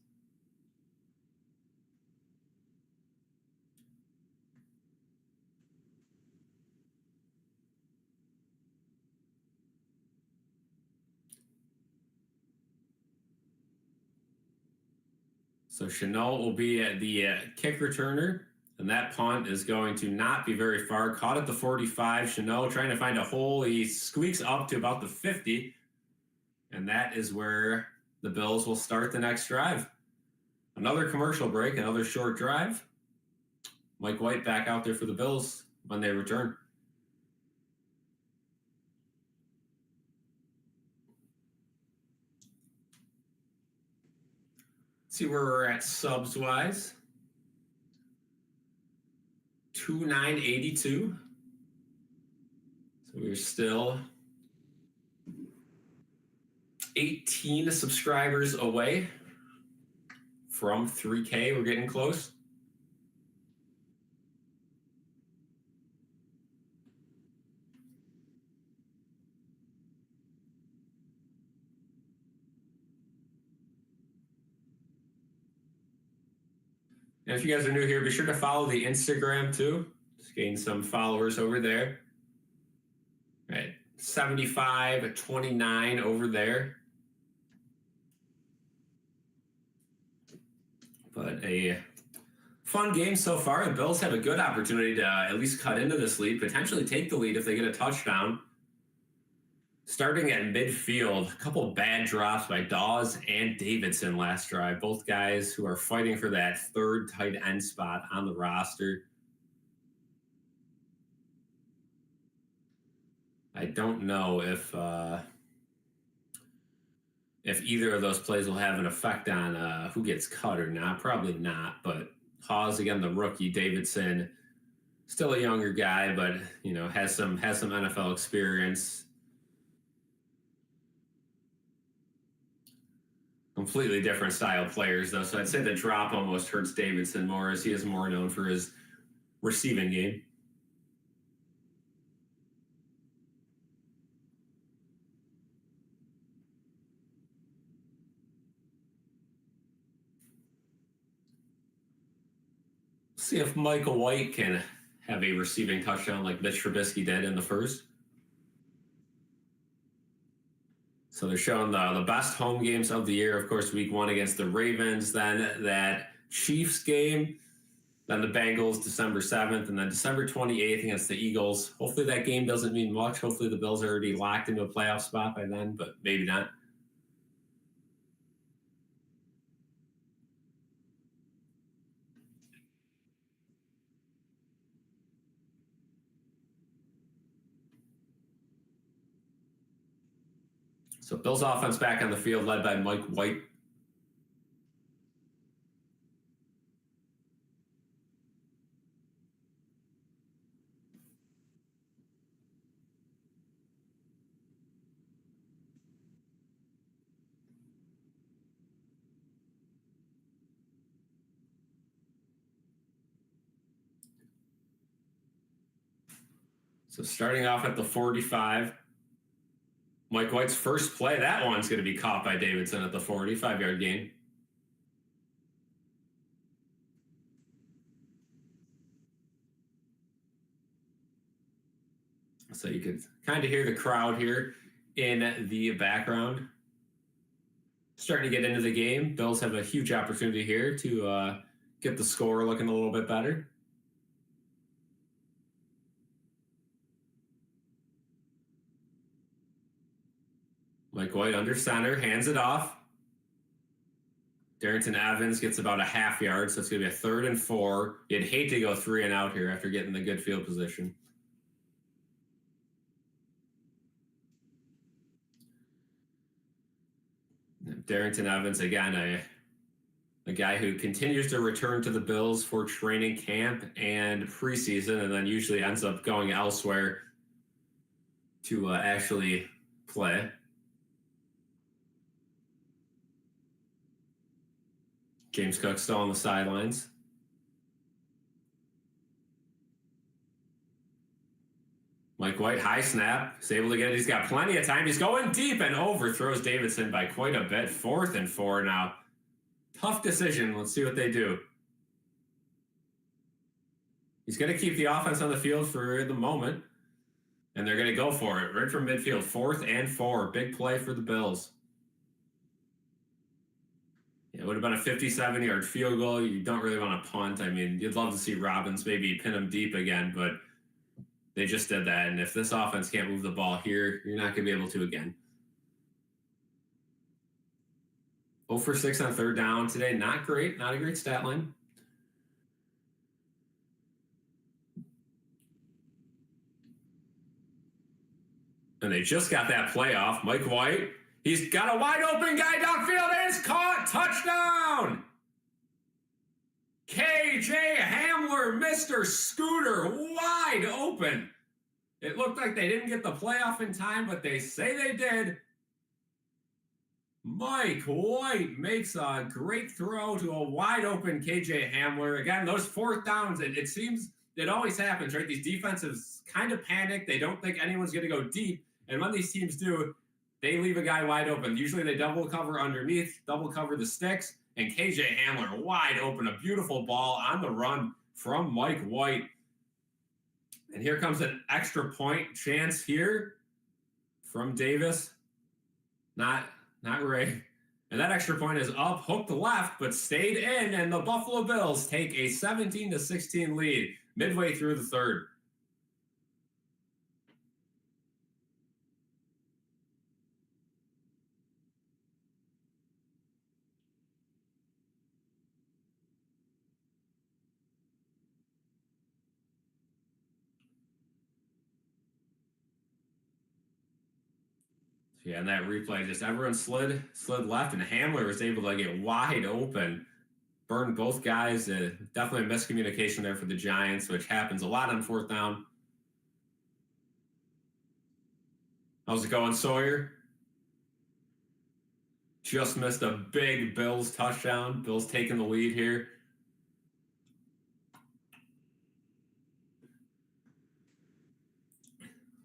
So Chenault will be at the kick returner. And that punt is going to not be very far. Caught at the 45. Chenault trying to find a hole. He squeaks up to about the 50. And that is where the Bills will start the next drive. Another commercial break, another short drive. Mike White back out there for the Bills when they return. See where we're at subs-wise. 2,982. So we're still 18 subscribers away from 3K. We're getting close. And if you guys are new here, be sure to follow the Instagram too. Just gain some followers over there. All right, 75-29 over there. But a fun game so far. The Bills have a good opportunity to at least cut into this lead, potentially take the lead if they get a touchdown. Starting at midfield, a couple bad drops by Dawes and Davidson last drive. Both guys who are fighting for that third tight end spot on the roster. I don't know if either of those plays will have an effect on who gets cut or not. Probably not, but Hawes, again, the rookie. Davidson, still a younger guy, but has some NFL experience. Completely different style players, though. So I'd say the drop almost hurts Davidson more, as he is more known for his receiving game. See if Michael White can have a receiving touchdown like Mitch Trubisky did in the first. So they're showing the best home games of the year. Of course, week 1 against the Ravens, then that Chiefs game, then the Bengals December 7th, and then December 28th against the Eagles. Hopefully that game doesn't mean much. Hopefully the Bills are already locked into a playoff spot by then, but maybe not. So Bills offense back on the field, led by Mike White. So starting off at the 45, Mike White's first play, that one's going to be caught by Davidson at the 45-yard gain. So you could kind of hear the crowd here in the background. Starting to get into the game. Bills have a huge opportunity here to get the score looking a little bit better. Mike White under center, hands it off. Darrington Evans gets about a half yard, so it's going to be a 3rd and 4. You'd hate to go 3 and out here after getting the good field position. Darrington Evans, again, a guy who continues to return to the Bills for training camp and preseason, and then usually ends up going elsewhere to actually play. James Cook still on the sidelines. Mike White, high snap. He's able to get it. He's got plenty of time. He's going deep and overthrows Davidson by quite a bit. 4th and 4 now. Tough decision. Let's see what they do. He's going to keep the offense on the field for the moment. And they're going to go for it. Right from midfield. 4th and 4. Big play for the Bills. It would have been a 57-yard field goal. You don't really want to punt. I mean, you'd love to see Robbins maybe pin him deep again, but they just did that. And if this offense can't move the ball here, you're not going to be able to again. 0 for 6 on 3rd down today. Not great. Not a great stat line. And they just got that play off. Mike White. He's got a wide open guy downfield. And it's caught. Touchdown. KJ Hamler, Mr. Scooter, wide open. It looked like they didn't get the playoff in time, but they say they did. Mike White makes a great throw to a wide open KJ Hamler. Again, those 4th downs, it seems it always happens, right? These defenses kind of panic. They don't think anyone's going to go deep. And when these teams do, they leave a guy wide open. Usually they double cover underneath, double cover the sticks, and KJ Hamler wide open. A beautiful ball on the run from Mike White. And here comes an extra point chance here from Davis. Not Ray. And that extra point is up, hooked left, but stayed in, and the Buffalo Bills take a 17-16 lead midway through the third. Yeah, and that replay, just everyone slid left, and Hamler was able to get wide open, burned both guys. Definitely a miscommunication there for the Giants, which happens a lot on fourth down. How's it going, Sawyer? Just missed a big Bills touchdown. Bills taking the lead here.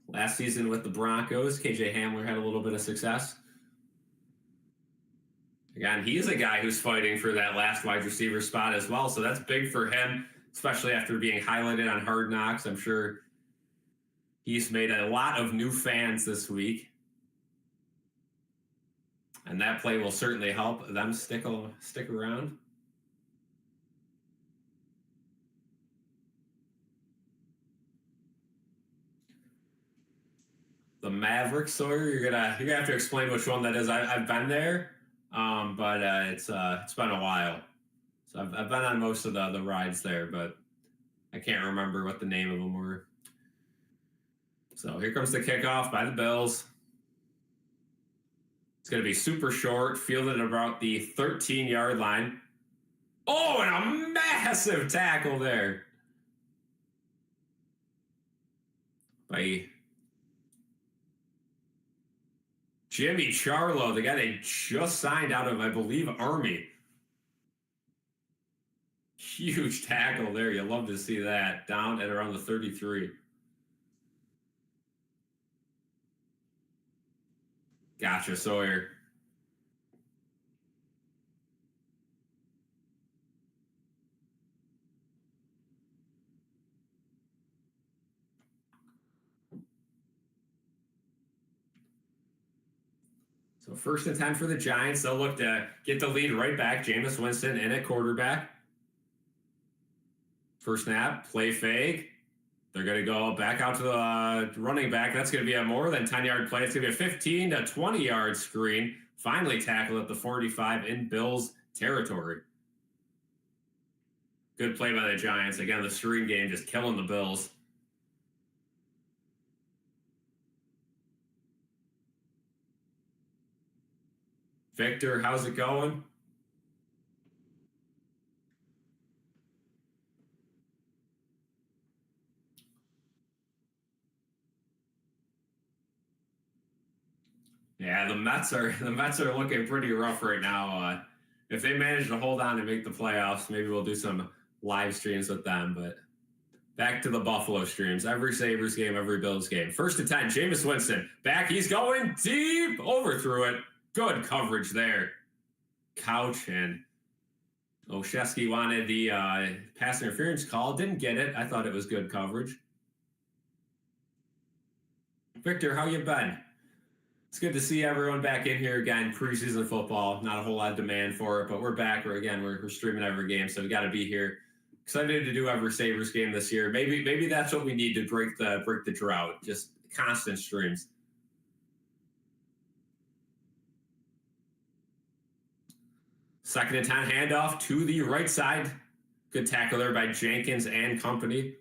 Last season with the Broncos, KJ Hamler had a little bit of success. Again, he's a guy who's fighting for that last wide receiver spot as well, so that's big for him, especially after being highlighted on Hard Knocks. I'm sure he's made a lot of new fans this week. And that play will certainly help them stick around. The Mavericks, Sawyer, you're gonna have to explain which one that is. I've been there, but it's been a while. So I've been on most of the rides there, but I can't remember what the name of them were. So here comes the kickoff by the Bills. It's going to be super short, fielded about the 13-yard line. Oh, and a massive tackle there by Jimmy Charlo, the guy they just signed out of, I believe, Army. Huge tackle there. You love to see that. Down at around the 33. Gotcha, Sawyer. So 1st and 10 for the Giants. They'll look to get the lead right back. Jameis Winston in at quarterback. First snap, play fake. They're going to go back out to the running back. That's going to be a more than 10-yard play. It's going to be a 15 to 20-yard screen. Finally tackled at the 45 in Bills territory. Good play by the Giants. Again, the screen game just killing the Bills. Victor, how's it going? Yeah, the Mets are looking pretty rough right now. If they manage to hold on and make the playoffs, maybe we'll do some live streams with them. But back to the Buffalo streams. Every Sabres game, every Bills game. 1st and 10, Jameis Winston. Back, he's going deep. Overthrew it. Good coverage there. Couch and Olszewski wanted the pass interference call. Didn't get it. I thought it was good coverage. Victor, how you been? It's good to see everyone back in here again. Preseason football, not a whole lot of demand for it, but we're back. We're streaming every game, so we got to be here. Excited to do every Sabres game this year. Maybe that's what we need to break the drought. Just constant streams. Second and 10 handoff to the right side. Good tackle there by Jenkins and company.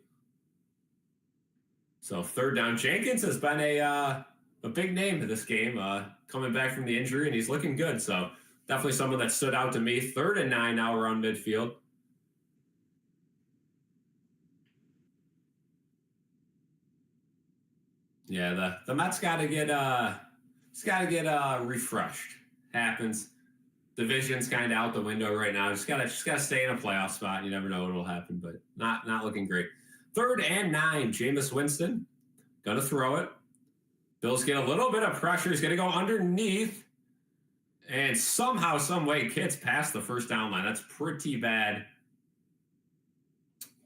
So 3rd down. Jenkins has been a big name in this game, coming back from the injury, and he's looking good. So definitely someone that stood out to me. 3rd and 9 now around midfield. Yeah, the Mets got to get refreshed. Happens. Division's kind of out the window right now. Just gotta stay in a playoff spot. You never know what'll happen, but not looking great. 3rd and 9, Jameis Winston gonna throw it. Bills get a little bit of pressure. He's gonna go underneath, and somehow, some way, gets past the first down line. That's pretty bad.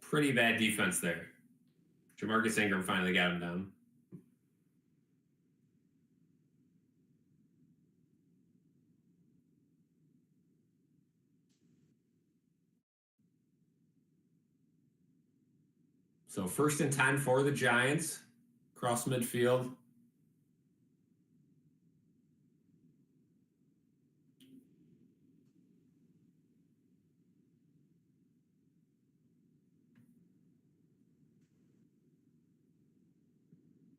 Pretty bad defense there. Jamarcus Ingram finally got him down. So 1st and 10 for the Giants. Cross midfield.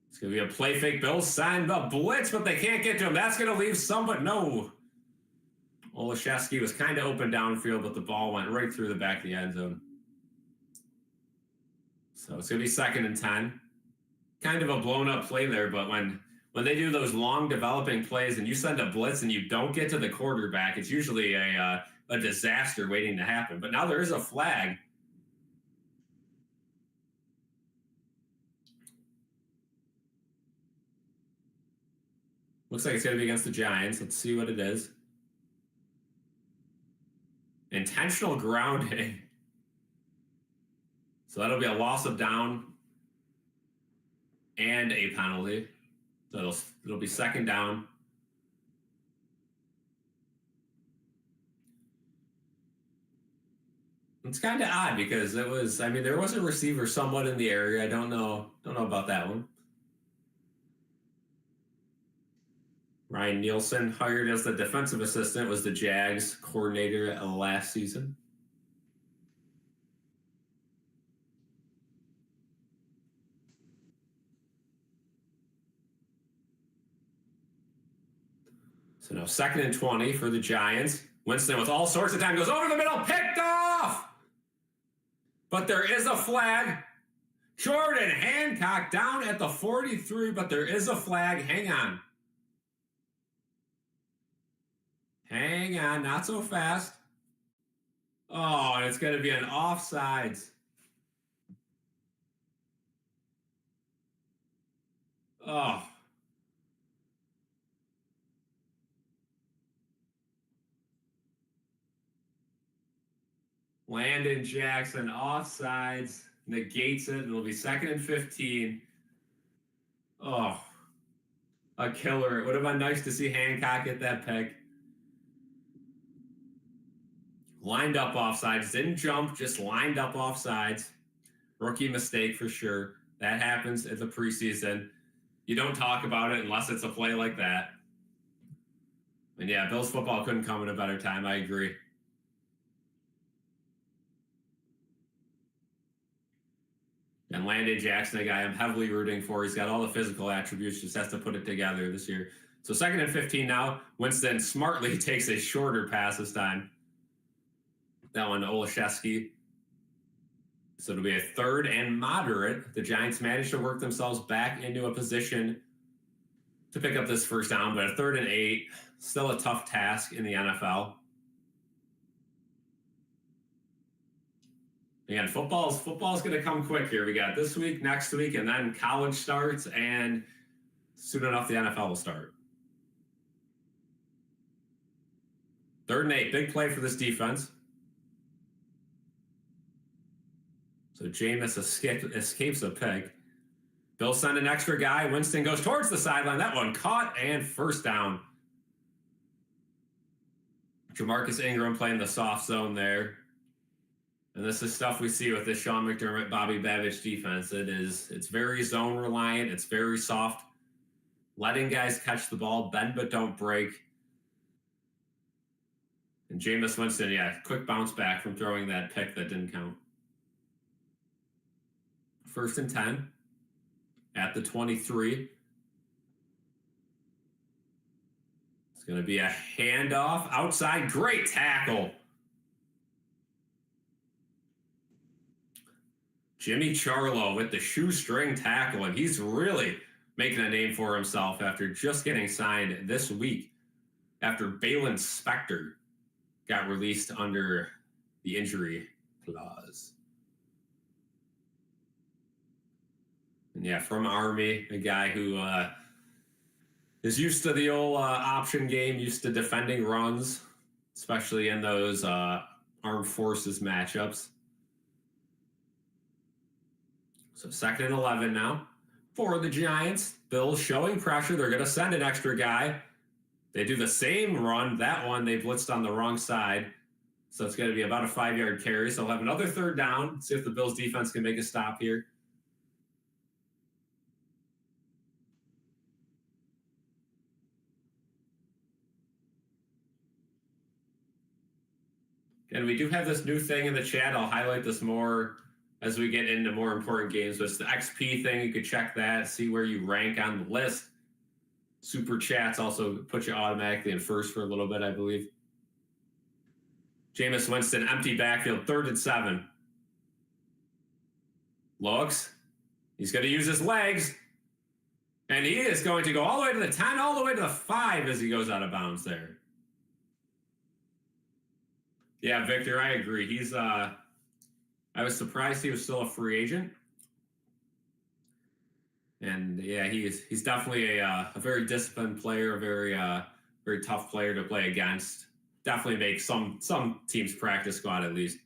It's going to be a play fake. Bills sign the blitz, but they can't get to him. That's going to leave somebody. No. Olszewski was kind of open downfield, but the ball went right through the back of the end zone. So it's going to be 2nd and 10. Kind of a blown up play there, but when they do those long developing plays and you send a blitz and you don't get to the quarterback, it's usually a disaster waiting to happen. But now there is a flag. Looks like it's going to be against the Giants. Let's see what it is. Intentional grounding. So that'll be a loss of down and a penalty. So it'll be 2nd down. It's kind of odd because there was a receiver somewhat in the area. I don't know about that one. Ryan Nielsen, hired as the defensive assistant, was the Jags coordinator last season. So now 2nd and 20 for the Giants. Winston with all sorts of time goes over the middle, picked off! But there is a flag. Jordan Hancock down at the 43, but there is a flag. Hang on. Hang on, not so fast. Oh, and it's going to be an offsides. Oh. Landon Jackson offsides, negates it, and it'll be 2nd and 15. Oh, a killer. It would have been nice to see Hancock get that pick. Lined up offsides, didn't jump, just lined up offsides. Rookie mistake for sure. That happens at the preseason. You don't talk about it unless it's a play like that. And yeah, Bills football couldn't come at a better time. I agree. And Landon Jackson, a guy I'm heavily rooting for. He's got all the physical attributes, just has to put it together this year. So 2nd and 15 now. Winston smartly takes a shorter pass this time. That one to Olszewski. So it'll be a 3rd and moderate. The Giants managed to work themselves back into a position to pick up this 1st down, but a 3rd and 8, still a tough task in the NFL. Again, football's going to come quick here. We got this week, next week, and then college starts, and soon enough the NFL will start. 3rd and 8, big play for this defense. So Jameis escapes a pick. Bill send an extra guy. Winston goes towards the sideline. That one caught and 1st down. Jamarcus Ingram playing the soft zone there. And this is stuff we see with this Sean McDermott, Bobby Babich defense. It's very zone reliant. It's very soft. Letting guys catch the ball, bend but don't break. And Jameis Winston, quick bounce back from throwing that pick that didn't count. 1st and 10 at the 23. It's going to be a handoff outside. Great tackle. Jimmy Charlo with the shoestring tackle, and he's really making a name for himself after just getting signed this week after Balin Spector got released under the injury clause. And from Army, a guy who is used to the old option game, used to defending runs, especially in those armed forces matchups. So 2nd and 11 now for the Giants. Bills showing pressure. They're going to send an extra guy. They do the same run. That one, they blitzed on the wrong side. So it's going to be about a 5-yard carry. So they'll have another 3rd down. See if the Bills defense can make a stop here. And we do have this new thing in the chat. I'll highlight this more as we get into more important games. But it's the XP thing. You could check that, see where you rank on the list. Super chats also put you automatically in first for a little bit, I believe. Jameis Winston, empty backfield, 3rd and 7. Looks. He's going to use his legs. And he is going to go all the way to the 10, all the way to the 5 as he goes out of bounds there. Yeah, Victor, I agree. He's I was surprised he was still a free agent. And yeah, he's definitely a very disciplined player, a very tough player to play against. Definitely makes some teams' practice squad at least.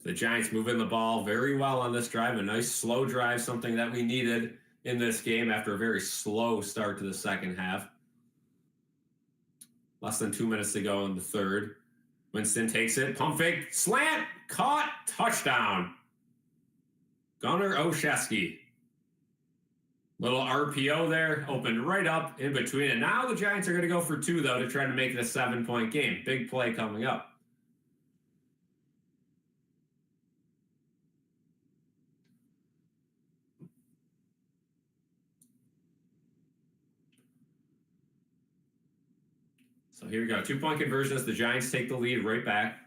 The Giants moving the ball very well on this drive. A nice slow drive, something that we needed in this game after a very slow start to the second half. Less than 2 minutes to go in the third. Winston takes it, pump fake, slant, caught, touchdown. Gunnar Olszewski. Little RPO there, opened right up in between. And now the Giants are going to go for 2, though, to try to make it a 7-point game. Big play coming up. So here we go. 2-point conversion as the Giants take the lead right back.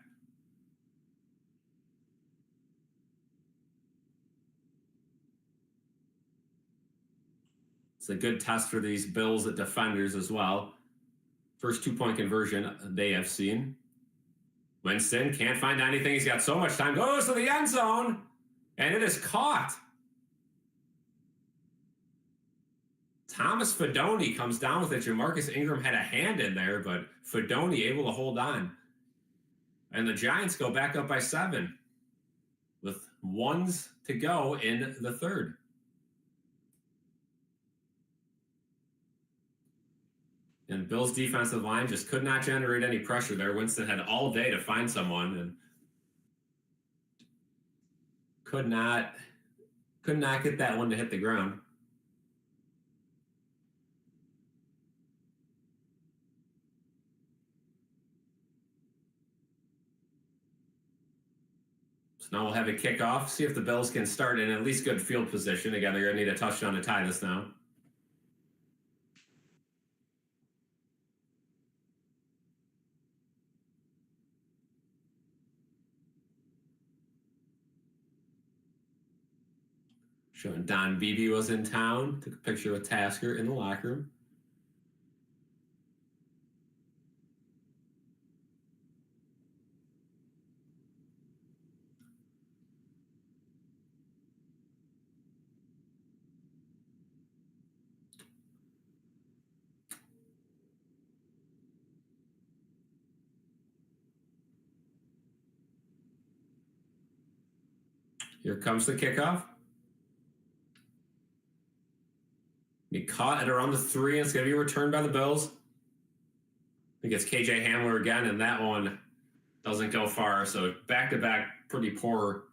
It's a good test for these Bills at defenders as well. First 2-point conversion they have seen. Winston can't find anything. He's got so much time. Goes to the end zone. And it is caught. Thomas Fidone comes down with it. Jamarcus Ingram had a hand in there, but Fidone able to hold on. And the Giants go back up by 7 with 1s to go in the third. And Bill's defensive line just could not generate any pressure there. Winston had all day to find someone and could not get that one to hit the ground. Now we'll have a kickoff, see if the Bills can start in at least good field position. Again, they're going to need a touchdown to tie this now. Showing Don Beebe was in town. Took a picture with Tasker in the locker room. Here comes the kickoff. He caught at around the 3, and it's going to be returned by the Bills. I think it's KJ Hamler again, and that one doesn't go far. So back-to-back pretty poor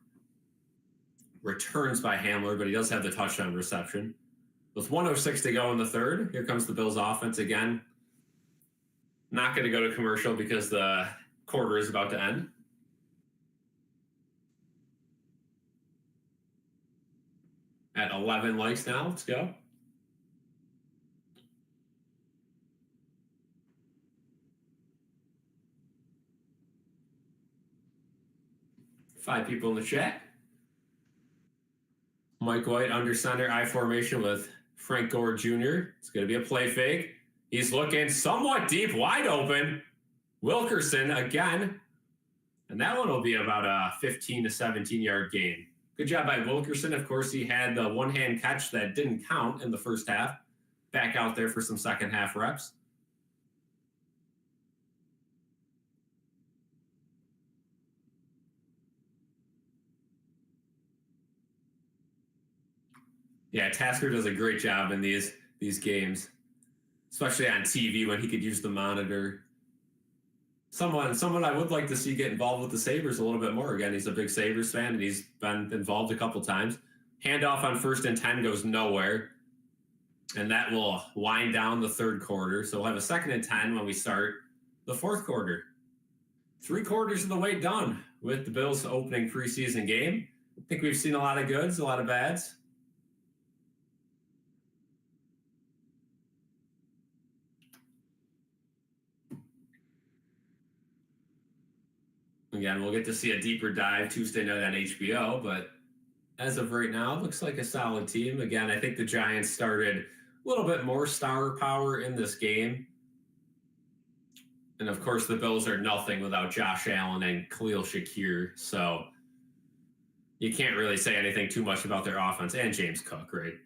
returns by Hamler, but he does have the touchdown reception. With 1:06 to go in the third, here comes the Bills offense again. Not going to go to commercial because the quarter is about to end. At 11 likes now, let's go. Five people in the chat. Mike White under center, I formation with Frank Gore Jr. It's going to be a play fake. He's looking somewhat deep, wide open. Wilkerson again. And that one will be about a 15 to 17 yard gain. Good job by Wilkerson. Of course, he had the one-hand catch that didn't count in the first half. Back out there for some second half reps. Yeah, Tasker does a great job in these games, especially on TV when he could use the monitor. Someone I would like to see get involved with the Sabres a little bit more. Again, he's a big Sabres fan, and he's been involved a couple times. Handoff on 1st and 10 goes nowhere, and that will wind down the third quarter. So we'll have a 2nd and 10 when we start the fourth quarter. 3/4 of the way done with the Bills' opening preseason game. I think we've seen a lot of goods, a lot of bads. Again, we'll get to see a deeper dive Tuesday night on HBO, but as of right now, it looks like a solid team. Again, I think the Giants started a little bit more star power in this game. And of course, the Bills are nothing without Josh Allen and Khalil Shakir. So you can't really say anything too much about their offense and James Cook, right?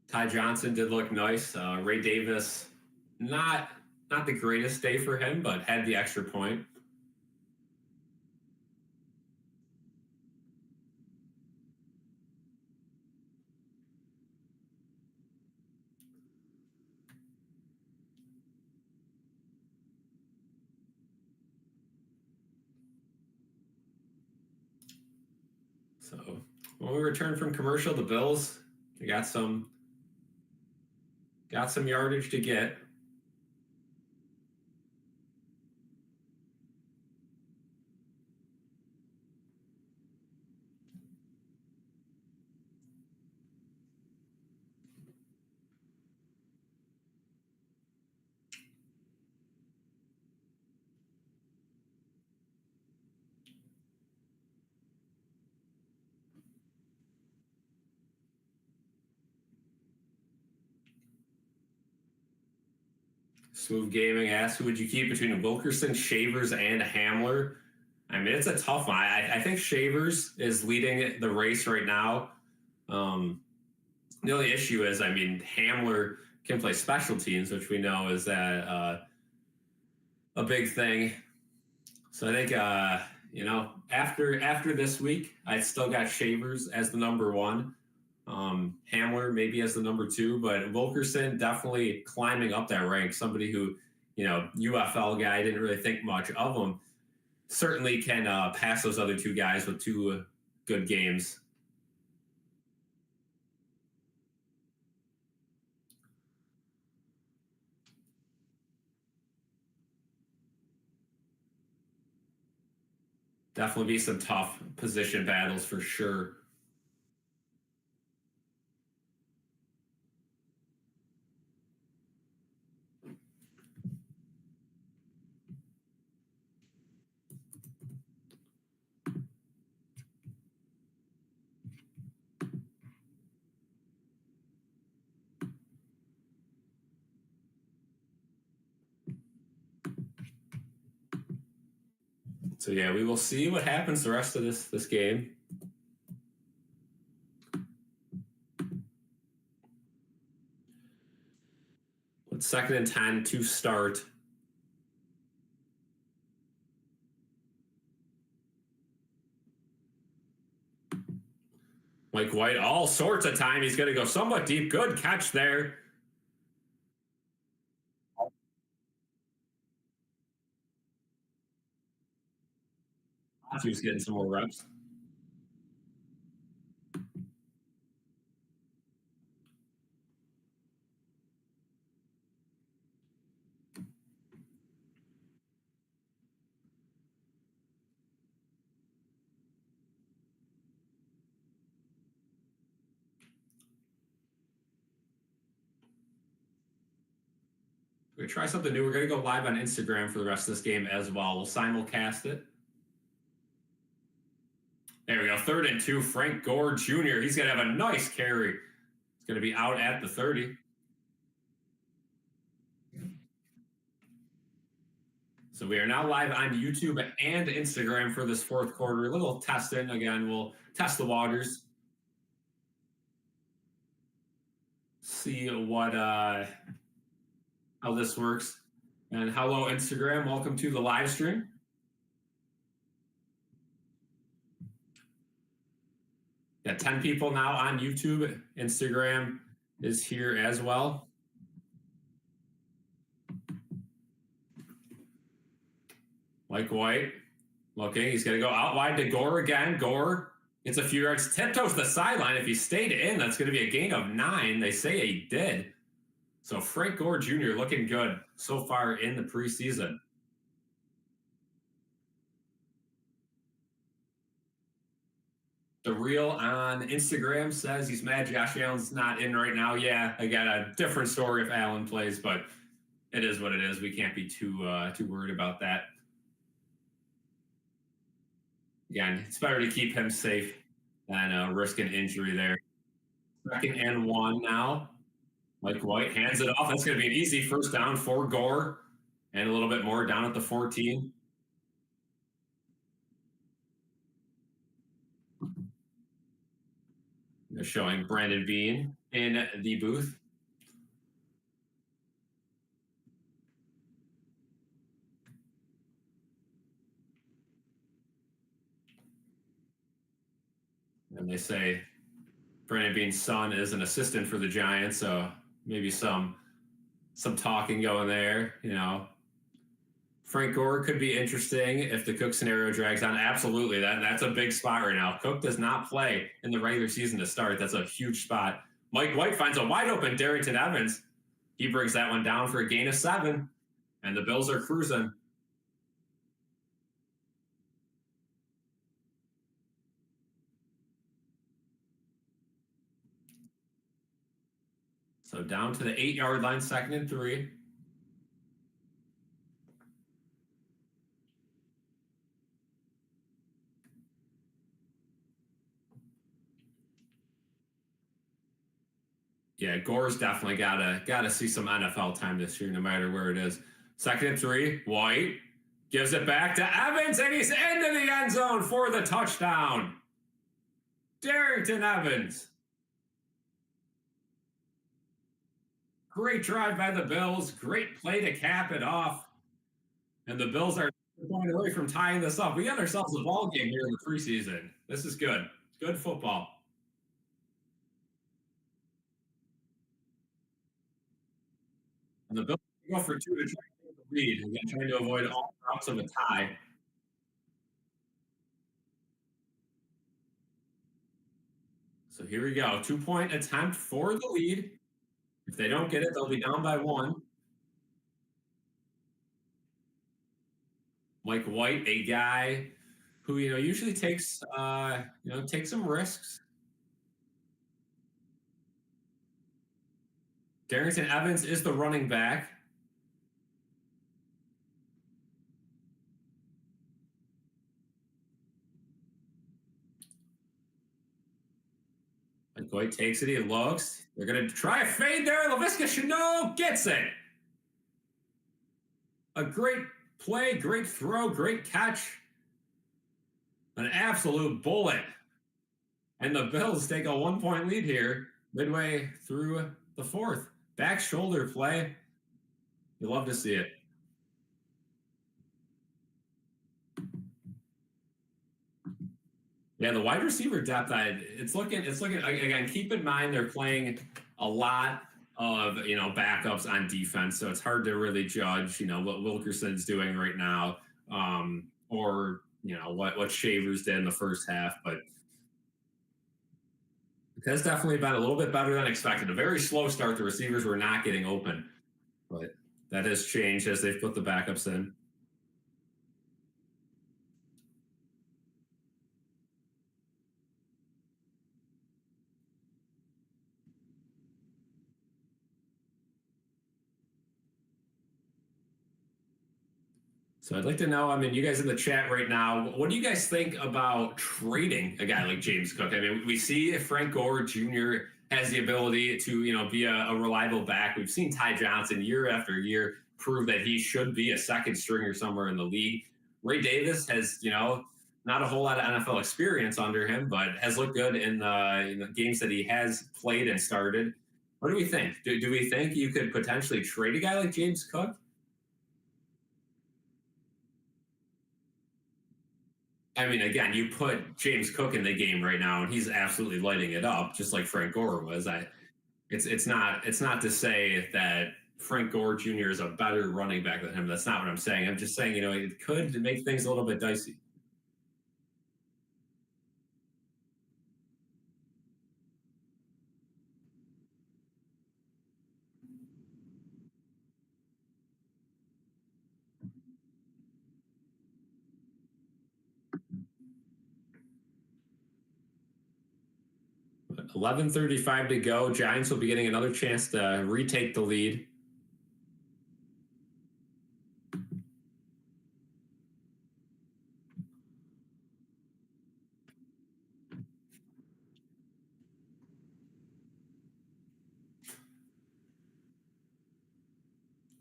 Ty Johnson did look nice. Ray Davis, not the greatest day for him, but had the extra point. So when we return from commercial, the Bills, they got some yardage to get. Smooth Gaming asks, who would you keep between Wilkerson, Shavers, and Hamler? I mean, it's a tough one. I think Shavers is leading the race right now. The only issue is, I mean, Hamler can play special teams, which we know is that a big thing. So I think, after this week, I still got Shavers as the number one. Hamler maybe as the number two, but Wilkerson definitely climbing up that rank. Somebody who, UFL guy, didn't really think much of him. Certainly can pass those other two guys with two good games. Definitely be some tough position battles for sure. So yeah, we will see what happens the rest of this game. With 2nd and 10 to start. Mike White, all sorts of time. He's going to go somewhat deep. Good catch there. He was getting some more reps. We're going to try something new. We're going to go live on Instagram for the rest of this game as well. We'll simulcast it. There we go. 3rd and 2. Frank Gore Jr. He's going to have a nice carry. He's going to be out at the 30. So we are now live on YouTube and Instagram for this 4th quarter. A little testing. Again, we'll test the waters. See what how this works. And hello, Instagram. Welcome to the live stream. Got 10 people now on YouTube. Instagram is here as well. Mike White looking. He's going to go out wide to Gore again. Gore gets a few yards. Tiptoes the sideline. If he stayed in, that's going to be a gain of 9. They say he did. So Frank Gore Jr. looking good so far in the preseason. The reel on Instagram says he's mad Josh Allen's not in right now. Yeah, I got a different story if Allen plays, but it is what it is. We can't be too worried about that. Again, it's better to keep him safe than risk an injury there. 2nd and 1 now. Mike White hands it off. That's going to be an easy first down for Gore, and a little bit more down at the 14. They're showing Brandon Bean in the booth. And they say Brandon Bean's son is an assistant for the Giants, so maybe some talking going there. Frank Gore could be interesting if the Cook scenario drags on. Absolutely, that's a big spot right now. Cook does not play in the regular season to start. That's a huge spot. Mike White finds a wide open Darrington Evans. He brings that one down for a gain of 7, and the Bills are cruising. So down to the 8-yard line, 2nd and 3. Yeah, Gore's definitely gotta see some NFL time this year, no matter where it is. 2nd and 3, White gives it back to Evans, and he's into the end zone for the touchdown. Darrington Evans. Great drive by the Bills. Great play to cap it off. And the Bills are going away from tying this up. We got ourselves a ball game here in the preseason. This is good. Good football. And the Bills go for 2 to try to take the lead. Again, trying to avoid all routes of a tie. So here we go. 2-point attempt for the lead. If they don't get it, they'll be down by 1. Mike White, a guy who usually takes takes some risks. Darrington Evans is the running back. Mike White takes it. He looks. They're going to try a fade there. Laviska Shenault gets it. A great play, great throw, great catch. An absolute bullet. And the Bills take a 1-point lead here midway through the 4th. Back shoulder play. You love to see it. Yeah, the wide receiver depth, it's looking again, keep in mind they're playing a lot of backups on defense, so it's hard to really judge what Wilkerson's doing right now, or what Shavers did in the first half, but it has definitely been a little bit better than expected. A very slow start. The receivers were not getting open, but that has changed as they've put the backups in. So I'd like to know, you guys in the chat right now, what do you guys think about trading a guy like James Cook? We see if Frank Gore Jr. has the ability to, be a reliable back. We've seen Ty Johnson year after year prove that he should be a second stringer somewhere in the league. Ray Davis has, not a whole lot of NFL experience under him, but has looked good in the games that he has played and started. What do we think? Do we think you could potentially trade a guy like James Cook? Again, you put James Cook in the game right now, and he's absolutely lighting it up, just like Frank Gore was. It's not to say that Frank Gore Jr. is a better running back than him. That's not what I'm saying. I'm just saying, it could make things a little bit dicey. 11:35 to go. Giants will be getting another chance to retake the lead.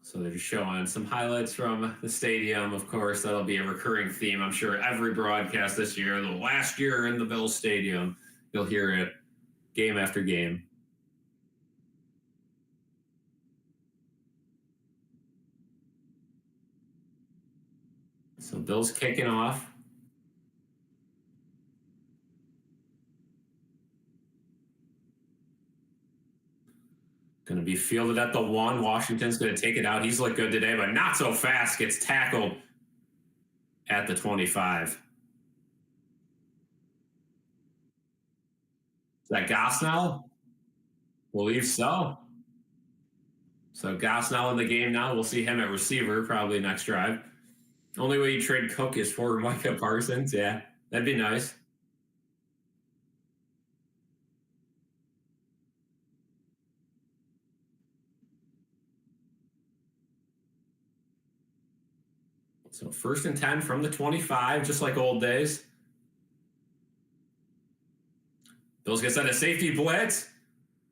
So they're just showing some highlights from the stadium. Of course, that'll be a recurring theme. I'm sure every broadcast this year, the last year in the Bills Stadium, you'll hear it game after game. So Bills kicking off. Going to be fielded at the 1. Washington's going to take it out. He's looked good today, but not so fast. Gets tackled at the 25. Is that Gosnell? Believe so. So Gosnell in the game now. We'll see him at receiver probably next drive. Only way you trade Cook is for Micah Parsons. Yeah, that'd be nice. So 1st and 10 from the 25, just like old days. Bills get set a safety blitz.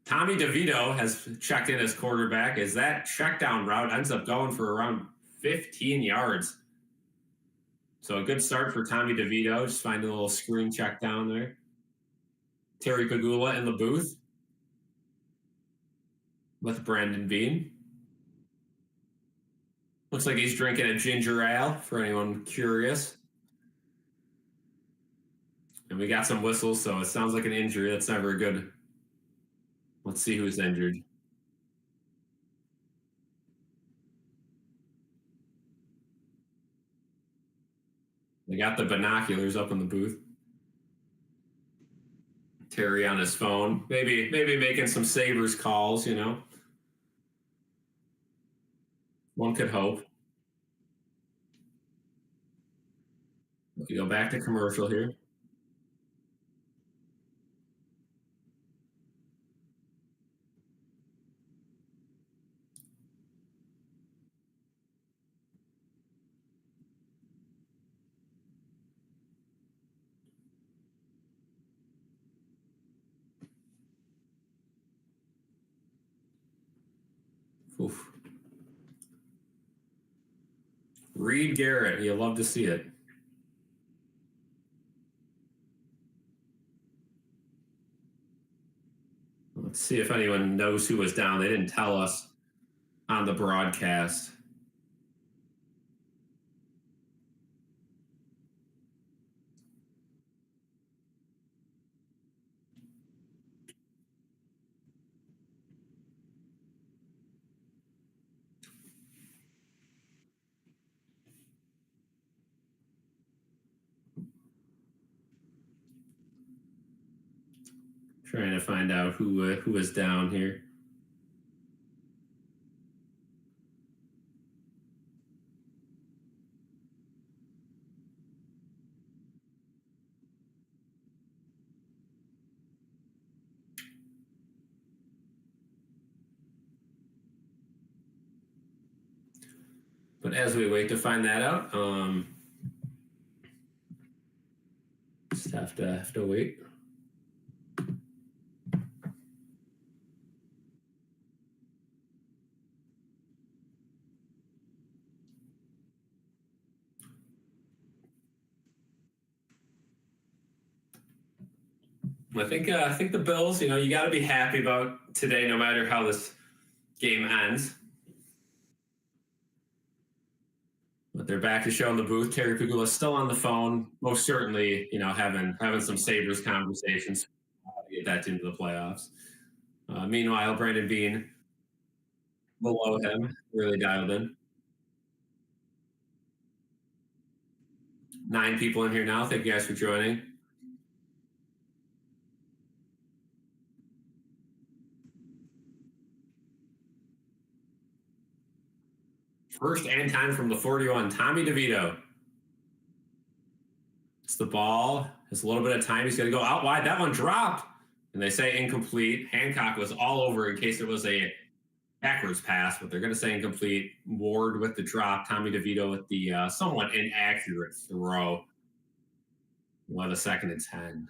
Tommy DeVito has checked in as quarterback as that check down route ends up going for around 15 yards. So a good start for Tommy DeVito. Just finding a little screen check down there. Terry Pagula in the booth with Brandon Bean. Looks like he's drinking a ginger ale for anyone curious. And we got some whistles, so it sounds like an injury. That's never good. Let's see who's injured. They got the binoculars up in the booth. Terry on his phone. Maybe making some Sabres calls, you know. One could hope. We go back to commercial here. Oof. Reed Garrett, you love to see it. Let's see if anyone knows who was down. They didn't tell us on the broadcast. Trying to find out who was down here. But as we wait to find that out, just have to wait. I think the Bills, you got to be happy about today, no matter how this game ends. But they're back to show in the booth. Terry Pagula is still on the phone, most certainly, having some Sabres conversations to get that team to the playoffs. Meanwhile, Brandon Bean below him, really dialed in. 9 people in here now. Thank you guys for joining. First and 10 from the 41, Tommy DeVito. It's the ball. Has a little bit of time. He's going to go out wide. That one dropped. And they say incomplete. Hancock was all over in case it was a backwards pass, but they're going to say incomplete. Ward with the drop. Tommy DeVito with the somewhat inaccurate throw. What a 2nd and 10.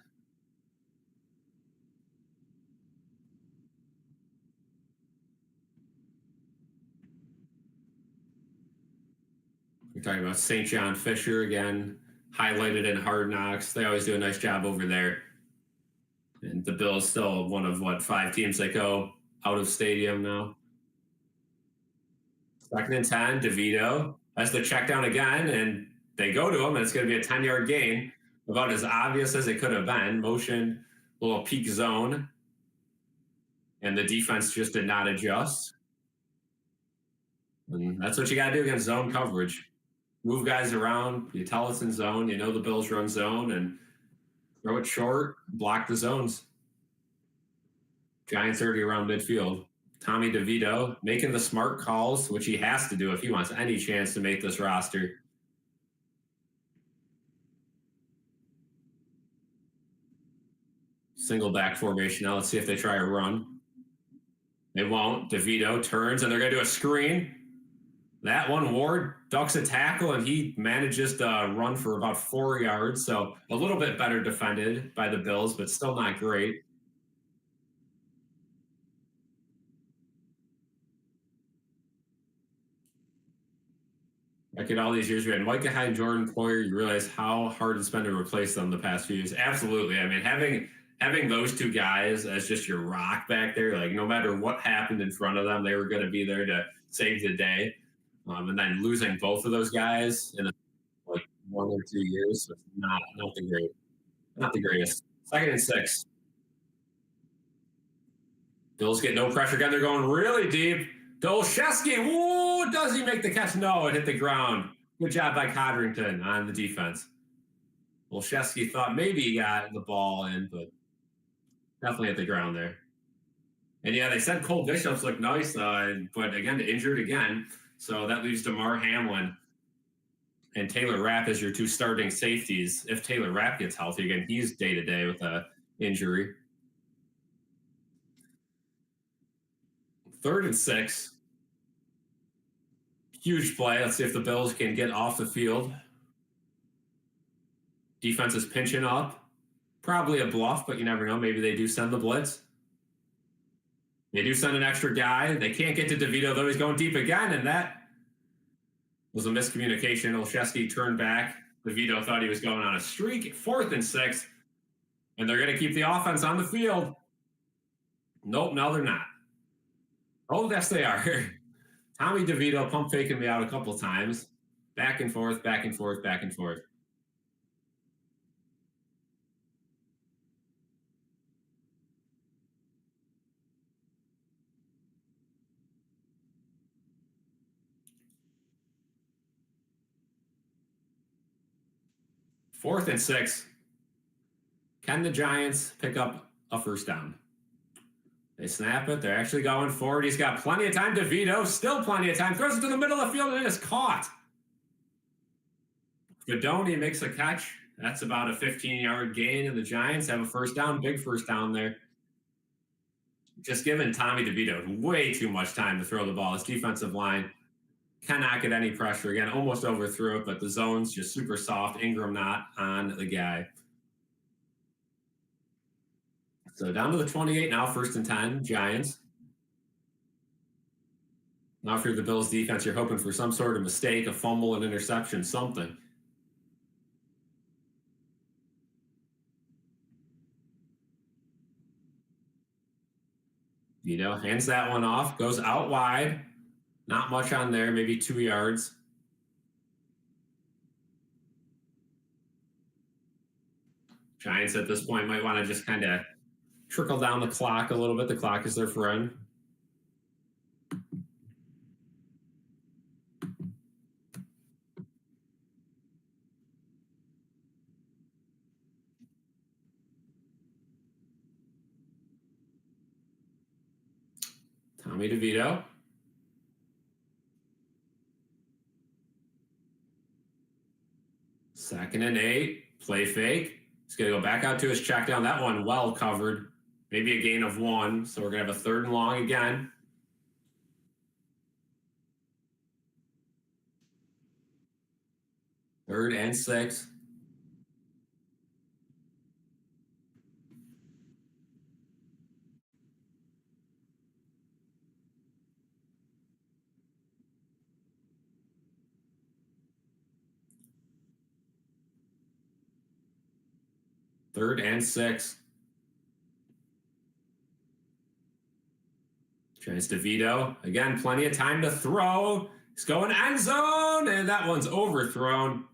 We're talking about St. John Fisher again, highlighted in Hard Knocks. They always do a nice job over there. And the Bills still one of, 5 teams that go out of stadium now. 2nd and 10, DeVito has the check down again, and they go to him, and it's going to be a 10-yard gain. About as obvious as it could have been. Motion, little peak zone. And the defense just did not adjust. And that's what you got to do against zone coverage. Move guys around. You tell it's in zone. You know the Bills run zone, and throw it short, block the zones. Giants already around midfield. Tommy DeVito making the smart calls, which he has to do if he wants any chance to make this roster. Single back formation. Now let's see if they try a run. They won't. DeVito turns, and they're going to do a screen. That one, Ward ducks a tackle, and he manages to run for about 4 yards. So a little bit better defended by the Bills, but still not great. Like in all these years, we had Micah Hyde and Jordan Poyer. You realize how hard it's been to replace them the past few years. Absolutely. I mean, having those two guys as just your rock back there, like no matter what happened in front of them, they were going to be there to save the day. And then losing both of those guys in 1 or 2 years, so not the greatest. 2nd and 6. Bills get no pressure again. They're going really deep. Dolszewski, whoa, does he make the catch? No, it hit the ground. Good job by Codrington on the defense. Dolszewski thought maybe he got the ball in, but definitely hit the ground there. And yeah, they said Cole Bishop's looked nice, but again, injured again. So that leaves DeMar Hamlin and Taylor Rapp as your 2 starting safeties. If Taylor Rapp gets healthy again, he's day-to-day with an injury. 3rd and 6. Huge play. Let's see if the Bills can get off the field. Defense is pinching up. Probably a bluff, but you never know. Maybe they do send the blitz. They do send an extra guy. They can't get to DeVito, though. He's going deep again, and that was a miscommunication. Olszewski turned back. DeVito thought he was going on a streak. 4th and 6, and they're going to keep the offense on the field. Nope, no, they're not. Oh, yes, they are. Tommy DeVito pump faking me out a couple times. Back and forth, back and forth, back and forth. Fourth and 6. Can the Giants pick up a first down? They snap it. They're actually going forward. He's got plenty of time. DeVito, still plenty of time. Throws it to the middle of the field, and it is caught. Fedoni makes a catch. That's about a 15-yard gain, and the Giants have a first down. Big first down there. Just giving Tommy DeVito way too much time to throw the ball. His defensive line cannot get any pressure. Again, almost overthrew it, but the zone's just super soft. Ingram not on the guy. So down to the 28 now, 1st and 10, Giants. Now if you're the Bills defense, you're hoping for some sort of mistake, a fumble, an interception, something. Hands that one off, goes out wide. Not much on there, maybe 2 yards. Giants at this point might want to just kind of trickle down the clock a little bit. The clock is their friend. Tommy DeVito. Second and 8. Play fake. He's going to go back out to his check down. That one well covered. maybe a gain of 1. So we're going to have a 3rd and long again. Third and 6. Third and 6. Chance DeVito. Again, plenty of time to throw. He's going end zone, and that one's overthrown.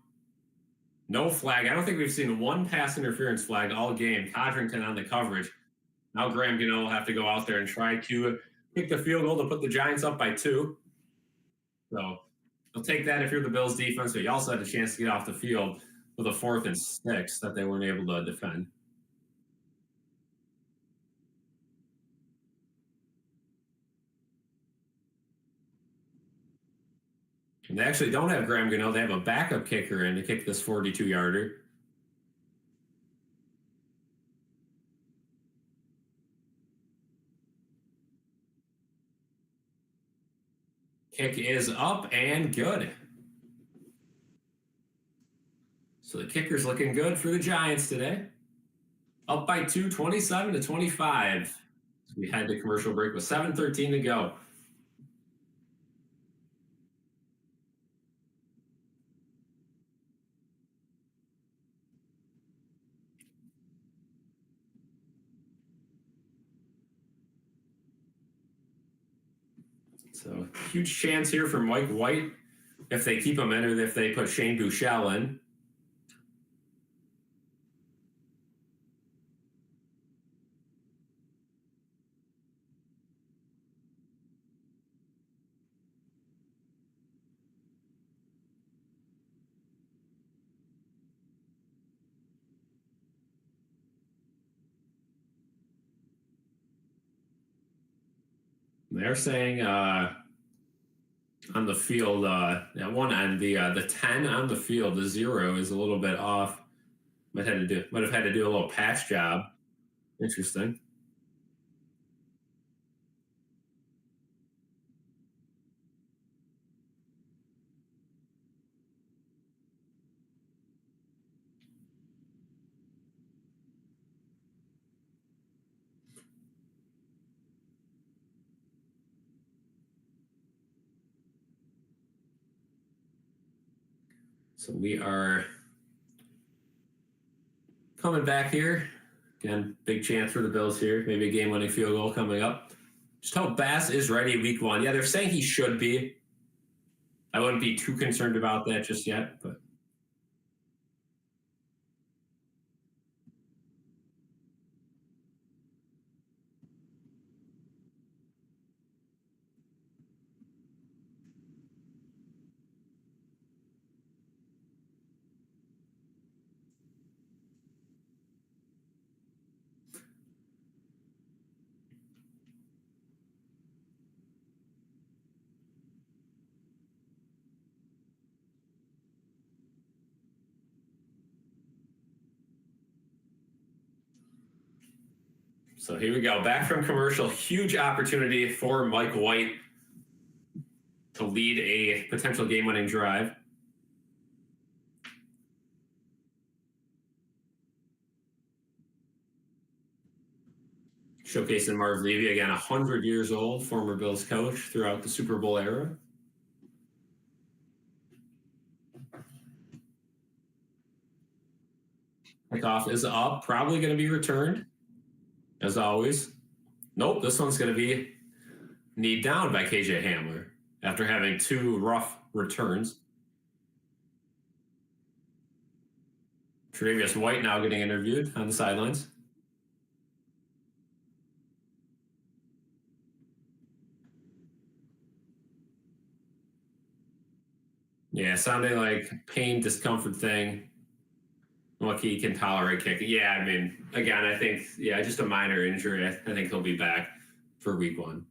No flag. I don't think we've seen one pass interference flag all game. Codrington on the coverage. Now Graham Gano will have to go out there and try to kick the field goal to put the Giants up by 2. So you'll take that if you're the Bills defense, but you also had a chance to get off the field with a 4th and 6 that they weren't able to defend. And they actually don't have Graham Gano. They have a backup kicker in to kick this 42-yarder. Kick is up and good. So the kicker's looking good for the Giants today. Up by 2, 27-25. So we head to commercial break with 7:13 to go. So huge chance here for Mike White if they keep him in or if they put Shane Buechele in. They're saying on the field at one end the 10 on the field, the 0 is a little bit off. Might have had to do a little patch job. Interesting. So we are coming back here. Again, big chance for the Bills here. Maybe a game-winning field goal coming up. Just hope Bass is ready week 1. Yeah, they're saying he should be. I wouldn't be too concerned about that just yet, but so here we go. Back from commercial. Huge opportunity for Mike White to lead a potential game-winning drive. Showcasing Marv Levy, again, 100 years old, former Bills coach throughout the Super Bowl era. Kickoff is up, probably going to be returned, as always. Nope, this one's going to be kneed down by KJ Hamler after having 2 rough returns. Tre'Davious White now getting interviewed on the sidelines. Yeah, sounding like pain, discomfort thing. What he can tolerate kicking. Yeah, I mean, again, I think, yeah, just a minor injury. I think he'll be back for week 1.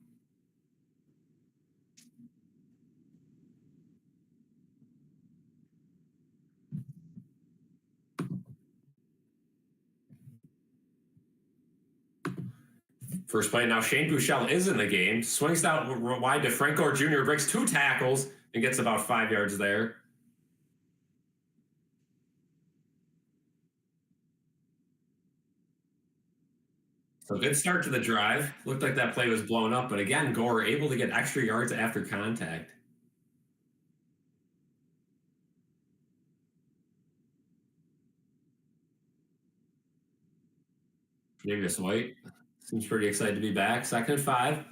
First play now, Shane Buechele is in the game. Swings out wide to Frank Gore Jr., breaks 2 tackles and gets about 5 yards there. So good start to the drive. Looked like that play was blown up, but again, Gore able to get extra yards after contact. Davis White seems pretty excited to be back. 2nd and 5.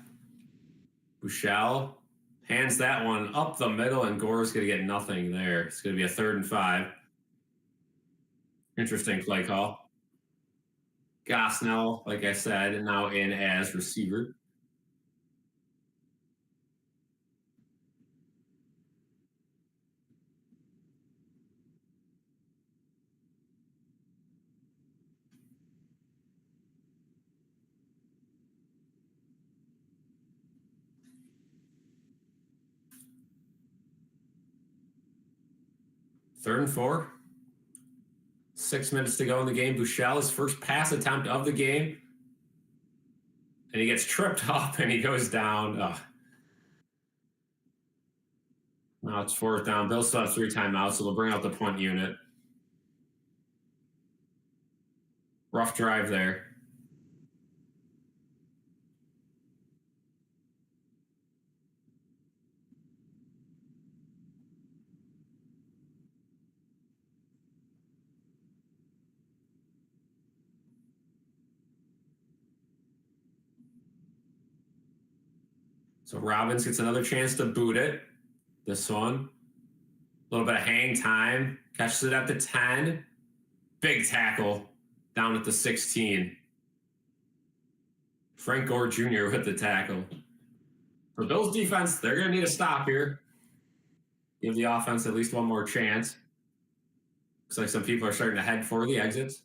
Buechele hands that one up the middle, and Gore's going to get nothing there. It's going to be a 3rd and 5. Interesting play call. Gosnell, like I said, now in as receiver. Third and 4. 6 minutes to go in the game. Buechele's first pass attempt of the game. And he gets tripped up and he goes down. Now it's 4th down. Bills still have 3 timeouts, so they'll bring out the punt unit. Rough drive there. So Robbins gets another chance to boot it. This one. A little bit of hang time. Catches it at the 10. Big tackle down at the 16. Frank Gore Jr. with the tackle. For Bills defense, they're going to need a stop here. Give the offense at least one more chance. Looks like some people are starting to head for the exits.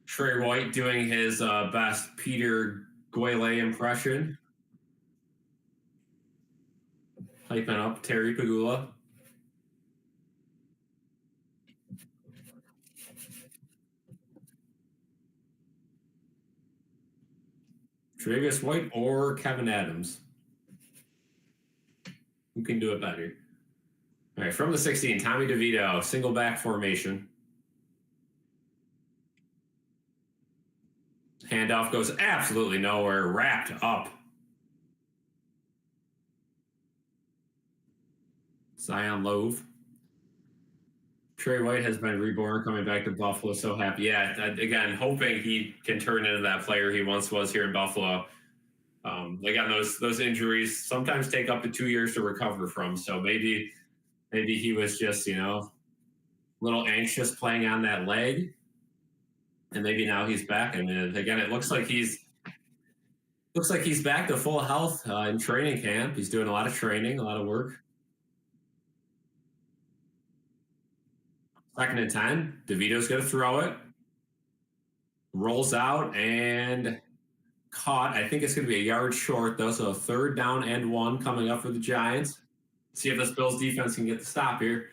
Trey White doing his best Peter Guele impression. Hyping up Terry Pagula. Tre'Davious White or Kevin Adams? Who can do it better? All right, from the 16, Tommy DeVito, single back formation. Handoff goes absolutely nowhere, wrapped up. Zion Lowe. Trey White has been reborn, coming back to Buffalo. So happy. Yeah, again, hoping he can turn into that player he once was here in Buffalo. Again, those injuries sometimes take up to 2 years to recover from. So maybe he was just, a little anxious playing on that leg. And maybe now he's back. I mean, again, it looks like he's back to full health in training camp. He's doing a lot of training, a lot of work. 2nd and 10. DeVito's going to throw it. Rolls out and caught. I think it's going to be a yard short, though. So 3rd down and 1 coming up for the Giants. See if this Bills defense can get the stop here.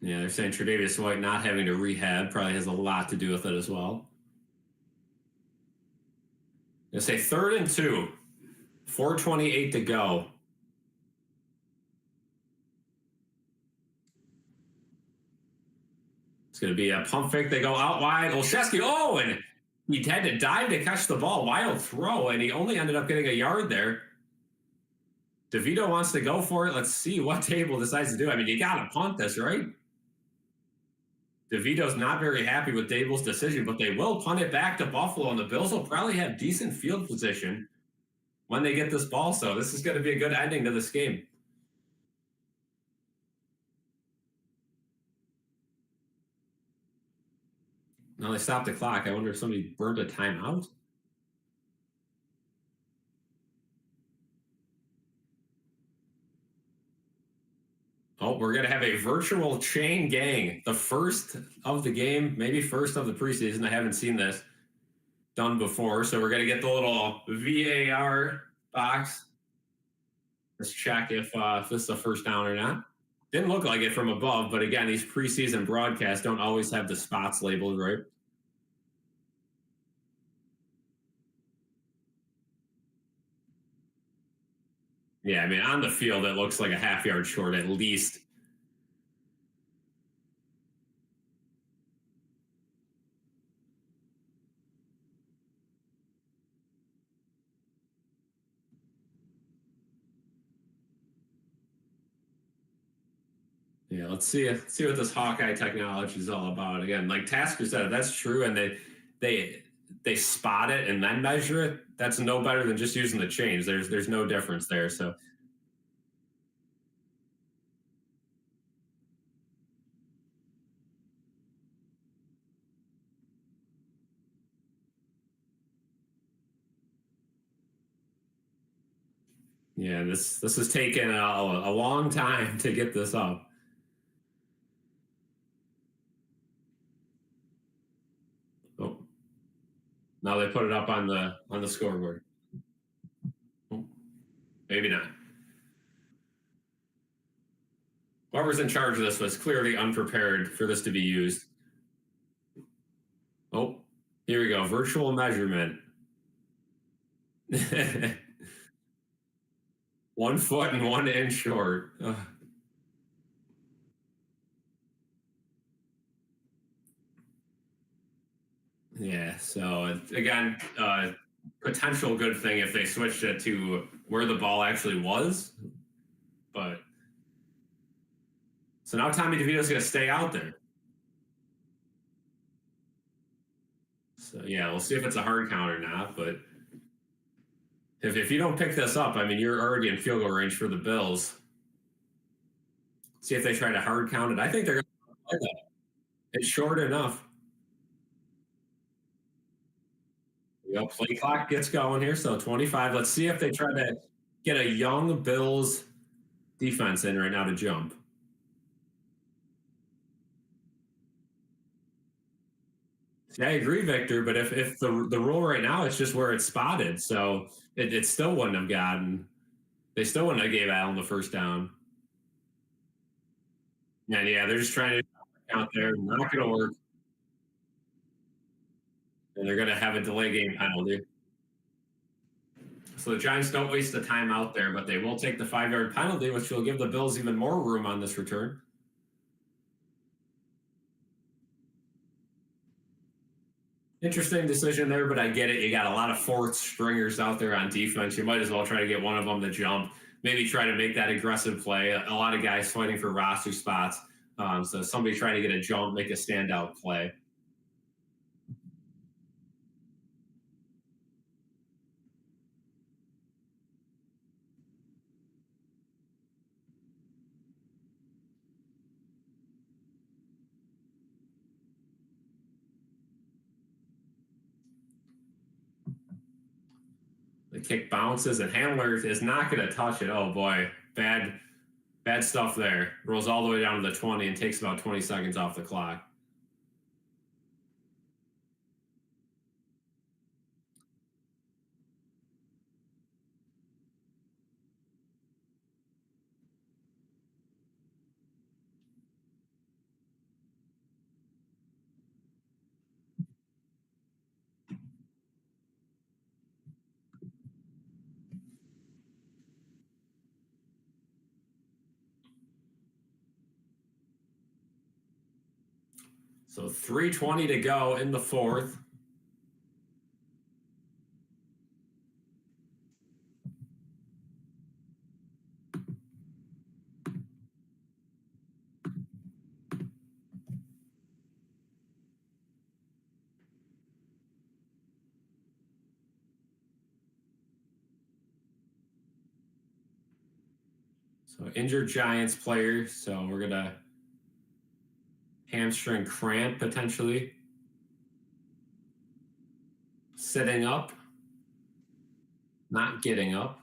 Yeah, they're saying Tre'Davious White not having to rehab probably has a lot to do with it as well. They say 3rd and 2, 4:28 to go. It's going to be a pump fake. They go out wide. Olszewski, and he had to dive to catch the ball. Wild throw, and he only ended up getting a yard there. DeVito wants to go for it. Let's see what Daboll decides to do. I mean, you got to punt this, right? DeVito's not very happy with Daboll's decision, but they will punt it back to Buffalo, and the Bills will probably have decent field position when they get this ball. So this is going to be a good ending to this game. Now they stopped the clock. I wonder if somebody burned a timeout. Oh, we're going to have a virtual chain gang. The first of the game, maybe first of the preseason. I haven't seen this. done before. So we're going to get the little VAR box. Let's check if this is a first down or not. Didn't look like it from above, but again, these preseason broadcasts don't always have the spots labeled right. Yeah, I mean, on the field, it looks like a half-yard short at least. Yeah, let's see what this Hawkeye technology is all about. Again, like Tasker said, that's true, and they spot it and then measure it. That's no better than just using the chains. There's no difference there. So yeah, this has taken a long time to get this up. Oh, now they put it up on the scoreboard. Oh, maybe not. Whoever's in charge of this was clearly unprepared for this to be used. Oh, here we go. Virtual measurement. 1 foot and 1 inch short. Ugh. Yeah. So again, potential good thing if they switched it to where the ball actually was, but so now Tommy DeVito's going to stay out there. So yeah, we'll see if it's a hard count or not. But if you don't pick this up, I mean, you're already in field goal range for the Bills. See if they try to hard count it. I think they're going to play that. It's short enough. Yep, play clock gets going here. So 25. Let's see if they try to get a young Bills defense in right now to jump. Yeah, I agree, Victor. But if the rule right now it's just where it's spotted, so it still wouldn't have gotten. They still wouldn't have gave Allen the first down. And yeah, they're just trying to count there. Not going to work. And they're going to have a delay game penalty. So the Giants don't waste the time out there, but they will take the 5-yard penalty, which will give the Bills even more room on this return. Interesting decision there, but I get it. You got a lot of fourth stringers out there on defense. You might as well try to get one of them to jump. Maybe try to make that aggressive play. A lot of guys fighting for roster spots. So somebody trying to get a jump, make a standout play. The kick bounces, and Handler is not going to touch it. Oh boy, bad stuff there. Rolls all the way down to the 20 and takes about 20 seconds off the clock. So 3:20 to go in the fourth. So injured Giants player. So we're gonna hamstring cramp potentially. Sitting up, not getting up.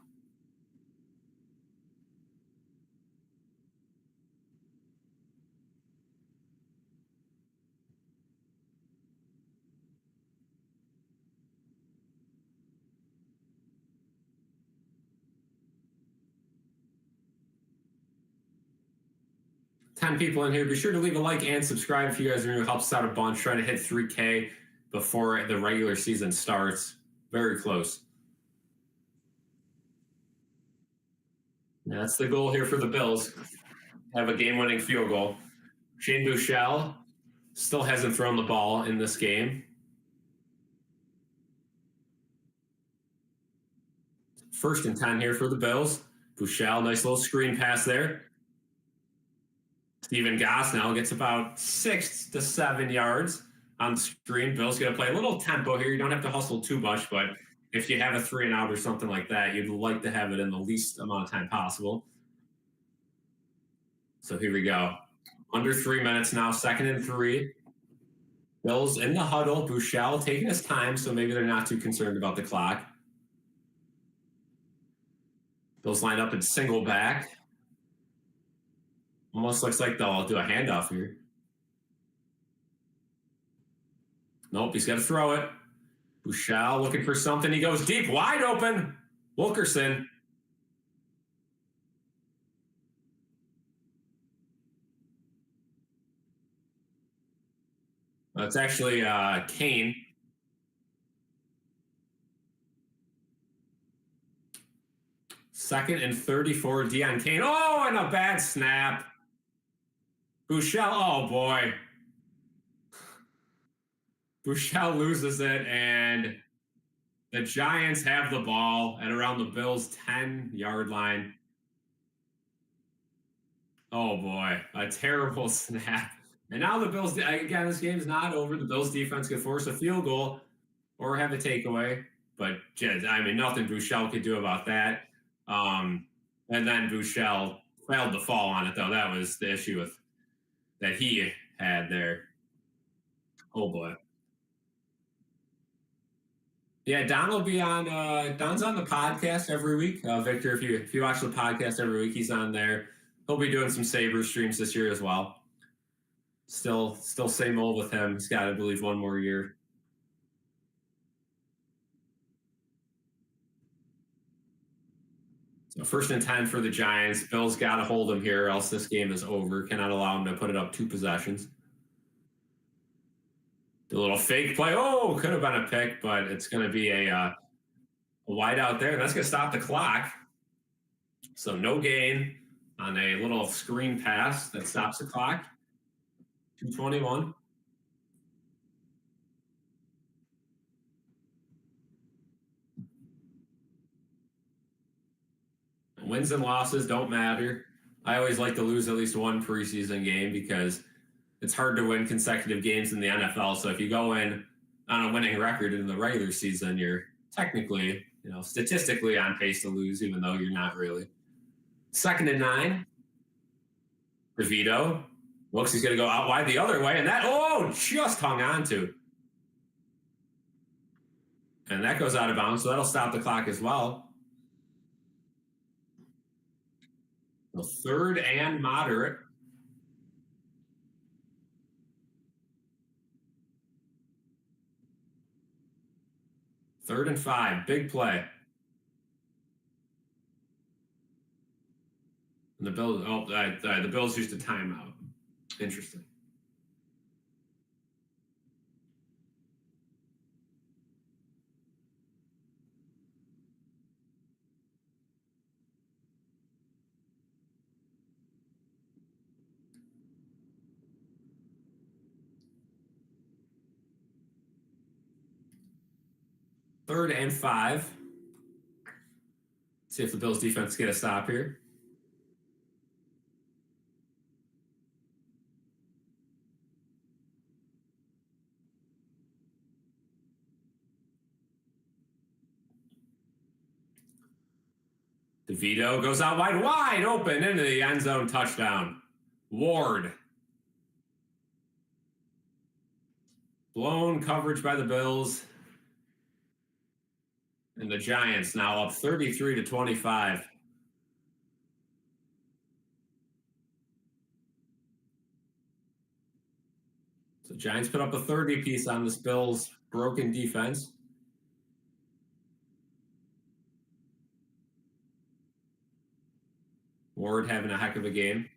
10 people in here. Be sure to leave a like and subscribe if you guys are new. It helps us out a bunch. Trying to hit 3K before the regular season starts. Very close. That's the goal here for the Bills. Have a game-winning field goal. Shane Buechele still hasn't thrown the ball in this game. First and 10 here for the Bills. Buechele, nice little screen pass there. Stephen Gosnell gets about 6 to 7 yards on the screen. Bills going to play a little tempo here. You don't have to hustle too much, but if you have a 3 and out or something like that, you'd like to have it in the least amount of time possible. So here we go. Under 3 minutes now, 2nd and 3. Bills in the huddle. Buechele taking his time, so maybe they're not too concerned about the clock. Bills line up in single back. Almost looks like they'll do a handoff here. Nope, he's got to throw it. Buechele looking for something. He goes deep, wide open. Wilkerson. It's actually Kane. Second and 34, Deon Kane. Oh, and a bad snap. Buechele, oh boy. Buechele loses it, and the Giants have the ball at around the Bills' 10-yard line. Oh boy, a terrible snap. And now the Bills, again, this game's not over. The Bills defense could force a field goal or have a takeaway. But, I mean, nothing Buechele could do about that. And then Buechele failed to fall on it, though. That was the issue that he had there. Oh, boy. Yeah, Don will be on. Don's on the podcast every week. Victor, if you watch the podcast every week, he's on there. He'll be doing some Sabre streams this year as well. Still same old with him. He's got, I believe, one more year. So 1st and 10 for the Giants. Bills got to hold him here, else this game is over. Cannot allow him to put it up 2 possessions. The little fake play. Oh, could have been a pick, but it's going to be a wide out there. That's going to stop the clock. So no gain on a little screen pass that stops the clock. 2:21. Wins and losses don't matter. I always like to lose at least one preseason game because it's hard to win consecutive games in the NFL. So if you go in on a winning record in the regular season, you're technically, statistically on pace to lose, even though you're not really. 2nd and 9. DeVito looks he's going to go out wide the other way, and that just hung on to. And that goes out of bounds, so that'll stop the clock as well. So 3rd and moderate. 3rd and 5, big play. And the Bills, the Bills used a timeout. Interesting. Third and 5. See if the Bills defense get a stop here. DeVito goes out wide open into the end zone, touchdown. Ward. Blown coverage by the Bills. And the Giants now up 33-25. So Giants put up a 30 piece on this Bills broken defense. Ward having a heck of a game.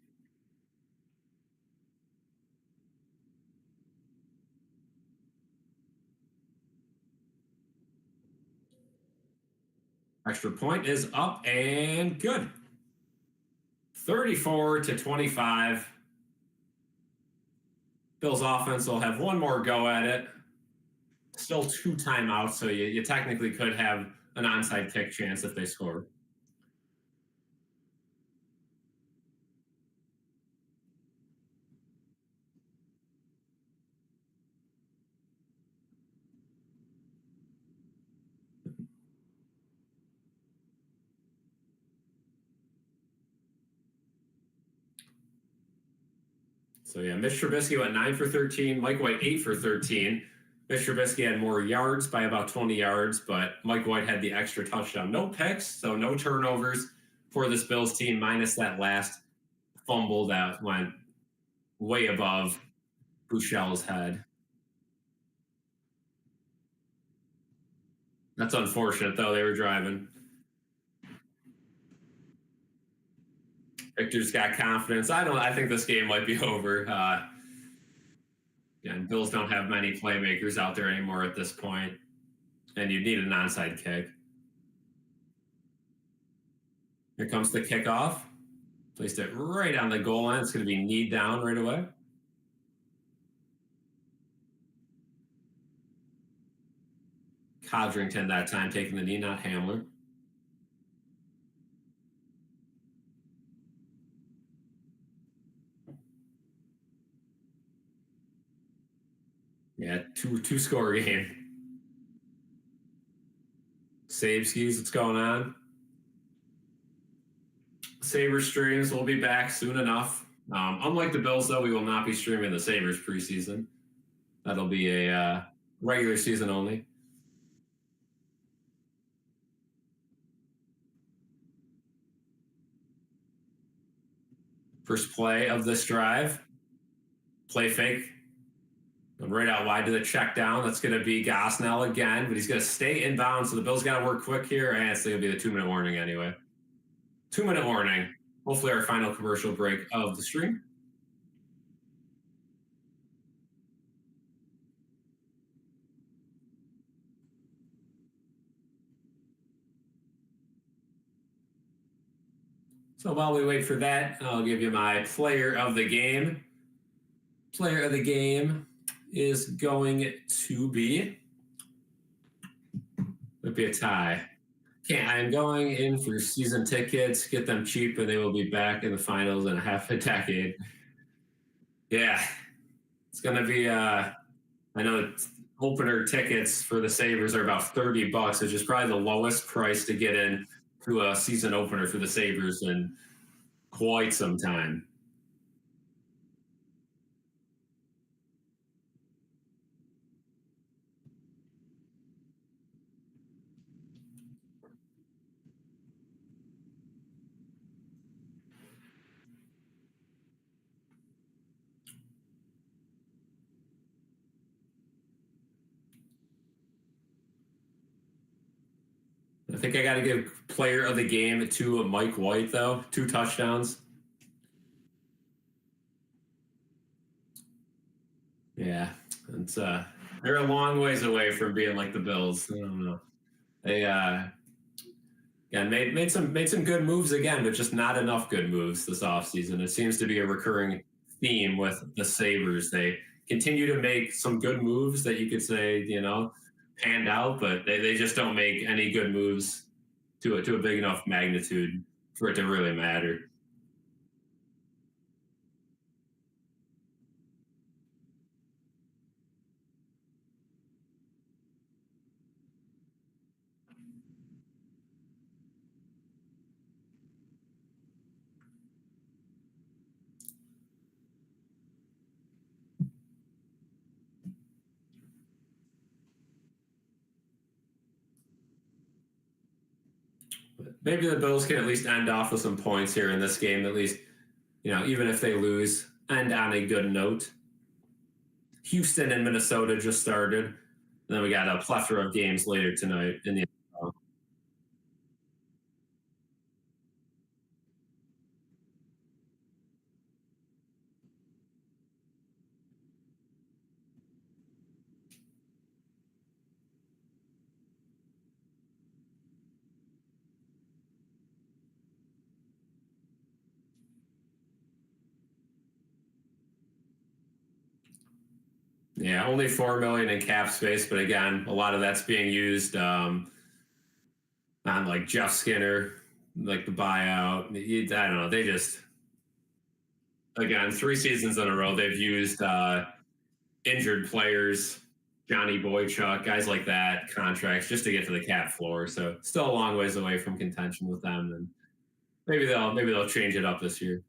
Extra point is up and good. 34-25. Bills offense will have one more go at it. Still 2 timeouts, so you technically could have an onside kick chance if they score. So yeah, Mitch Trubisky went 9 for 13. Mike White 8 for 13. Mitch Trubisky had more yards by about 20 yards, but Mike White had the extra touchdown. No picks, so no turnovers for this Bills team, minus that last fumble that went way above Bouchel's head. That's unfortunate, though. They were driving. Victor's got confidence. I think this game might be over. And Bills don't have many playmakers out there anymore at this point, and you need an onside kick. Here comes the kickoff. Placed it right on the goal line. It's going to be knee down right away. Codrington that time taking the knee, not Hamler. Yeah, two score game. Save skis, what's going on? Sabres streams will be back soon enough. Unlike the Bills, though, we will not be streaming the Sabres preseason. That'll be a regular season only. First play of this drive. Play fake. Right out wide to the check down. That's going to be Gosnell again, but he's going to stay inbound, so the Bills got to work quick here, and it's going to be the 2-minute warning anyway. 2-minute warning. Hopefully our final commercial break of the stream. So while we wait for that, I'll give you my player of the game. Player of the game is going to be, might be a tie. Okay, I'm going in for season tickets, get them cheap, and they will be back in the finals in a half a decade. Yeah, it's going to be, I know opener tickets for the Sabres are about $30, which is probably the lowest price to get in to a season opener for the Sabres in quite some time. I think I got to give player of the game to Mike White, though. 2 touchdowns. Yeah, it's they're a long ways away from being like the Bills. I don't know. They made some good moves again, but just not enough good moves this offseason. It seems to be a recurring theme with the Sabres. They continue to make some good moves that you could say, panned out, but they just don't make any good moves to a big enough magnitude for it to really matter. Maybe the Bills can at least end off with some points here in this game, at least, even if they lose, end on a good note. Houston and Minnesota just started. And then we got a plethora of games later tonight in the NFL. Yeah, only 4 million in cap space, but again, a lot of that's being used on like Jeff Skinner, like the buyout. I don't know. They just again 3 seasons in a row they've used injured players, Johnny Boychuk, guys like that, contracts just to get to the cap floor. So still a long ways away from contention with them, and maybe they'll change it up this year.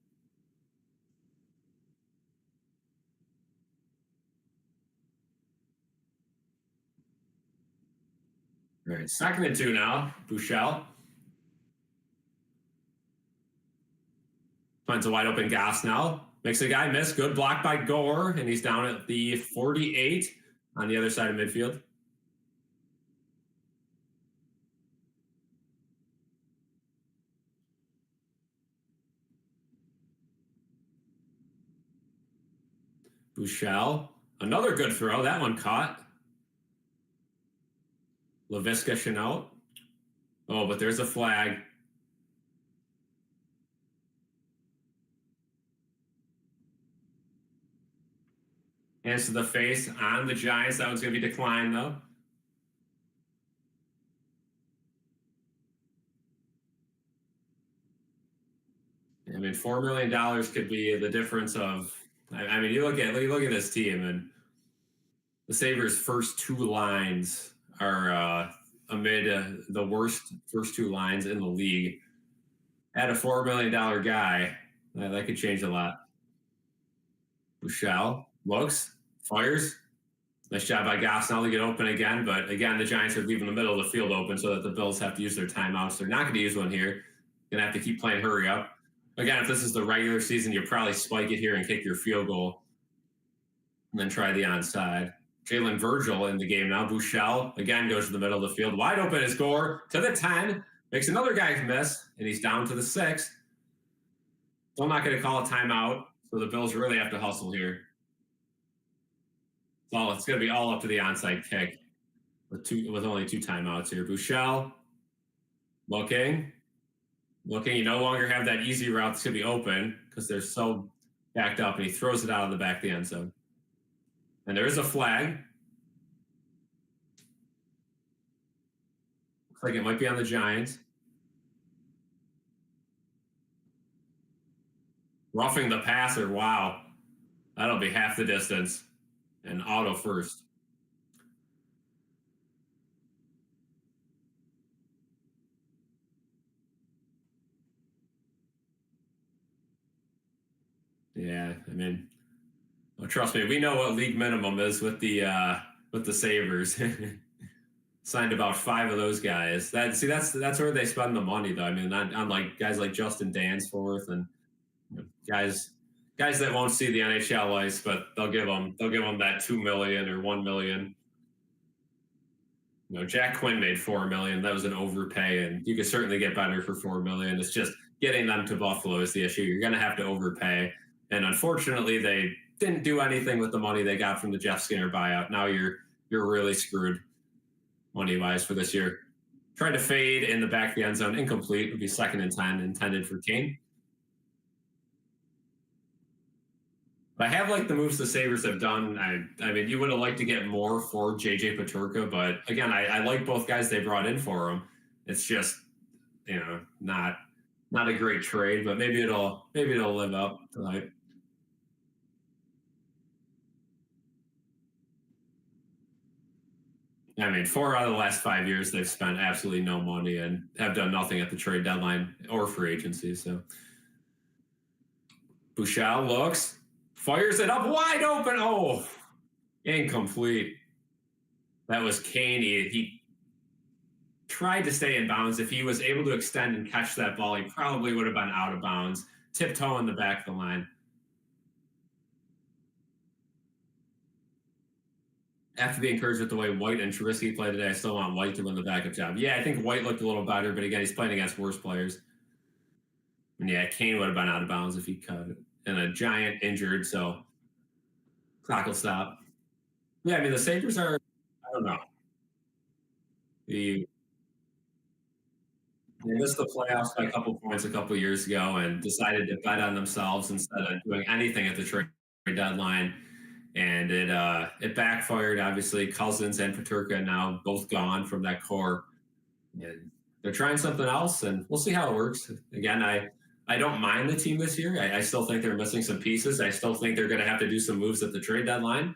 All right, 2nd and 2 now. Bouchel finds a wide open Goss now. Makes a guy miss. Good block by Gore, and he's down at the 48 on the other side of midfield. Bouchel, another good throw. That one caught. LaVisca Chenault. Oh, but there's a flag. Hands to the face on the Giants. That one's going to be declined, though. I mean, $4 million could be the difference of. I mean, you look at this team, and the Sabres' first 2 lines are amid the worst first 2 lines in the league. Add a $4 million guy, that could change a lot. Bouchel looks, fires. Nice job by Gosnell to get open again, but again, the Giants are leaving the middle of the field open so that the Bills have to use their timeouts. They're not going to use one here. Going to have to keep playing hurry up. Again, if this is the regular season, you probably spike it here and kick your field goal and then try the onside. Jalen Virgil in the game now. Bouchel again goes to the middle of the field. Wide open is Gore to the 10. Makes another guy miss, and he's down to the 6. Still not going to call a timeout, so the Bills really have to hustle here. It's going to be all up to the onside kick with only 2 timeouts here. Bouchel looking. You no longer have that easy route that's going to be open because they're so backed up, and he throws it out of the back of the end zone. And there is a flag. Looks like it might be on the Giants. Roughing the passer. Wow. That'll be half the distance. And auto first. Yeah, I mean, well, trust me, we know what league minimum is with the Sabres. Signed about 5 of those guys. That's where they spend the money, though. I mean, on like guys like Justin Danforth and guys that won't see the NHL ice, but they'll give them that 2 million or 1 million. Jack Quinn made 4 million. That was an overpay, and you could certainly get better for 4 million. It's just getting them to Buffalo is the issue. You're going to have to overpay, and unfortunately, they didn't do anything with the money they got from the Jeff Skinner buyout. Now you're really screwed money-wise for this year. Tried to fade in the back of the end zone. Incomplete. Would be 2nd and 10 intended for Kane. But I have liked the moves the Sabres have done. I mean, you would have liked to get more for JJ Peterka, but again, I like both guys they brought in for him. It's just, not a great trade, but maybe it'll live up tonight. I mean, 4 out of the last 5 years, they've spent absolutely no money and have done nothing at the trade deadline or free agency. So Bouchel looks, fires it up wide open. Oh, incomplete. That was Kane. He tried to stay in bounds. If he was able to extend and catch that ball, he probably would have been out of bounds. Tiptoe in the back of the line. Have to be encouraged with the way White and Trubisky played today. I still want White to win the backup job. Yeah, I think White looked a little better, but again, he's playing against worse players. And yeah, Kane would have been out of bounds if he cut it. And a Giant injured, so clock will stop. Yeah, I mean, the Sabres are, I don't know. They missed the playoffs by a couple points a couple years ago and decided to bet on themselves instead of doing anything at the trade deadline. and it backfired. Obviously, Cousins and Paterka now both gone from that core, and they're trying something else, and we'll see how it works. Again, I don't mind the team this year. I still think they're missing some pieces. I still think they're going to have to do some moves at the trade deadline.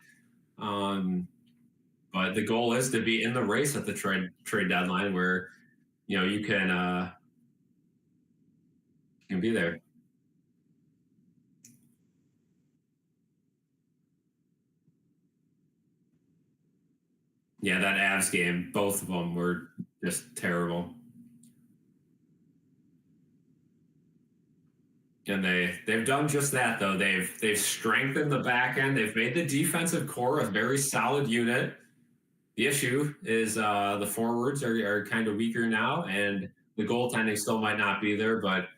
But the goal is to be in the race at the trade deadline, where you can be there. Yeah, that Avs game, both of them were just terrible. And they've done just that, though. They've strengthened the back end. They've made the defensive core a very solid unit. The issue is the forwards are kind of weaker now, and the goaltending still might not be there. But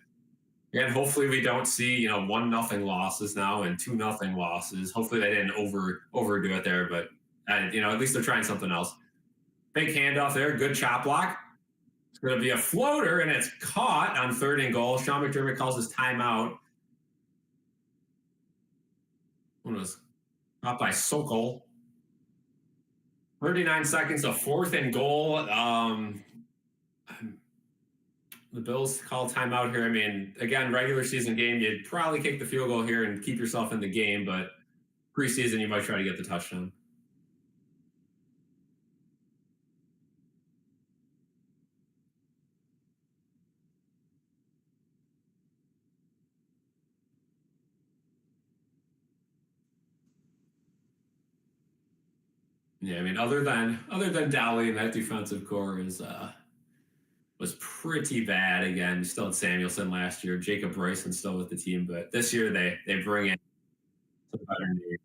again, hopefully we don't see 1-0 losses now and 2-0 losses. Hopefully they didn't overdo it there, but at least they're trying something else. Big handoff there, good chop block. It's going to be a floater, and it's caught on 3rd and goal. Sean McDermott calls his timeout. One was caught by Sokol. 39 seconds, a 4th and goal. The Bills call timeout here. I mean, again, regular season game, you'd probably kick the field goal here and keep yourself in the game, but preseason, you might try to get the touchdown. Yeah, I mean, other than Dowley, and that defensive core was pretty bad. Again, you still had Samuelson last year, Jacob Bryson still with the team, but this year they bring in some better names.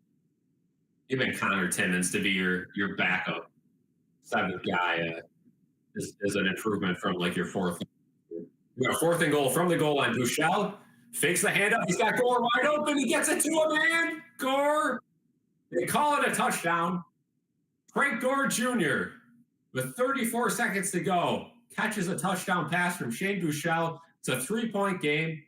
Even Connor Timmons to be your backup 7th guy is an improvement from like your 4th. You got 4th and goal from the goal line. Bouchel fakes the handoff. He's got Gore wide open. He gets it to a man. Gore. They call it a touchdown. Frank Gore Jr. with 34 seconds to go catches a touchdown pass from Shane Bouchel. It's a 3-point game.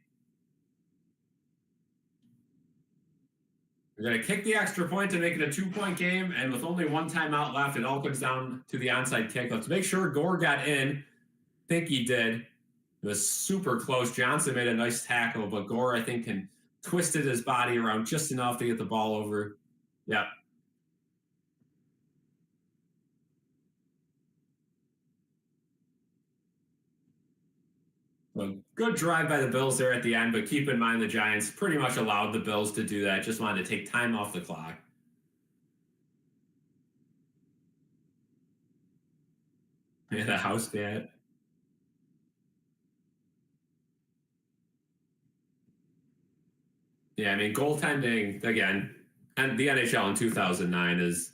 We're going to kick the extra point to make it a 2-point game, and with only 1 timeout left, it all comes down to the onside kick. Let's make sure Gore got in. I think he did. It was super close. Johnson made a nice tackle, but Gore, I think, twisted his body around just enough to get the ball over. Yeah. So good drive by the Bills there at the end, but keep in mind the Giants pretty much allowed the Bills to do that. Just wanted to take time off the clock. Yeah, the house cat. Yeah, I mean, goaltending, again, and the NHL in 2009 is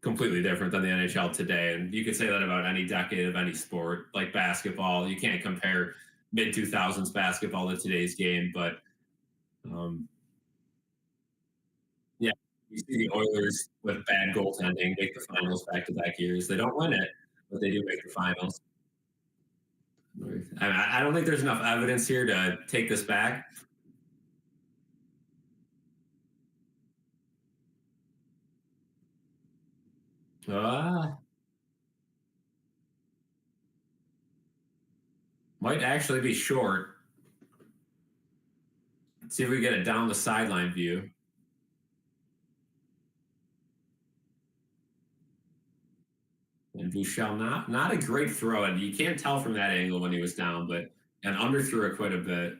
completely different than the NHL today. And you could say that about any decade of any sport, like basketball. You can't compare mid-2000s basketball to today's game. But, yeah, you see the Oilers with bad goaltending make the finals back-to-back years. They don't win it, but they do make the finals. I don't think there's enough evidence here to take this back. Might actually be short. Let's see if we get a down the sideline view. And Bouchel, not a great throw, and you can't tell from that angle when he was down, but and under threw it quite a bit.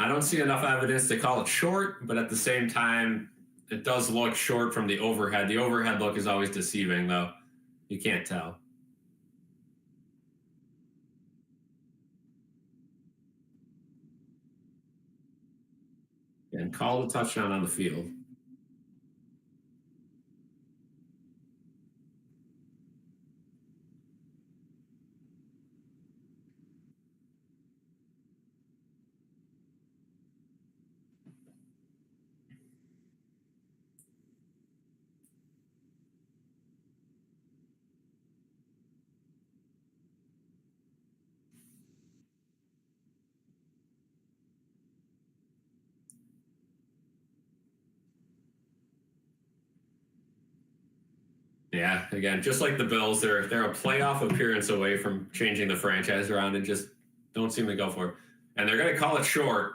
I don't see enough evidence to call it short, but at the same time, it does look short from the overhead. The overhead look is always deceiving, though. You can't tell. And call the touchdown on the field. Yeah, again, just like the Bills, they're a playoff appearance away from changing the franchise around and just don't seem to go for it. And they're going to call it short.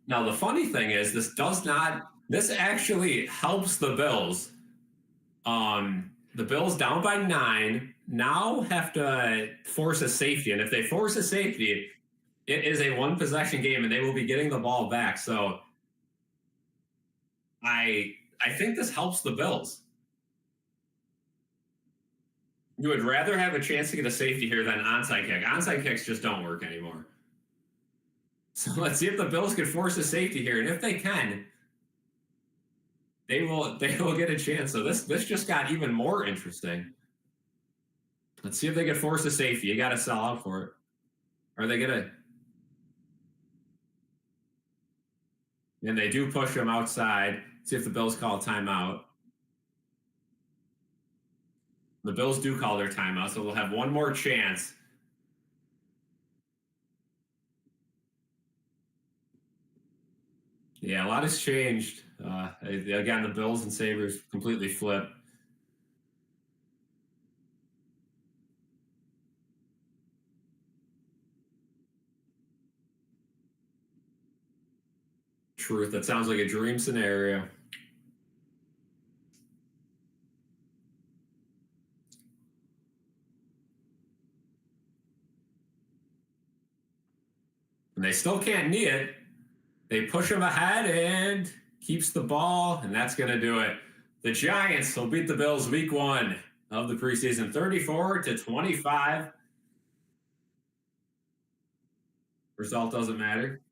Now, the funny thing is, this actually helps the Bills. The Bills down by 9 now have to force a safety. And if they force a safety, it is a one possession game and they will be getting the ball back. So I think this helps the Bills. You would rather have a chance to get a safety here than onside kick. Onside kicks just don't work anymore. So let's see if the Bills can force a safety here. And if they can, they will get a chance. So this just got even more interesting. Let's see if they can force a safety. You got to sell out for it. Are they gonna? And they do push them outside. See if the Bills call a timeout. The Bills do call their timeout, so they'll have one more chance. Yeah, a lot has changed. Again, the Bills and Sabres completely flip. Truth. That sounds like a dream scenario. And they still can't knee it. They push him ahead and keeps the ball, and that's going to do it. The Giants will beat the Bills week 1 of the preseason, 34-25. Result doesn't matter.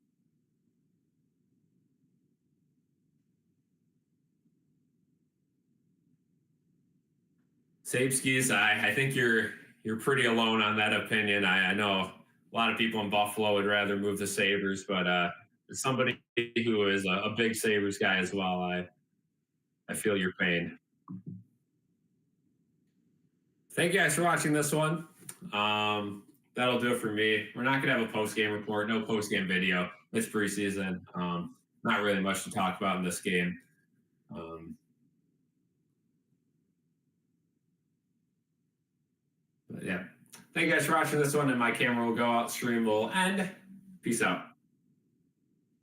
Sabeskis, I think you're pretty alone on that opinion. I know a lot of people in Buffalo would rather move the Sabres, but as somebody who is a big Sabres guy as well, I feel your pain. Thank you guys for watching this one. That'll do it for me. We're not going to have a post-game report, no post-game video. It's preseason. Not really much to talk about in this game. But yeah. Thank you guys for watching this one, and my camera will go out, stream will end. Peace out.